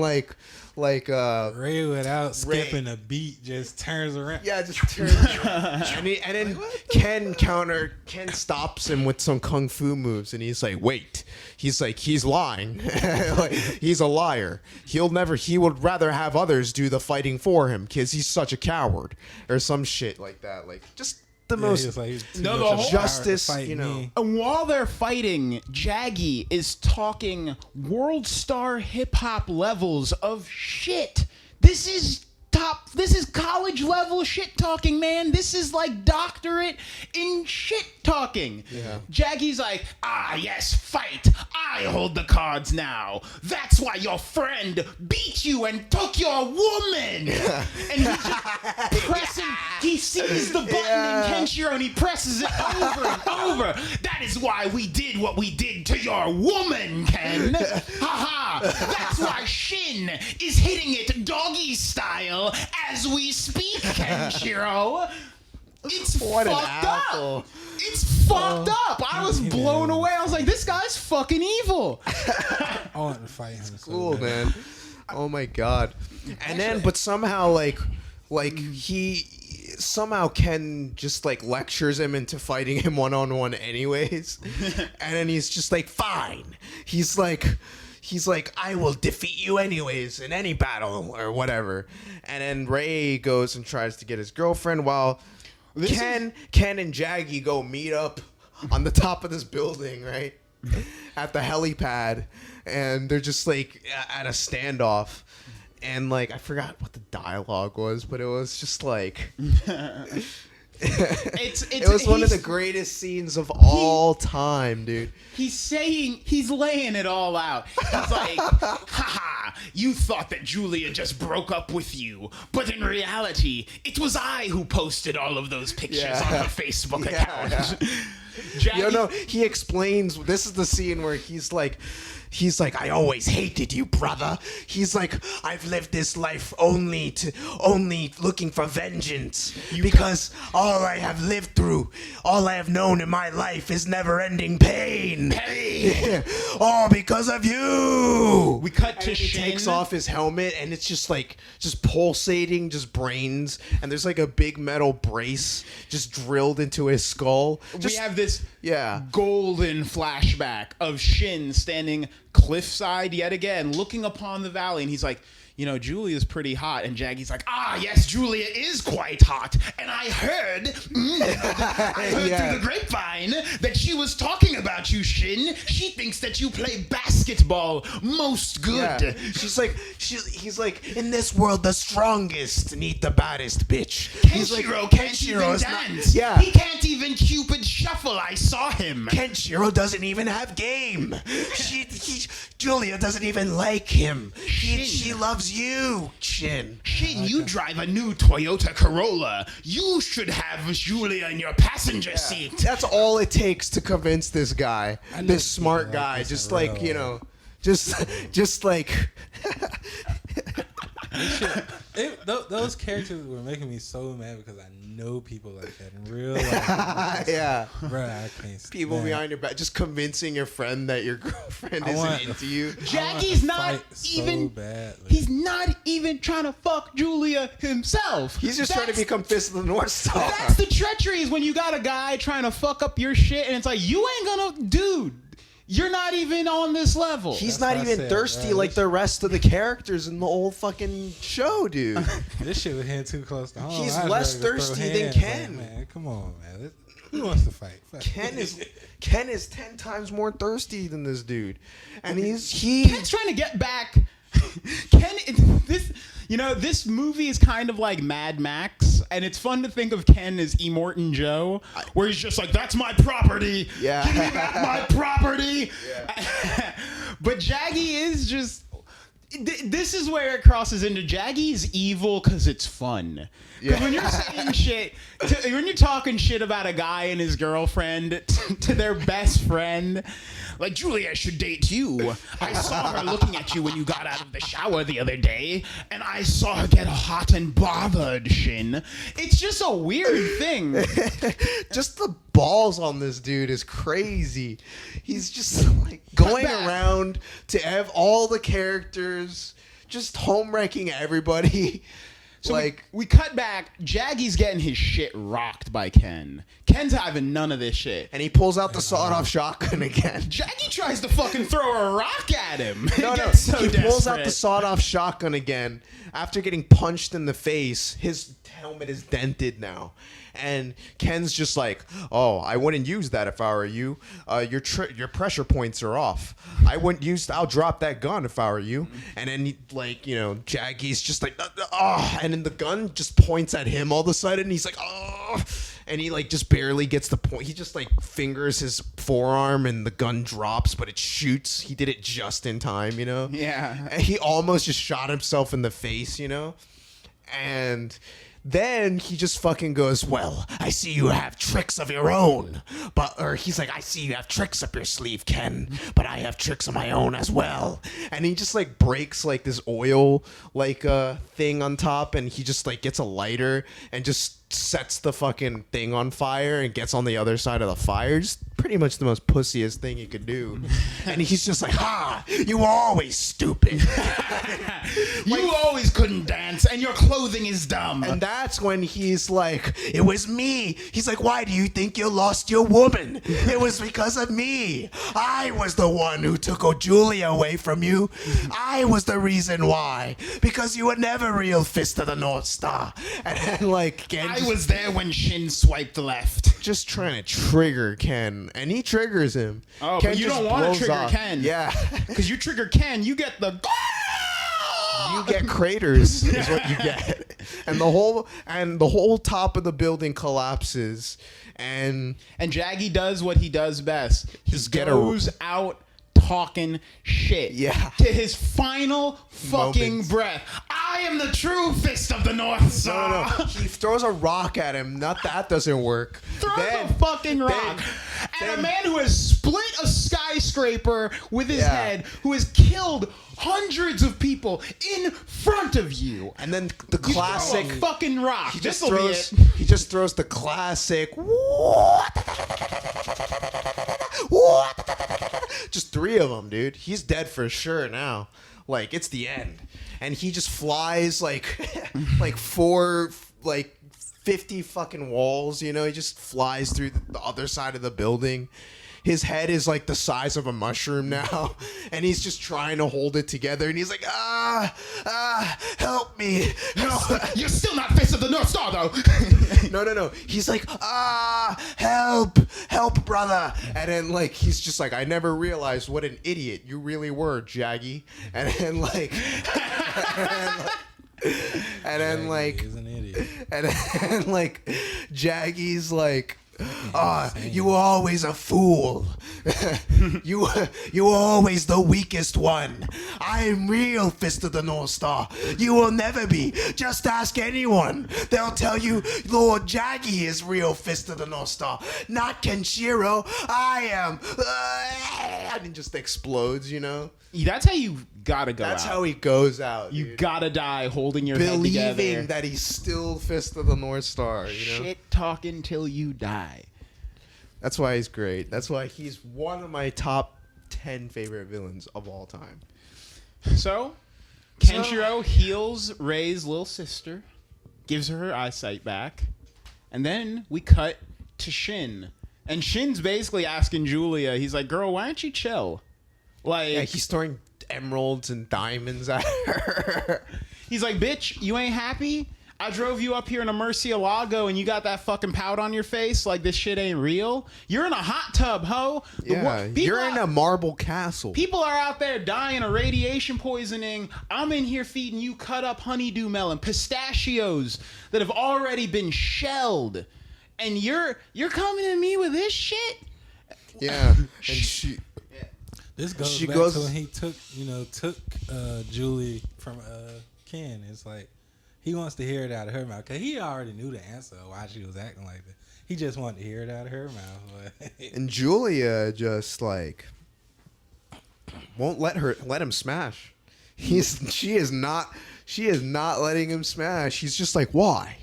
Ray without skipping a beat just turns around. yeah, just turns and then Ken stops him with some kung fu moves and he's like, "Wait." He's like, he's lying. Like, he's a liar. He would rather have others do the fighting for him because he's such a coward or some shit like that. Like, just the most He was like, too No, much the of a whole- coward to justice, fight you know. me. And while they're fighting, Jaggy is talking world star hip hop levels of shit. This is college level shit talking, man. This is like doctorate in shit talking. Yeah. Jaggy's like, yes, fight. I hold the cards now. That's why your friend beat you and took your woman. And he's just pressing, he sees the button in Kenshiro and he presses it over and over. That is why we did what we did to your woman, Ken. Haha. That's why Shin is hitting it doggy style as we speak, Kenshiro. It's What an fucked asshole. up. It's fucked up. I was blown away. I was like, this guy's fucking evil. I want to fight him. So cool, bad. man. Oh my god. And then, but somehow, like he somehow Ken just like lectures him into fighting him one-on-one anyways. And then he's just like, fine. He's like, I will defeat you anyways in any battle or whatever. And then Ray goes and tries to get his girlfriend while Ken and Jaggy go meet up on the top of this building, right? At the helipad. And they're just like at a standoff. And like, I forgot what the dialogue was, but it was just like... It was one of the greatest scenes of all time, dude. He's laying it all out. He's like, haha, you thought that Julia just broke up with you, but in reality, it was I who posted all of those pictures on her Facebook account. Jaggy, He explains, this is the scene where he's like, I always hated you, brother. He's like, I've lived this life only looking for vengeance. Because all I have lived through, all I have known in my life is never-ending pain. All because of you. We cut to And he Shin. takes off his helmet and it's just like, just pulsating, just brains. And there's like a big metal brace just drilled into his skull. We have this Yeah. golden flashback of Shin standing cliffside yet again, looking upon the valley, and he's like, Julia's pretty hot. And Jaggy's like, yes, Julia is quite hot. And I heard through the grapevine that she was talking about you, Shin. She thinks that you play basketball most good. Yeah. He's like, in this world, the strongest need the baddest bitch. Kenshiro can't even dance. He can't even Cupid shuffle. I saw him. Kenshiro doesn't even have game. Julia doesn't even like him. She loves you, Shin. Shin, you drive a new Toyota Corolla. You should have Julia in your passenger seat. That's all it takes to convince this guy, this smart guy. Just like, just like. Those characters were making me so mad because I know people like that in real life. Yeah. Bro, I can't. People behind your back, just convincing your friend that your girlfriend isn't into you. Jacky's not even. He's not even trying to fuck Julia himself. He's just trying to become Fist of the North Star. That's the treachery, is when you got a guy trying to fuck up your shit, and it's like, you ain't gonna, dude. You're not even on this level. He's not even thirsty like the rest of the characters in the old fucking show, dude. This shit was hitting too close to home. He's less thirsty than Ken. Like, man, come on, man. Who wants to fight? Ken is 10 times more thirsty than this dude, and Ken's trying to get back. This movie is kind of like Mad Max, and it's fun to think of Ken as Immortan Joe, where he's just like, that's my property. Yeah. Give me back my property. Yeah. But Jaggy is just... This is where it crosses into Jaggy's evil because it's fun. Because when you're saying shit, when you're talking shit about a guy and his girlfriend to their best friend, like, Julia should date you. I saw her looking at you when you got out of the shower the other day, and I saw her get hot and bothered, Shin. It's just a weird thing. Just the balls on this dude is crazy. He's just like going around to have all the characters, just home wrecking everybody. So we cut back. Jaggy's getting his shit rocked by Ken. Ken's having none of this shit. And he pulls out the sawed-off shotgun again. Jaggy tries to fucking throw a rock at him. No. He pulls out the sawed-off shotgun again. After getting punched in the face, his helmet is dented now. And Ken's just like, oh, I wouldn't use that if I were you. Your pressure points are off. I'll drop that gun if I were you. And then, Jaggy's just like, oh. And then the gun just points at him all of a sudden. And he's like, oh. And he, just barely gets the point. He just, fingers his forearm and the gun drops, but it shoots. He did it just in time, Yeah. And he almost just shot himself in the face, And... then he just fucking goes, well, I see you have tricks of your own. He's like, I see you have tricks up your sleeve, Ken, but I have tricks of my own as well. And he just breaks this oil thing on top, and he just gets a lighter and just sets the fucking thing on fire and gets on the other side of the fire. Just pretty much the most pussiest thing you could do. And he's just like, ha, you were always stupid. You always couldn't dance, and your clothing is dumb. And that's when he's like, it was me. He's like, why do you think you lost your woman? It was because of me. I was the one who took Julia away from you. I was the reason why. Because you were never real Fist of the North Star. And then Ken I was there when Shin swiped left. Just trying to trigger Ken. And he triggers him. Oh, Ken but you don't want to trigger Ken. Yeah. Because you trigger Ken, you get the... You get craters is what you get. And the whole top of the building collapses. And Jaggy does what he does best. He just goes out talking shit. Yeah. To his final fucking breath. I am the true Fist of the North Star. No. He throws a rock at him. Not that doesn't work. Throws a fucking rock. And a man who has split a skyscraper with his head, who has killed hundreds of people in front of you. And then the classic fucking rock. He just throws the classic just 3 of them, dude. He's dead for sure now. It's the end. And he just flies 50 fucking walls, he just flies through the other side of the building. his head is like the size of a mushroom now, and he's just trying to hold it together, and he's like, help me. No, you're still not Fist of the North Star, though. No. He's like, help, brother. And then like he's just like, I never realized what an idiot you really were, Jaggy. And then like, and then like, He's an idiot. and then like, Jaggy's like, you were always a fool. you were always the weakest one. I'm real Fist of the North Star. You will never be. Just ask anyone. They'll tell you Lord Jaggy is real Fist of the North Star, not Kenshiro. I am. And it just explodes, you know? That's how you gotta go That's out. how he goes out. You dude. gotta die holding your head together. Believing that he's still Fist of the North Star, you know? Shit talking till you die. That's why he's great. That's why he's one of my top 10 favorite villains of all time. So, Kenshiro heals Rei's little sister, gives her eyesight back, and then we cut to Shin. And Shin's basically asking Julia, he's like, girl, why don't you chill? Like, Yeah, he's throwing emeralds and diamonds at her. he's like, bitch, you ain't happy? I drove you up here in a Murcielago and you got that fucking pout on your face like this shit ain't real? You're in a hot tub, ho. You're in a marble castle. People are out there dying of radiation poisoning. I'm in here feeding you cut up honeydew melon, pistachios that have already been shelled. And you're coming at me with this shit? Yeah. And she... This goes She back goes- to when he took Julie from Ken. It's like he wants to hear it out of her mouth because he already knew the answer why she was acting like that. He just wanted to hear it out of her mouth. And Julia just like won't let him smash. She is not letting him smash. She's just like, why?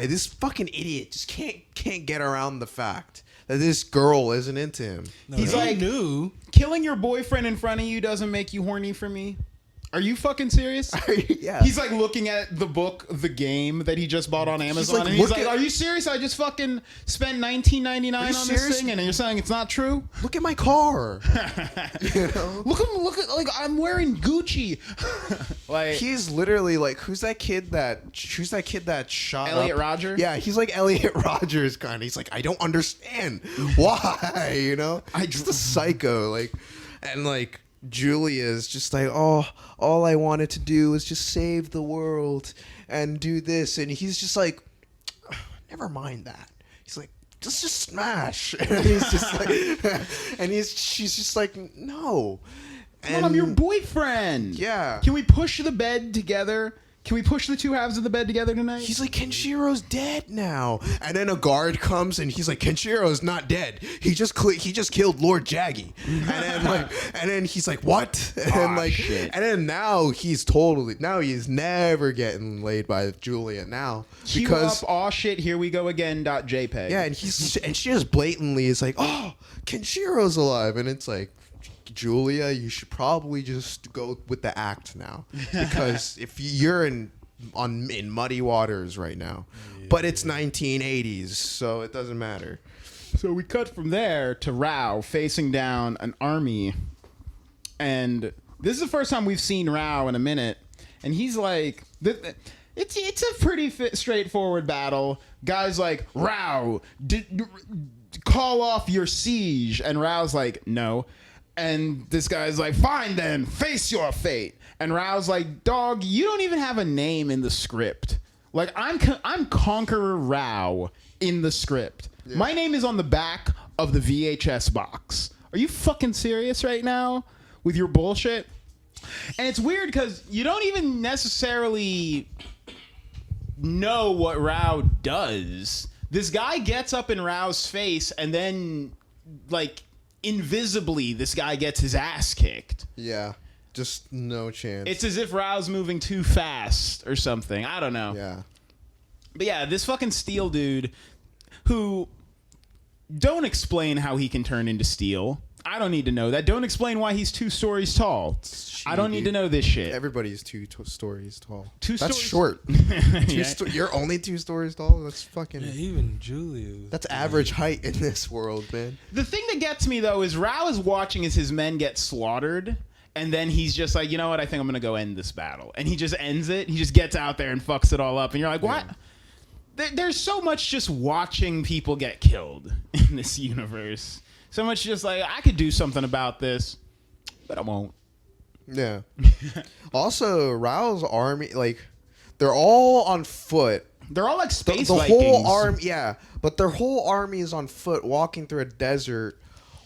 This fucking idiot just can't get around the fact that this girl isn't into him. No, He's he like, knew. Killing your boyfriend in front of you doesn't make you horny for me? Are you fucking serious? Yeah. He's like looking at the book, the game that he just bought on Amazon, like, and he's look like, at- "Are you serious? I just fucking spent $19.99 on this serious? thing, and you're saying it's not true? Look at my car. You know? Look at like I'm wearing Gucci." Like He's literally like, who's that kid that shot Elliot up? Rodger? Yeah, he's like Elliot Rodgers kind of. He's like, I don't understand why, you know? Just a psycho, like, and like Julia's just like, oh, all I wanted to do was just save the world and do this, and he's just like, never mind that. He's like, just smash, and he's just like, she's just like, no. Mom, I'm your boyfriend. Yeah. Can we push the bed together? Can we push the two halves of the bed together tonight? He's like, Kenshiro's dead now. And then a guard comes and he's like, Kenshiro's not dead. He just killed Lord Jaggy. And then he's like, what? And then shit. and then now he's never getting laid by Julia now Cue because up, aw shit, here we go again. .jpg. yeah, and she just blatantly is like, oh, Kenshiro's alive, and it's like, Julia, you should probably just go with the act now, because if you're in muddy waters right now, but it's 1980s, so it doesn't matter. So we cut from there to Rao facing down an army, and this is the first time we've seen Rao in a minute, and he's like, it's a pretty straightforward battle. Guy's like, Rao, call off your siege, and Rao's like, no. And this guy's like, fine then, face your fate. And Rao's like, dog, you don't even have a name in the script. Like, I'm Conqueror Rao in the script. Yeah. My name is on the back of the VHS box. Are you fucking serious right now with your bullshit? And it's weird because you don't even necessarily know what Rao does. This guy gets up in Rao's face and then, like, invisibly, this guy gets his ass kicked. Yeah, just no chance. It's as if Rao's moving too fast or something. I don't know. Yeah. But yeah, this fucking steel dude who don't explain how he can turn into steel. I don't need to know that. Don't explain why he's 2 stories tall. I don't need to know this shit. Everybody's 2 stories tall. That's That's short. You're only 2 stories tall. That's fucking. Yeah, even Julia. That's average height in this world, man. The thing that gets me though is Rao is watching as his men get slaughtered, and then he's just like, you know what? I think I'm gonna go end this battle, and he just ends it. He just gets out there and fucks it all up, and you're like, what? There's so much just watching people get killed in this universe. So much just like, I could do something about this, but I won't. Yeah. Also, Rao's army, like, they're all on foot. They're all like space The Vikings. whole army, yeah, but their whole army is on foot, walking through a desert,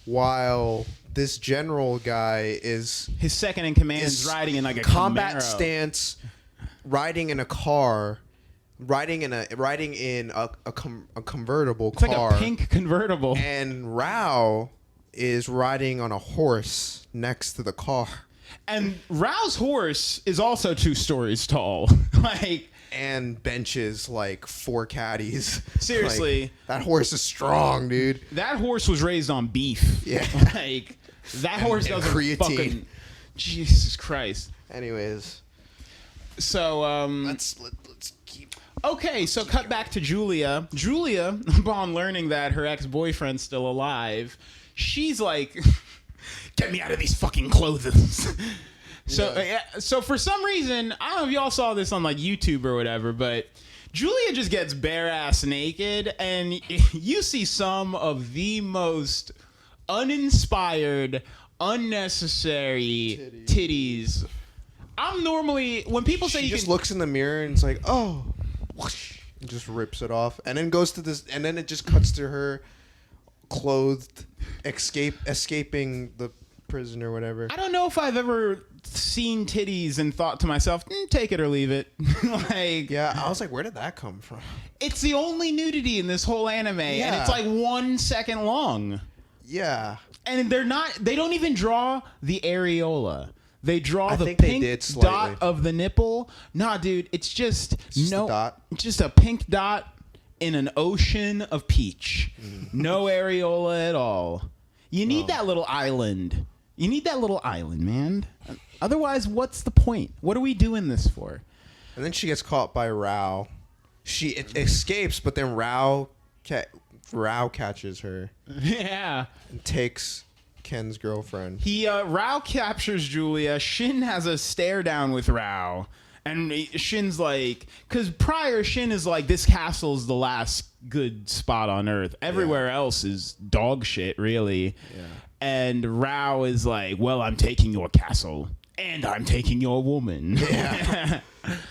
while this general guy is His second in command is riding in like a combat Camaro. stance, riding in a car, riding in a convertible It's car. like a pink convertible. And Rao is riding on a horse next to the car. And Rao's horse is also 2 stories tall. Like, And benches like 4 caddies. Seriously. Like, that horse is strong, dude. that horse was raised on beef. Yeah. Like, that horse and doesn't creatine. fucking... Jesus Christ. Anyways, So, let's keep. okay, so cut back to Julia. Julia, upon learning that her ex-boyfriend's still alive, she's like, get me out of these fucking clothes. So for some reason, I don't know if y'all saw this on like YouTube or whatever, but Julia just gets bare ass naked, and you see some of the most uninspired, unnecessary titties. I'm normally, when people say She you just can, looks in the mirror and it's like, oh, whoosh, and just rips it off, and then goes to this, and then it just cuts to her clothed, escaping the prison or whatever. I don't know if I've ever seen titties and thought to myself, take it or leave it. Like, Yeah, I was like, where did that come from? it's the only nudity in this whole anime, and it's like 1 second long. Yeah, And they don't even draw the areola. They draw I the think they pink did slightly. dot of the nipple. Nah, dude, it's just just a dot. just a pink dot in an ocean of peach. No areola at all. You need that little island. You need that little island, man. Otherwise, what's the point? What are we doing this for? and then she gets caught by Rao. She escapes, but then Rao catches her Yeah. and takes Ken's girlfriend. Rao captures Julia. Shin has a stare down with Rao. And Shin's like, because prior Shin is like, this castle's the last good spot on Earth. Everywhere else is dog shit, really. Yeah. And Rao is like, well, I'm taking your castle. And I'm taking your woman. Yeah.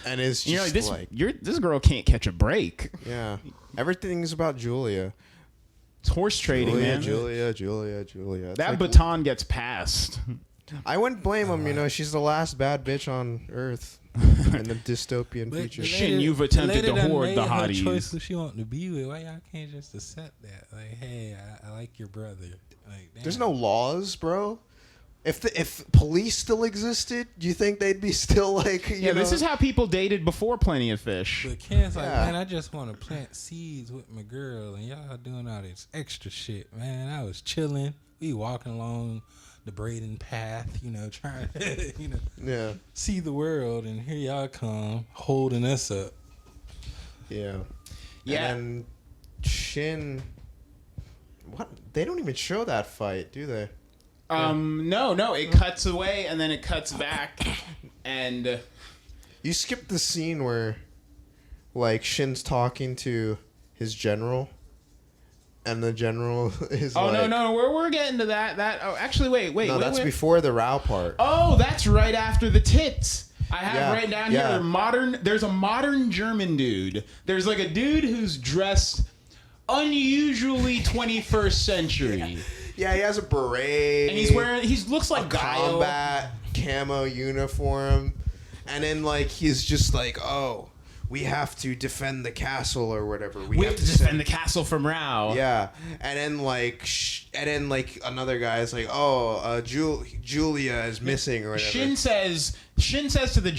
And it's just this girl can't catch a break. yeah. Everything's about Julia. It's horse trading, man. Julia. It's That like- baton gets passed. I wouldn't blame him. You know, she's the last bad bitch on Earth in the dystopian future. Shin, you've attempted to hoard the hotties. Choice who she want to be with. Why y'all can't just accept that? Like, hey, I like your brother. Like, damn. There's no laws, bro. If police still existed, do you think they'd be still like? You know? This is how people dated before Plenty of Fish. But Ken's like, Yeah. man, I just want to plant seeds with my girl, and y'all doing all this extra shit, man. I was chilling. We walking along the Braden path, you know, trying to, Yeah. see the world, and here y'all come holding us up. Yeah. Yeah. And then Shin. What? They don't even show that fight, do they? No, it cuts away and then it cuts back, and You skipped the scene where, like, Shin's talking to his general, and the general is like... no, we're getting to that. Actually, wait. No, that's wait. before the Rao part. Oh, that's right after the tits. I have right down yeah. here. There's a modern German dude. There's like a dude who's dressed unusually 21st century. Yeah, he has a beret. And he looks like a Guile. combat camo uniform. And then, like, he's just like, oh, we have to defend the castle or whatever. We have to defend the castle from Rao. Yeah. And then, like, another guy is like, oh, Julia is missing or whatever. Shin says, Shin says to the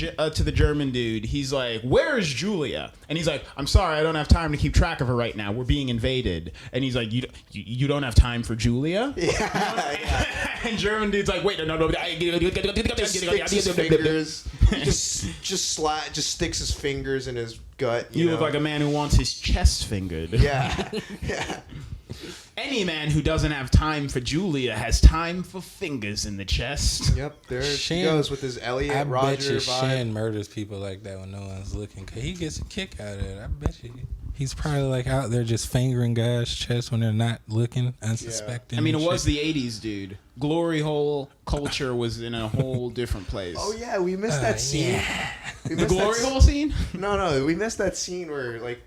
German dude, he's like, "Where is Julia?" And he's like, "I'm sorry, I don't have time to keep track of her right now. We're being invaded." And he's like, "You don't have time for Julia?" Yeah. And German dude's like, "Wait, no. Just sticks his fingers. Just sticks his fingers in his gut. You look like a man who wants his chest fingered." Yeah. Yeah. Any man who doesn't have time for Julia has time for fingers in the chest. Yep, there he Shin- goes with his Elliot I Roger bet you vibe. Shin murders people like that when no one's looking. Cause he gets a kick out of it. I bet you. He's probably like out there just fingering guys' chests when they're not looking, unsuspecting. I mean, it and was shit. the 80s, dude. Glory hole culture was in a whole different place. Oh yeah, we missed that scene. Yeah. We The missed glory that hole scene? No, we missed that scene where like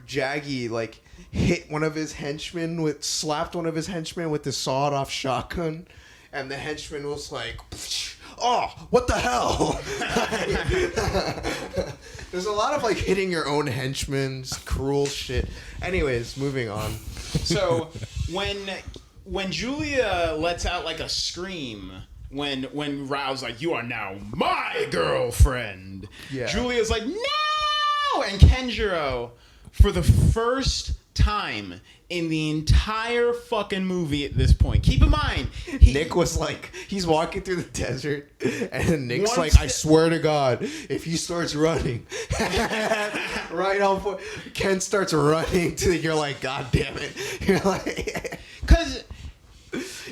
Jaggy like hit one of his henchmen slapped one of his henchmen with his sawed-off shotgun, and the henchman was like, "Oh, what the hell?" There's a lot of like hitting your own henchmen's cruel shit. Anyways, moving on. So when Julia lets out like a scream when Rao's like, "You are now my girlfriend," Yeah. Julia's like, "No!" And Kenjiro, for the first time in the entire fucking movie at this point, keep in mind, Nick was like, he's walking through the desert, and Nick's Once like, "I swear to God, if he starts running," right on point, Ken starts running you're like, "God damn it!" You're like, because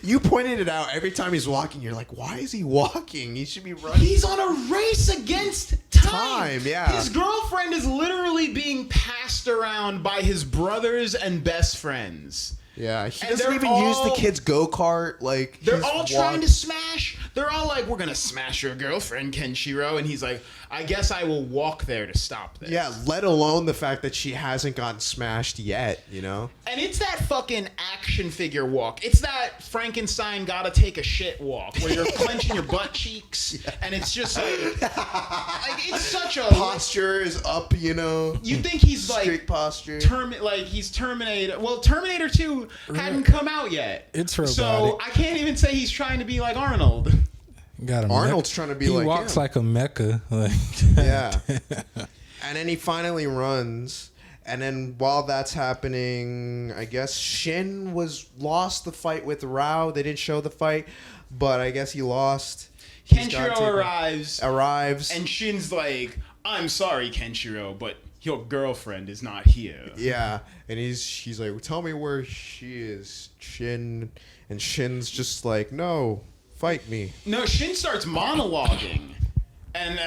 you pointed it out every time he's walking. You're like, why is he walking? He should be running. he's on a race against time. Yeah. His girlfriend is literally being passed around by his brothers and best friends. Yeah, he And doesn't they're even use the all- kid's go-kart. Like, They're he's all trying to smash. They're all like, "We're gonna smash your girlfriend, Kenshiro," and he's like, "I guess I will walk there to stop this." Yeah, let alone the fact that she hasn't gotten smashed yet, you know? And it's that fucking action figure walk. It's that Frankenstein gotta take a shit walk where you're clenching your butt cheeks, and it's just like it's such a Posture is up, you know? You think he's Straight like posture. he's Terminator. Well, Terminator 2 hadn't come out yet. It's So robotic. I can't even say he's trying to be like Arnold. Got a Arnold's trying to be he like walks him. like a mecha. Like Yeah. And then he finally runs. And then while that's happening, I guess Shin lost the fight with Rao. They didn't show the fight, but I guess he lost. He's got Kenshiro taken- arrives. and Shin's like, "I'm sorry, Kenshiro, but your girlfriend is not here." Yeah, and she's like, "Tell me where she is, Shin." And Shin's just like, "No, fight me." No, Shin starts monologuing. And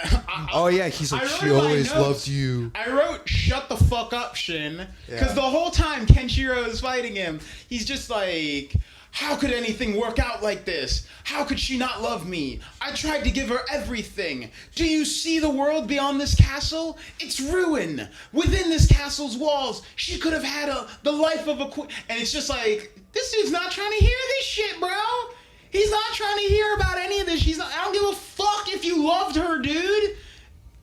Oh yeah, he's like, I wrote "She in my always notes- loved you." I wrote, "Shut the fuck up, Shin," because Yeah. the whole time Kenshiro is fighting him, he's just like, "How could anything work out like this? How could she not love me? I tried to give her everything. Do you see the world beyond this castle? It's ruin. Within this castle's walls, she could have had the life of a queen." And it's just like, this dude's not trying to hear this shit, bro. He's not trying to hear about any of this. I don't give a fuck if you loved her, dude.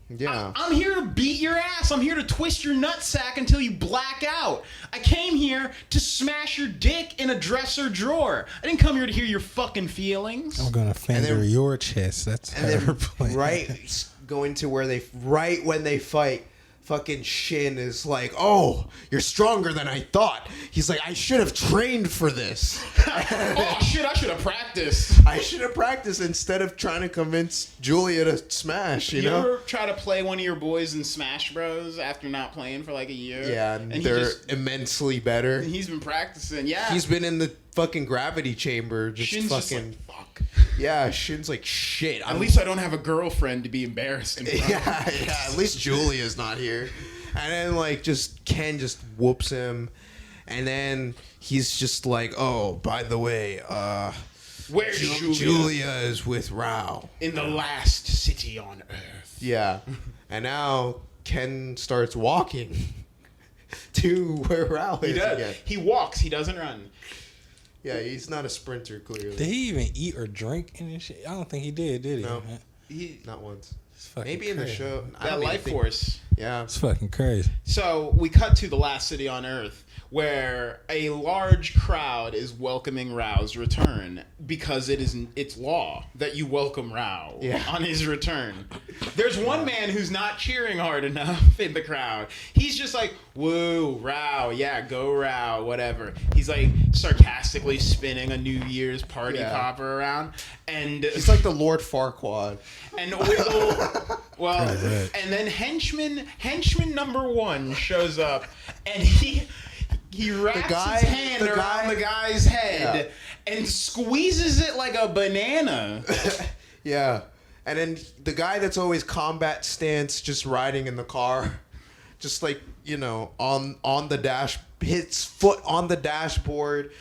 Yeah. I'm here to beat your ass. I'm here to twist your nutsack until you black out. I came here to smash your dick in a dresser drawer. I didn't come here to hear your fucking feelings. I'm gonna finger then- your chest. That's And her then plan. right going to where right when they fight, fucking Shin is like, "Oh, you're stronger than I thought." He's like, "I should have trained for this. Oh shit, I should have practiced. I should have practiced instead of trying to convince Julia to smash." You You know? ever try to play one of your boys in Smash Bros after not playing for like a year? Yeah, and they're immensely better. he's been practicing. Yeah, He's been in the fucking gravity chamber, just Shin's fucking. just like, fuck. Yeah, Shin's like, "Shit." At least I don't have a girlfriend to be embarrassed in front of. Yeah. At least Julia's not here. And then like Ken just whoops him, and then he's just like, "Oh, by the way, Where's Julia? Julia is with Rao In the last city on Earth. Yeah, and now Ken starts walking to where Rao is He does. again. He walks. He doesn't run. Yeah, he's not a sprinter clearly. Did he even eat or drink any shit? I don't think he did he? No. He, Not once. It's fucking Maybe in the crazy. show. I that don't even life think- force. Yeah. It's fucking crazy. So we cut to the last city on Earth, where a large crowd is welcoming Rao's return because it's law that you welcome Rao on his return. There's one man who's not cheering hard enough in the crowd. He's just like, woo, Rao, yeah, go Rao, whatever. He's like sarcastically spinning a New Year's party popper around. And He's like the Lord Farquaad. And and then henchman number 1 shows up, and he wraps his hand around the guy's head and squeezes it like a banana. Yeah. And then the guy that's always combat stance, just riding in the car, just like, you know, on the dash, his foot on the dashboard,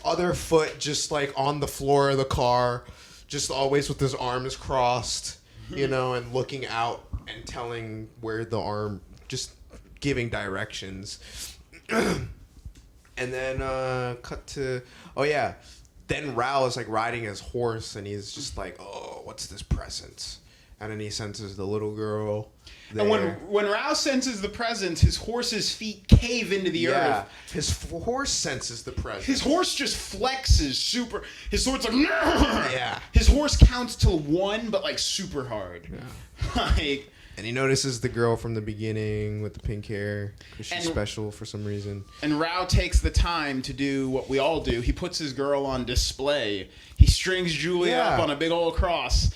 other foot just like on the floor of the car, just always with his arms crossed, you know, and looking out and telling where the arm, just giving directions. And then cut to, then Rao is like riding his horse, and he's just like, oh, what's this presence? And then he senses the little girl there. And when Rao senses the presence, his horse's feet cave into the earth. His horse senses the presence. His horse just flexes super. His sword's like, yeah. His horse counts till 1, but like super hard. Yeah. Like. And he notices the girl from the beginning with the pink hair because she's special for some reason. And Rao takes the time to do what we all do. He puts his girl on display. He strings Julia up on a big old cross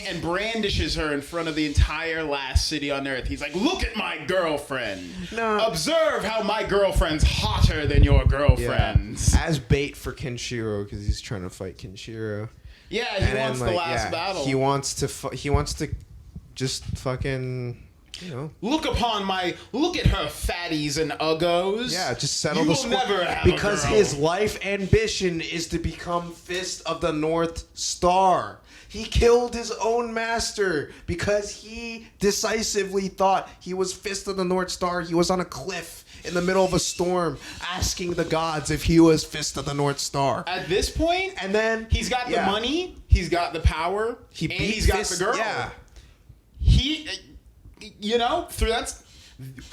and brandishes her in front of the entire last city on Earth. He's like, look at my girlfriend. No. Observe how my girlfriend's hotter than your girlfriend's. Yeah. As bait for Kenshiro because he's trying to fight Kenshiro. Yeah, he wants the last battle. He wants to just fucking, you know. Look at her fatties and uggos. Yeah, just settle you the will never have because a girl. His life ambition is to become Fist of the North Star. He killed his own master because he decisively thought he was Fist of the North Star. He was on a cliff in the middle of a storm asking the gods if he was Fist of the North Star. At this point, and then he's got the money, he's got the power, he's got the girl. Yeah. He, you know, through that's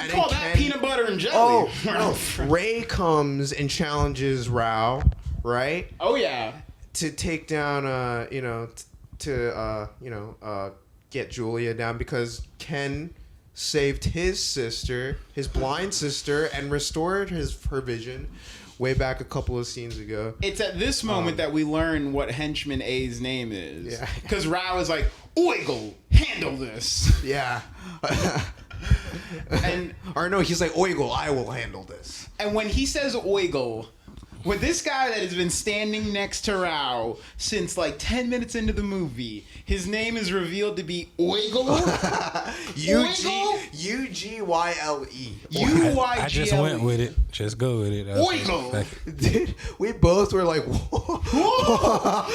call that peanut butter and jelly. Oh, no. Ray comes and challenges Rao, right? Oh yeah, to take down, get Julia down because Ken saved his sister, his blind sister, and restored her vision. Way back a couple of scenes ago. It's at this moment that we learn what Henchman A's name is. Yeah. Because Rao is like, Oigle, handle this. Yeah. He's like, Oigle, I will handle this. And when he says Oigle, with this guy that has been standing next to Rao since like 10 minutes into the movie, his name is revealed to be Oigle. U-G-Y-L-E. U-Y-G-L-E. I just went with it. Just go with it. Oigle. Dude, we both were like, whoa.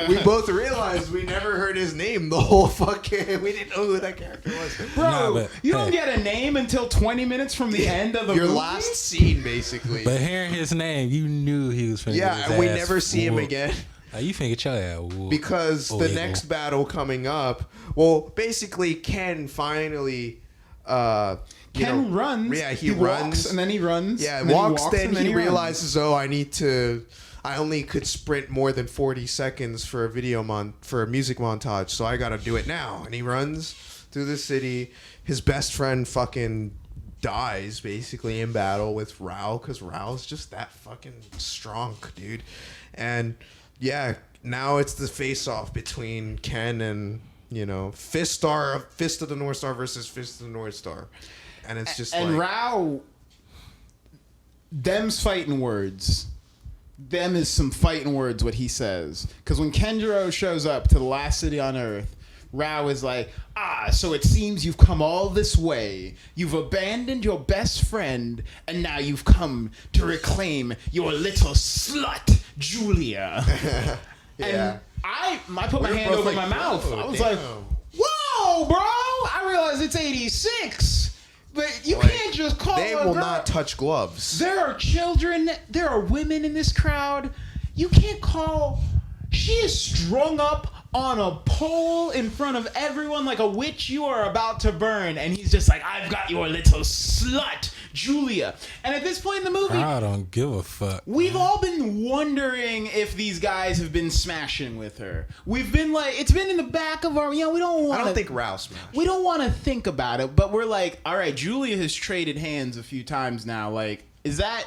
We both realized we never heard his name the whole fucking... We didn't know who that character was. Bro, you don't get a name until 20 minutes from the end of the movie? Your last scene, basically. But hearing his name, you knew he was finna get his and we ass never see him whooped. again. You finna get your ass whooped. Because the next battle coming up, basically Ken finally... Ken runs. Yeah, he runs. Walks, and then he runs. Yeah, and walks, then he runs. realizes, I only could sprint more than 40 seconds for a music montage, so I gotta do it now. And he runs through the city. His best friend fucking dies basically in battle with Rao because Rao's just that fucking strong, dude. And yeah, now it's the face-off between Ken and Fist of the North Star versus Fist of the North Star, and it's just Rao. Them's fighting words. Them is some fighting words. What he says, because when Kenjiro shows up to the last city on Earth, Rao is like, so it seems you've come all this way. You've abandoned your best friend, and now you've come to reclaim your little slut, Julia. Yeah. And I put my hand over my mouth. I was like, whoa, bro. I realize it's 86. But you can't just call They a will girl. not touch gloves. There are children. There are women in this crowd. You can't call... She is strung up on a pole in front of everyone like a witch you are about to burn, and he's just like, I've got your little slut, Julia. And at this point in the movie, I don't give a fuck. we've all been wondering if these guys have been smashing with her. We've been like, it's been in the back of our, we don't want I don't think Rao smashed. we don't want to think about it, but we're like, all right, Julia has traded hands a few times now. Like, is that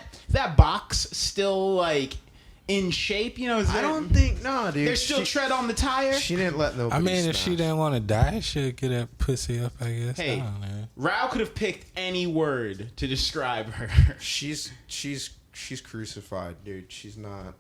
box still like in shape? I don't think, no, dude. There's still tread on the tire. She didn't let nobody I mean, if smash. she didn't want to die, she'd get that pussy up, I guess. Hey, I don't know. Rao could have picked any word to describe her. She's crucified, dude. She's not,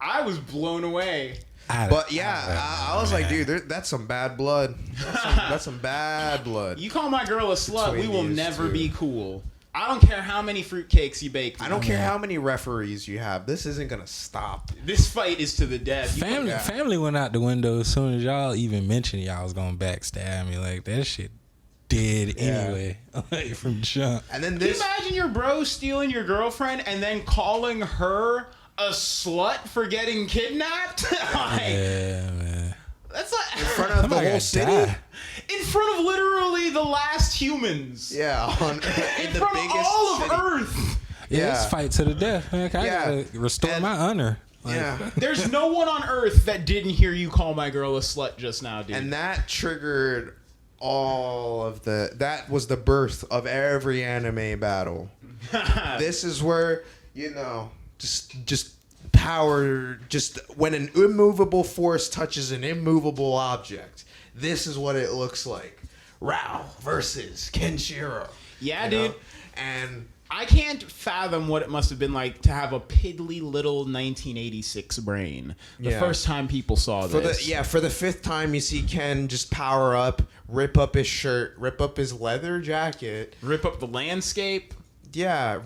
I was blown away. But yeah, I was like, dude, that's some bad blood. That's some bad blood. You call my girl a slut, we Between will these never two. be cool. I don't care how many fruitcakes you bake. I don't care how many referees you have. This isn't gonna stop. This fight is to the death. Family went out the window as soon as y'all even mentioned y'all was gonna backstab me. Like, that shit dead anyway. Like, from jump. And then Can you this. imagine your bro stealing your girlfriend and then calling her a slut for getting kidnapped? Like, Yeah, man. that's like In front of the Somebody whole gotta city. die. in front of literally the last humans. Yeah, In front of all of Earth. Yeah, Yeah. it's fight to the death. Man, I Yeah. gotta restore And- my honor. Like, Yeah. There's no one on Earth that didn't hear you call my girl a slut just now, dude. And that triggered all of that was the birth of every anime battle. This is where, just power, just when an immovable force touches an immovable object, this is what it looks like. Rao versus Kenshiro. Yeah, You dude. know? And I can't fathom what it must have been like to have a piddly little 1986 brain the Yeah. first time people saw for this. for the fifth time, you see Ken just power up, rip up his shirt, rip up his leather jacket. Rip up the landscape. Yeah,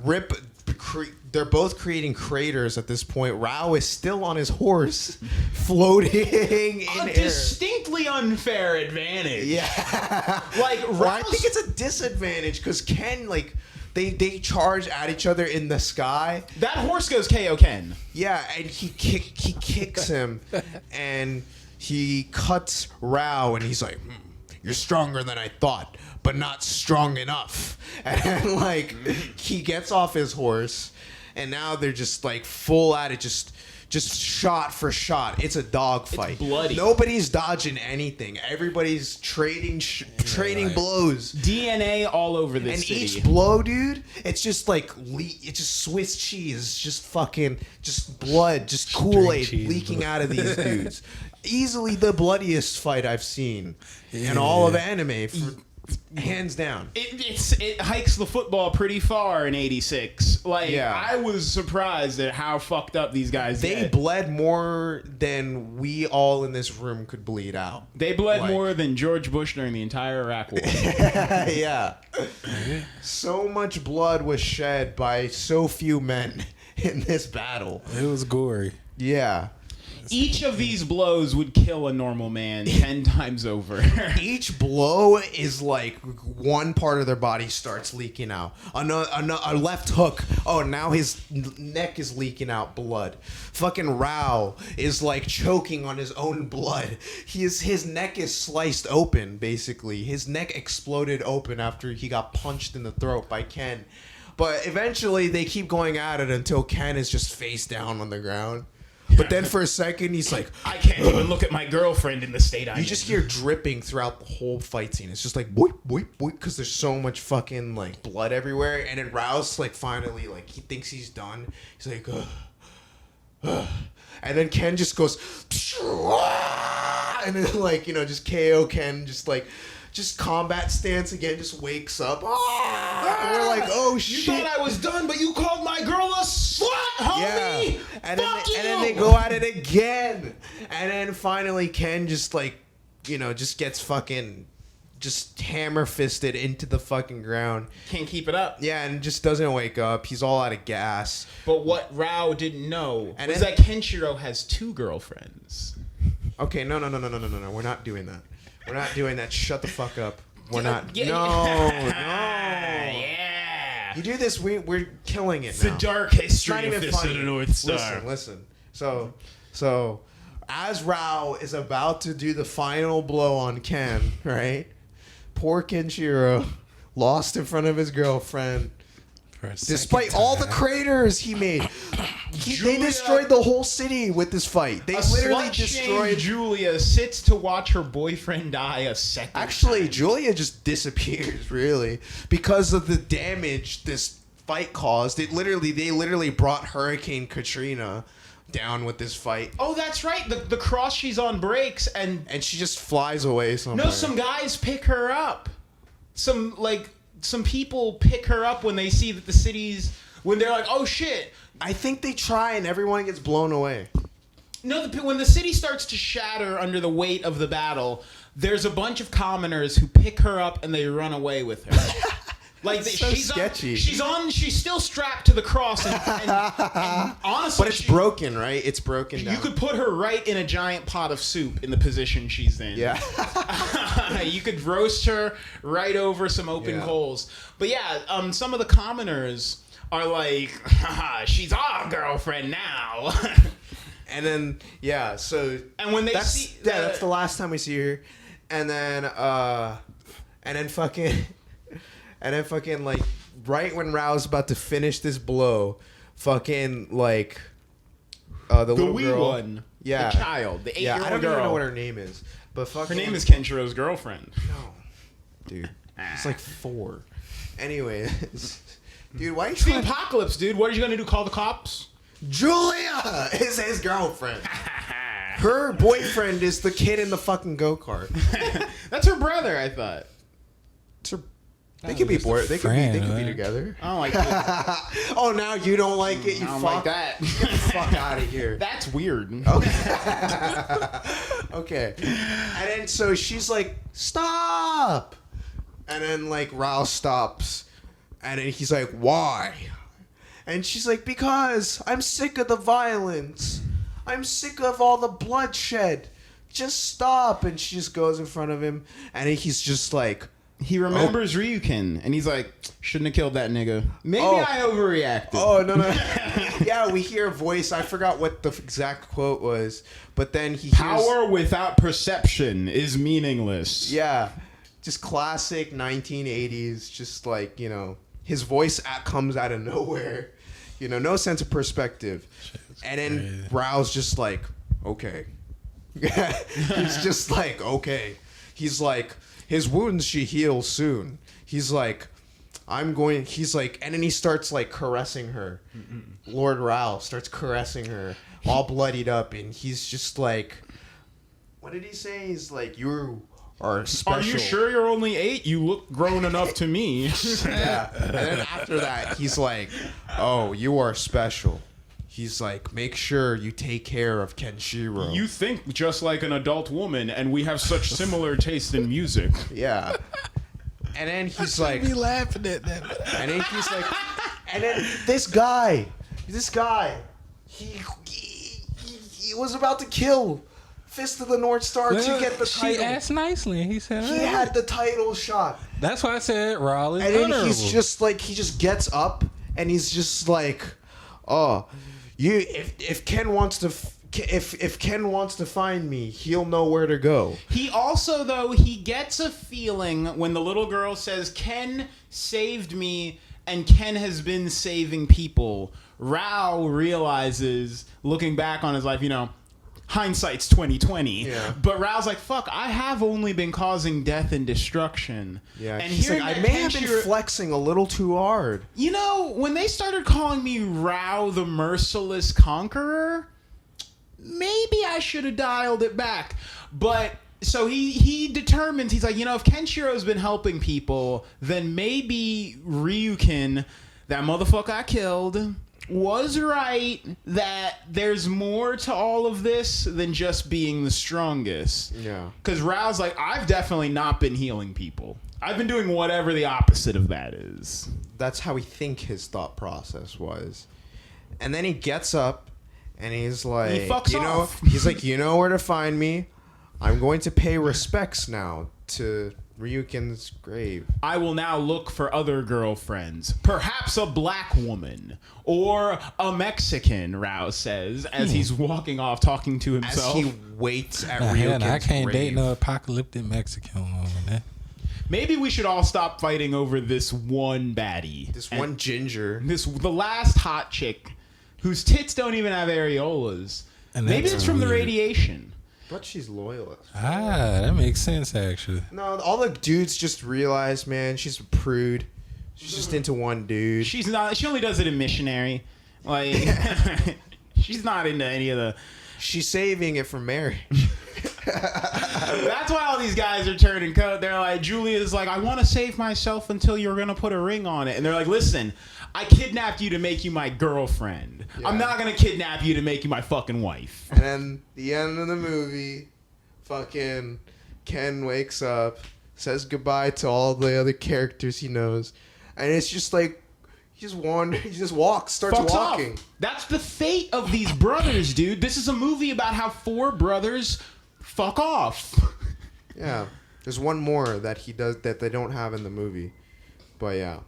they're both creating craters at this point. Rao is still on his horse, floating in A air. distinctly unfair advantage. Yeah. Like, Well, I Rao's- think it's a disadvantage because Ken, like, they charge at each other in the sky. That horse goes KO Ken. Yeah, and he kicks him, and he cuts Rao, and he's like, "You're stronger than I thought, but not strong enough." And like, he gets off his horse, and now they're just like full at it, just shot for shot. It's a dogfight. It's bloody. Nobody's dodging anything. Everybody's trading blows. DNA all over this And city. each blow, dude, it's just like it's just Swiss cheese, just fucking, just blood, just Kool-Aid cheese leaking blood. out of these dudes. Easily the bloodiest fight I've seen in all of anime, hands down. It hikes the football pretty far in '86. Like, Yeah. I was surprised at how fucked up these guys They get. bled more than we all in this room could bleed out. They bled like- more than George Bush during the entire Iraq War. Yeah. So much blood was shed by so few men in this battle. It was gory. Yeah. Each of these blows would kill a normal man 10 times over. Each blow is like one part of their body starts leaking out. A left hook. Oh, now his neck is leaking out blood. Fucking Rao is like choking on his own blood. His neck is sliced open, basically. His neck exploded open after he got punched in the throat by Ken. But eventually they keep going at it until Ken is just face down on the ground. But then for a second, he's like, I can't even look at my girlfriend in the state I'm you in. just hear dripping throughout the whole fight scene. It's just like boop, boop, boop, because there's so much fucking like blood everywhere. And then Rao's like finally like he thinks he's done. He's like, and then Ken just goes, and then like just KO Ken, just combat stance again, just wakes up. And we're like, oh You shit. thought I was done, but you called my girl a slut, homie! Yeah, and Fuck you! then they go at it again, and then finally Ken just just gets fucking just hammer fisted into the fucking ground. Can't keep it up. Yeah, and just doesn't wake up. He's all out of gas. But what Rao didn't know And was then- that Kenshiro has 2 girlfriends. Okay, no, we're not doing that. We're not doing that. Shut the fuck up. We're not. Yeah. No. Yeah. You do this, we're killing it It's now. the dark It's history not of even this funny. North Star. Listen. So as Rao is about to do the final blow on Ken, right? Poor Kenshiro lost in front of his girlfriend. Despite all the craters he made, they destroyed the whole city with this fight. They literally destroyed. Julia sits to watch her boyfriend die a second. Actually, time. Julia just disappears, really, because of the damage this fight caused. They literally brought Hurricane Katrina down with this fight. Oh, that's right. The cross she's on breaks, and she just flies away somewhere. no, some guys pick her up. Some people pick her up when they see that the city's, when they're like, oh shit. I think they try and everyone gets blown away. No, when the city starts to shatter under the weight of the battle, there's a bunch of commoners who pick her up and they run away with her. Like she's sketchy. She's still strapped to the cross, and honestly, but it's broken, right? It's broken down. You could put her right in a giant pot of soup in the position she's in. Yeah. You could roast her right over some open coals. But yeah, some of the commoners are like, she's our girlfriend now. And then and when they see that's the last time we see her, and then fucking like right when Rao's about to finish this blow, fucking like the little wee girl, one, the child, the 8-year-old I don't girl. even know what her name is, but fucking Her name is Kenshiro's girlfriend. no, dude, it's like 4. Anyways, dude, why are you It's the trying? apocalypse, dude. What are you gonna do? Call the cops? Julia is his girlfriend. Her boyfriend is the kid in the fucking go-kart. That's her brother, I thought. It's her. They could be bored. They could be together. I don't like that. Oh, now you don't like it. You I don't fuck like that. Get the fuck out of here. That's weird. Okay. And then so she's like, stop. And then like Rao stops. And then he's like, why? And she's like, because I'm sick of the violence. I'm sick of all the bloodshed. Just stop. And she just goes in front of him. And he's just like, He remembers Ryukin, and he's like, shouldn't have killed that nigga. Maybe I overreacted. oh, no. Yeah, we hear a voice. I forgot what the exact quote was. But then he hears... Power without perception is meaningless. Yeah. Just classic 1980s. Just like, his voice comes out of nowhere. No sense of perspective. And then Rao's just like, okay. He's just like, okay. He's like, his wounds she heal soon. He's like, he's like, and then he starts like caressing her. Lord Rao starts caressing her, all bloodied up, and he's just like, what did he say? He's like, you are special. Are you sure you're only 8? You look grown enough to me. Yeah. And then after that, he's like, oh, you are special. He's like, make sure you take care of Kenshiro. You think just like an adult woman, and we have such similar taste in music. Yeah. And then he's like, be laughing at that. and then he's like, and then this guy, he was about to kill Fist of the North Star to get the title. She asked nicely. He said, He had the title shot. That's why I said Raw is And then honorable. he's just like, he just gets up and he's just like, oh, if Ken wants to if Ken wants to find me, he'll know where to go. He also, though, he gets a feeling when the little girl says, Ken saved me and Ken has been saving people. Rao realizes, looking back on his life, hindsight's 20/20. Yeah. But Rao's like, fuck, I have only been causing death and destruction. Yeah, and he's like, I may have been flexing a little too hard. When they started calling me Rao the Merciless Conqueror, maybe I should have dialed it back. But so he determines, he's like, if Kenshiro's been helping people, then maybe Ryukin, that motherfucker I killed, was right that there's more to all of this than just being the strongest. Yeah. Because Rao's like, I've definitely not been healing people. I've been doing whatever the opposite of that is. That's how we think his thought process was. And then he gets up and he's like, He fucks off. He's like, you know where to find me. I'm going to pay respects now to Ryuken's grave. I will now look for other girlfriends. Perhaps a black woman. Or a Mexican, Rouse says, as he's walking off talking to himself. As he waits at Nah, Ryuken's I can't grave. date no apocalyptic Mexican woman. Man. Maybe we should all stop fighting over this one baddie. This one ginger. The last hot chick whose tits don't even have areolas. And Maybe that's it's from the weird. radiation. But she's loyal. That makes sense, actually. No, all the dudes just realize, man, she's a prude. She's just into one dude. She's not. She only does it in missionary. Like, she's not into any of the. She's saving it for marriage. That's why all these guys are turning coat. They're like, Julia's like, I want to save myself until you're gonna put a ring on it. And they're like, listen, I kidnapped you to make you my girlfriend. Yeah. I'm not gonna kidnap you to make you my fucking wife. And then the end of the movie, fucking Ken wakes up, says goodbye to all the other characters he knows, and it's just like he just walks, starts Fucks walking. off. That's the fate of these brothers, dude. This is a movie about how 4 brothers fuck off. Yeah, there's one more that he does that they don't have in the movie, but yeah.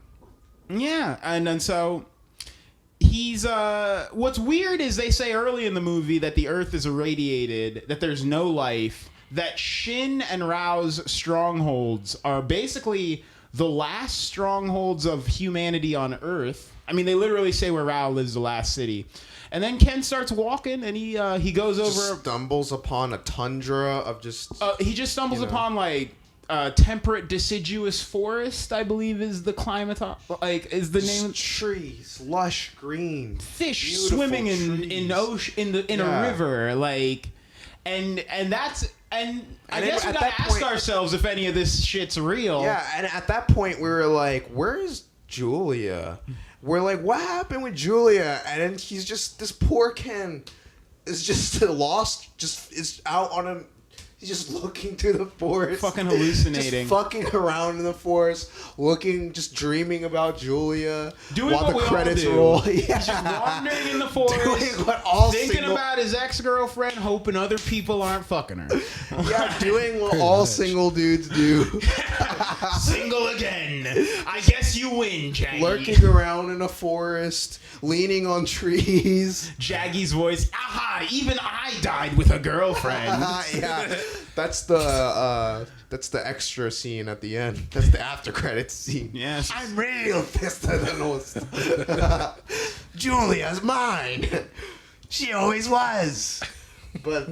Yeah, and then so he's what's weird is they say early in the movie that the earth is irradiated, that there's no life, that Shin and Rao's strongholds are basically the last strongholds of humanity on Earth. I mean, they literally say where Rao lives, the last city. And then Ken starts walking, and he goes Just over. stumbles upon a tundra of just. He just stumbles you know. upon like temperate deciduous forest, I believe is the climate. Like is the name. Trees, lush green, Fish beautiful swimming trees. in a river, like, and that's. And I And guess we at gotta that ask point- ourselves if any of this shit's real. Yeah, and at that point we were like, "Where's Julia?" We're like, "What happened with Julia?" And then he's just this poor Ken is just lost. Just is out on a. He's just looking through the forest, Fucking hallucinating. just fucking around in the forest, looking, just dreaming about Julia. Doing while what the we all credits do. roll. He's Yeah. just wandering in the forest, Doing what all thinking single- about his ex-girlfriend, hoping other people aren't fucking her. Yeah, doing what Pretty all much. single dudes do. Single again. I guess you win, Jaggy. Lurking around in a forest, leaning on trees. Jaggy's voice. Aha! Even I died with a girlfriend. Yeah, that's the extra scene at the end. That's the after credits scene. Yes. I'm real pissed at the most. Julia's mine. She always was. But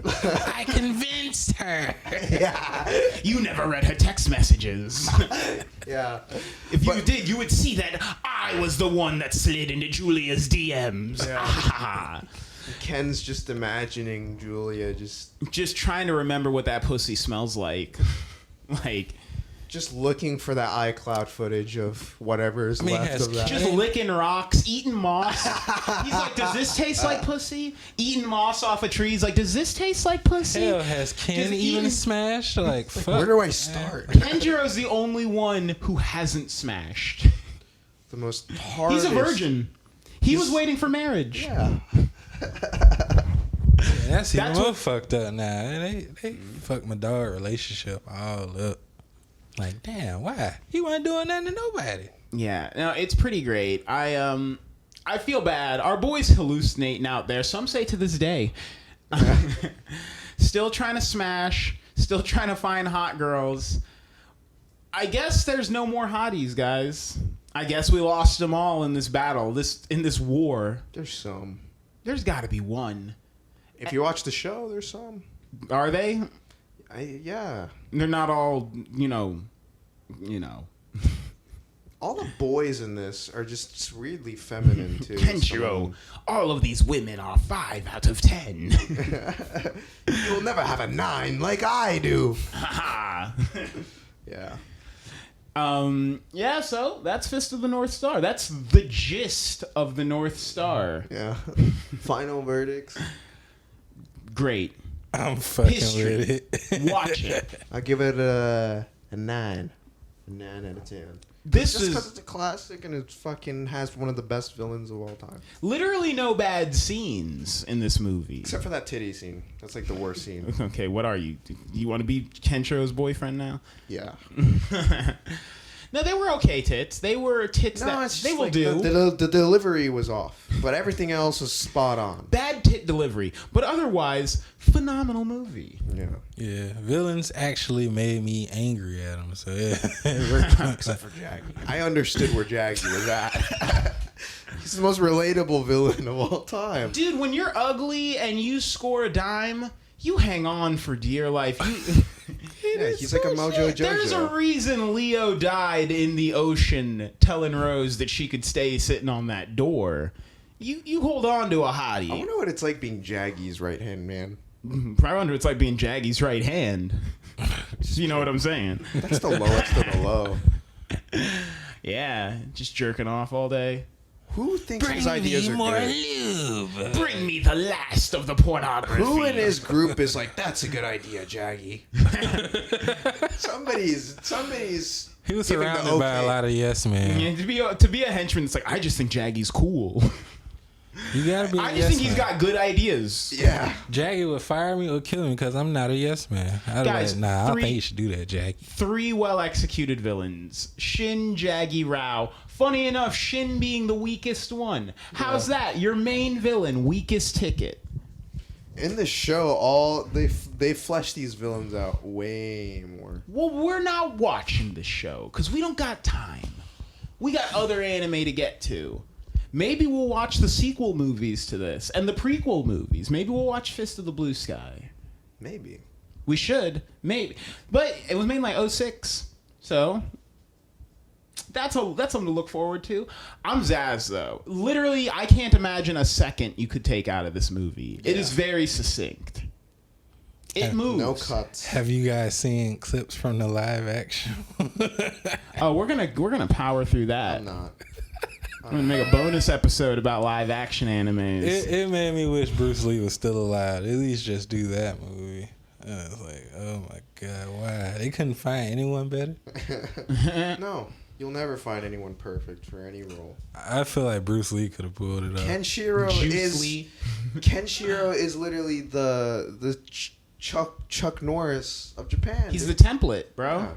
I convinced her. yeah, You never read her text messages. yeah. If you did, you would see that I was the one that slid into Julia's DMs. Yeah. Ken's just imagining Julia Just trying to remember what that pussy smells like. Like, just looking for that iCloud footage of whatever is mean, left has of that. just licking rocks, eating moss. He's like, does this taste like pussy? Eating moss off of trees. Like, does this taste like pussy? Hell, has Ken Just even eating- smashed? Like, fuck. Where do I start? Kenjiro's the only one who hasn't smashed. The most hard. He's a virgin. He was waiting for marriage. Yeah. That's even That's more what- fucked up now. They fucked my dog relationship all up. Like, damn, why? He wasn't doing nothing to nobody. Yeah, no, it's pretty great. I feel bad. Our boy's hallucinating out there. Some say to this day. Still trying to smash. Still trying to find hot girls. I guess there's no more hotties, guys. I guess we lost them all in this battle. In this war. There's some. There's got to be one. If you watch the show, there's some. Are they? Yeah. They're not all, you know. All the boys in this are just weirdly feminine too. Kenshiro, all of these women are 5 out of 10. You'll never have a 9 like I do. Haha. Yeah. Yeah, so that's Fist of the North Star. That's the gist of the North Star. Yeah. Final verdicts. Great. I'm fucking History. with it. Watch it. I'll give it a 9. A 9 out of 10. This just because is it's a classic and it fucking has one of the best villains of all time. literally no bad scenes in this movie. Except for that titty scene. That's like the worst scene. Okay, what are you? You want to be Kensho's boyfriend now? Yeah. No, they were okay tits. They were tits that they will like do. The delivery was off, but everything else was spot on. Bad tit delivery, but otherwise phenomenal movie. Yeah. Yeah, villains actually made me angry at him. So yeah, it worked. Except for Jaggy. I understood where Jaggy was at. He's the most relatable villain of all time. Dude, when you're ugly and you score a dime, you hang on for dear life. Yeah, he's like a Mojo Jojo. There's a reason Leo died in the ocean telling Rose that she could stay sitting on that door. You hold on to a hottie. I wonder what it's like being Jaggy's right hand man. I wonder what it's like being Jaggy's right hand. You know what I'm saying? That's the lowest of the low. Yeah, just jerking off all day. Who thinks his ideas are good? lube. Bring me the last of the pornography. Who in his group is like, that's a good idea, Jaggy? somebody's. He was giving the surrounded by a okay. lot of yes men. Yeah, to be a henchman, it's like I just think Jaggy's cool. You gotta be. I just think he's got good ideas. Yeah. Jaggy would fire me or kill me because I'm not a yes man. I'd Guys, be like, nah, I three- think you should do that, Jaggy. 3 well-executed villains. Shin, Jaggy, Rao. Funny enough, Shin being the weakest one. How's that? Your main villain, weakest ticket. In the show, they flesh these villains out way more. Well, we're not watching this show because we don't got time. We got other anime to get to. Maybe we'll watch the sequel movies to this and the prequel movies. Maybe we'll watch Fist of the Blue Sky. Maybe. We should, maybe. But it was made in like 2006, so that's something to look forward to. I'm Zaz though. Literally, I can't imagine a second you could take out of this movie. It is very succinct. It moves. No cuts. Have you guys seen clips from the live action? Oh, we're gonna power through that. I'm not. I'm gonna make a bonus episode about live action animes. It made me wish Bruce Lee was still alive. At least just do that movie. And I was like, oh my god, why? They couldn't find anyone better? No. You'll never find anyone perfect for any role. I feel like Bruce Lee could have pulled it off. Kenshiro is literally the Chuck Norris of Japan. He's the dude. template, bro. Yeah.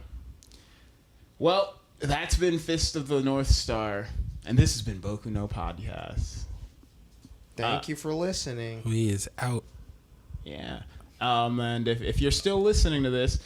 Well, that's been Fist of the North Star, and this has been Boku no Podcast. Thank you for listening. We is out. Yeah. And if you're still listening to this,